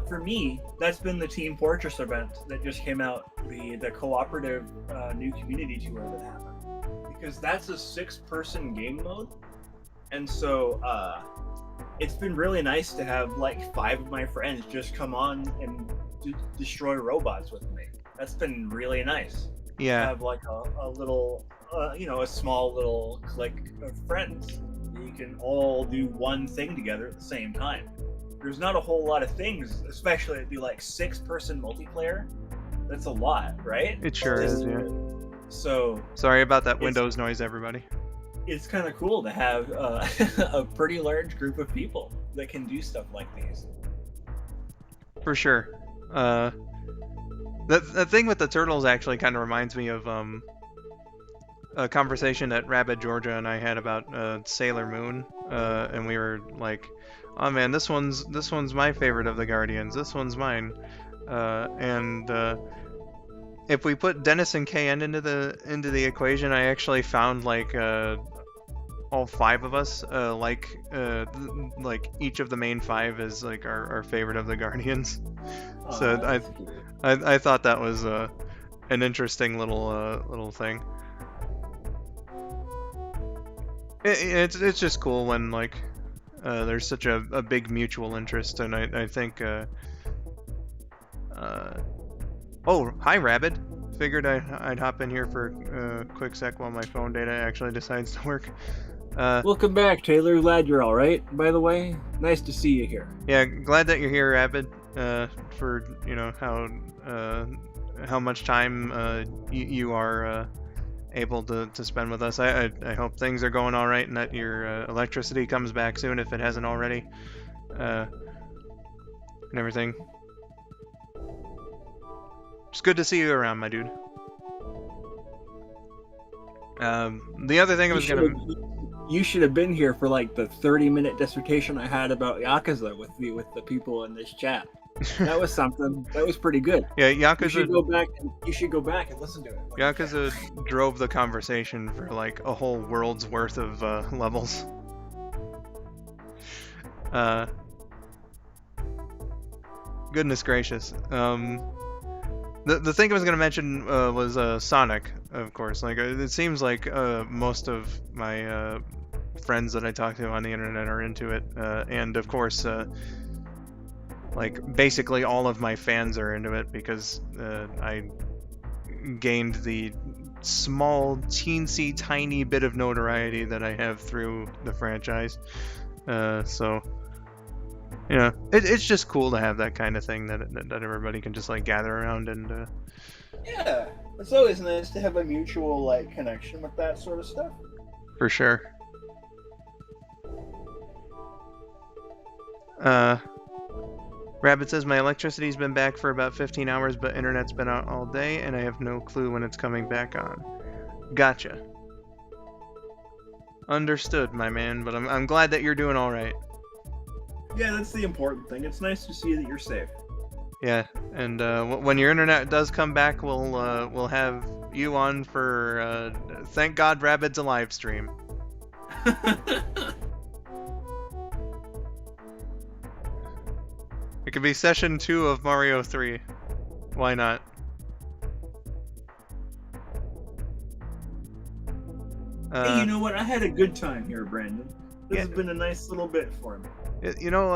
For me, that's been the Team Fortress event that just came out, the cooperative new community tour that happened. Because that's a 6-person game mode, and so it's been really nice to have like 5 of my friends just come on and destroy robots with me. That's been really nice. Yeah. To have like a little, a small little clique of friends. You can all do one thing together at the same time. There's not a whole lot of things, especially it'd be like 6-person multiplayer. That's a lot, right? It sure is, yeah. So sorry about that Windows noise, everybody. It's kind of cool to have a pretty large group of people that can do stuff like these. For sure. The thing with the turtles actually kind of reminds me of a conversation that Rabbit Georgia and I had about Sailor Moon, and we were like, "Oh man, this one's my favorite of the Guardians. This one's mine." And if we put Dennis and KN into the equation, I actually found like all 5 of us like each of the main 5 is like our favorite of the Guardians. So I thought that was an interesting little thing. It's just cool when like there's such a big mutual interest, and I think oh, hi Rabbit. Figured I'd hop in here for a quick sec while my phone data actually decides to work. Welcome back, Taylor. Glad you're all right. By the way, nice to see you here. Yeah, glad that you're here, Rabbit. For how much time you are able to spend with us. I hope things are going all right and that your electricity comes back soon if it hasn't already, and everything. It's good to see you around, my dude. The other thing I was gonna... You should have been here for like the 30-minute dissertation I had about Yakuza with the people in this chat. That was something. That was pretty good. Yeah, Yakuza... You should go back and listen to it. Yakuza drove the conversation for like a whole world's worth of levels. Goodness gracious. The thing I was going to mention was Sonic, of course. Like it seems like most of my friends that I talk to on the internet are into it, and of course, like basically all of my fans are into it because I gained the small, teensy, tiny bit of notoriety that I have through the franchise. So. Yeah, it's just cool to have that kind of thing that everybody can just like gather around and. Yeah, it's always nice to have a mutual like connection with that sort of stuff. For sure. Rabbit says my electricity's been back for about 15 hours, but internet's been out all day, and I have no clue when it's coming back on. Gotcha. Understood, my man. But I'm glad that you're doing all right. Yeah, that's the important thing. It's nice to see that you're safe. Yeah, and when your internet does come back, we'll have you on for thank God Rabbids a live stream. It could be session 2 of Mario 3. Why not? Hey, you know what? I had a good time here, Brandon. This Yeah. has been a nice little bit for me. You know,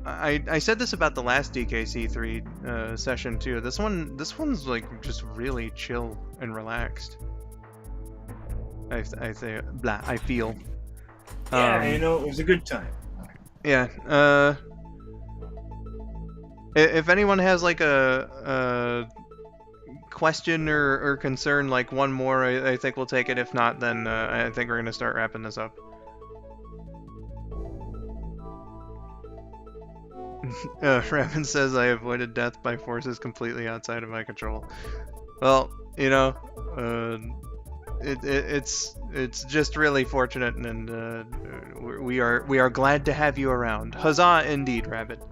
I said this about the last DKC3 session too. This one's like just really chill and relaxed. I say blah. I feel. Yeah, you know, it was a good time. Yeah. If anyone has like a question or concern, like one more, I think we'll take it. If not, then I think we're gonna start wrapping this up. Raven says I avoided death by forces completely outside of my control. Well, you know, it's just really fortunate, and we are glad to have you around. Huzzah, indeed, Rabbit.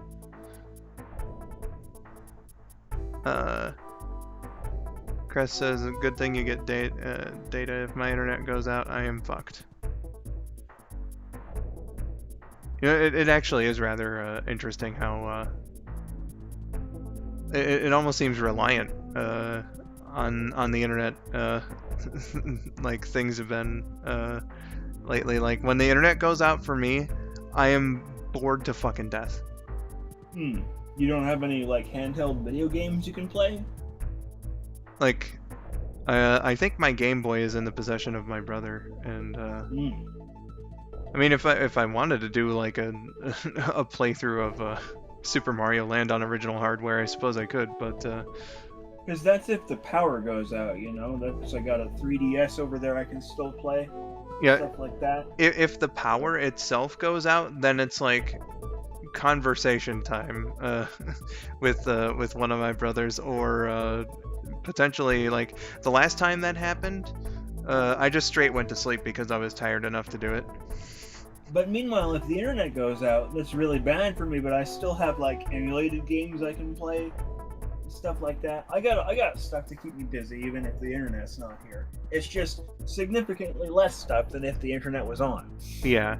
Crest says, good thing you get data. If my internet goes out, I am fucked. You know, it actually is rather interesting how it almost seems reliant on the internet. Like things have been lately. Like when the internet goes out for me, I am bored to fucking death. You don't have any like handheld video games you can play? Like, I think my Game Boy is in the possession of my brother, and I mean, if I wanted to do like a a playthrough of Super Mario Land on original hardware, I suppose I could, but because that's if the power goes out, you know. That's I got a 3DS over there I can still play. Yeah, stuff like that. If the power itself goes out, then it's like conversation time with one of my brothers, or potentially like the last time that happened, I just straight went to sleep because I was tired enough to do it. But meanwhile, if the internet goes out, that's really bad for me. But I still have like emulated games I can play, stuff like that. I got stuff to keep me busy, even if the internet's not here. It's just significantly less stuff than if the internet was on. Yeah,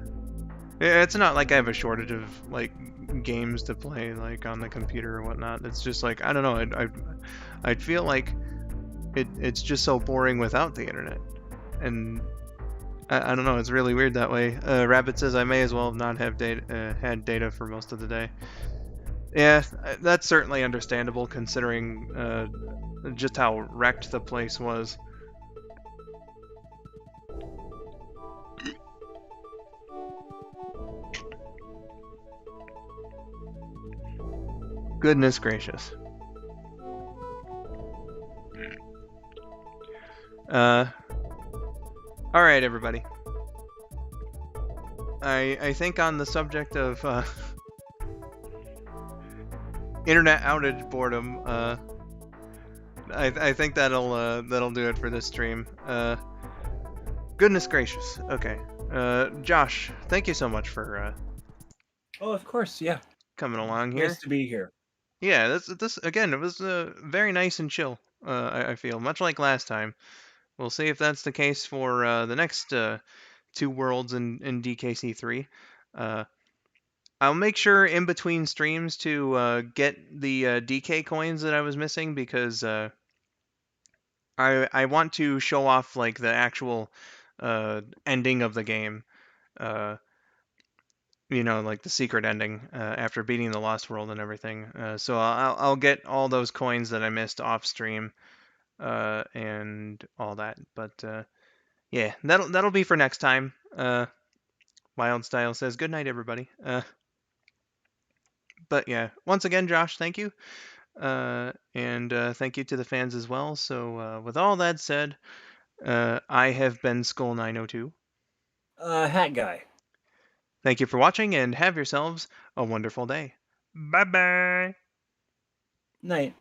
it's not like I have a shortage of like games to play like on the computer or whatnot. It's just like I don't know. I'd feel like it's just so boring without the internet, and I don't know. It's really weird that way. Rabbit says I may as well have not have had data for most of the day. Yeah, that's certainly understandable considering just how wrecked the place was. Goodness gracious. All right, everybody. I think on the subject of internet outage boredom, I think that'll do it for this stream. Goodness gracious. Okay. Josh, thank you so much for Oh, of course, yeah. coming along here. Nice to be here. Yeah, this again, it was very nice and chill. I feel much like last time. We'll see if that's the case for the next 2 worlds in DKC3. I'll make sure in between streams to get the DK coins that I was missing, because I want to show off like the actual ending of the game. You know, like the secret ending after beating the Lost World and everything. So I'll get all those coins that I missed off stream and all that. But yeah, that'll be for next time. Wild Style says good night, everybody. But yeah, once again, Josh, thank you, and thank you to the fans as well. So with all that said, I have been skull902. Hat guy. Thank you for watching, and have yourselves a wonderful day. Bye bye. Night.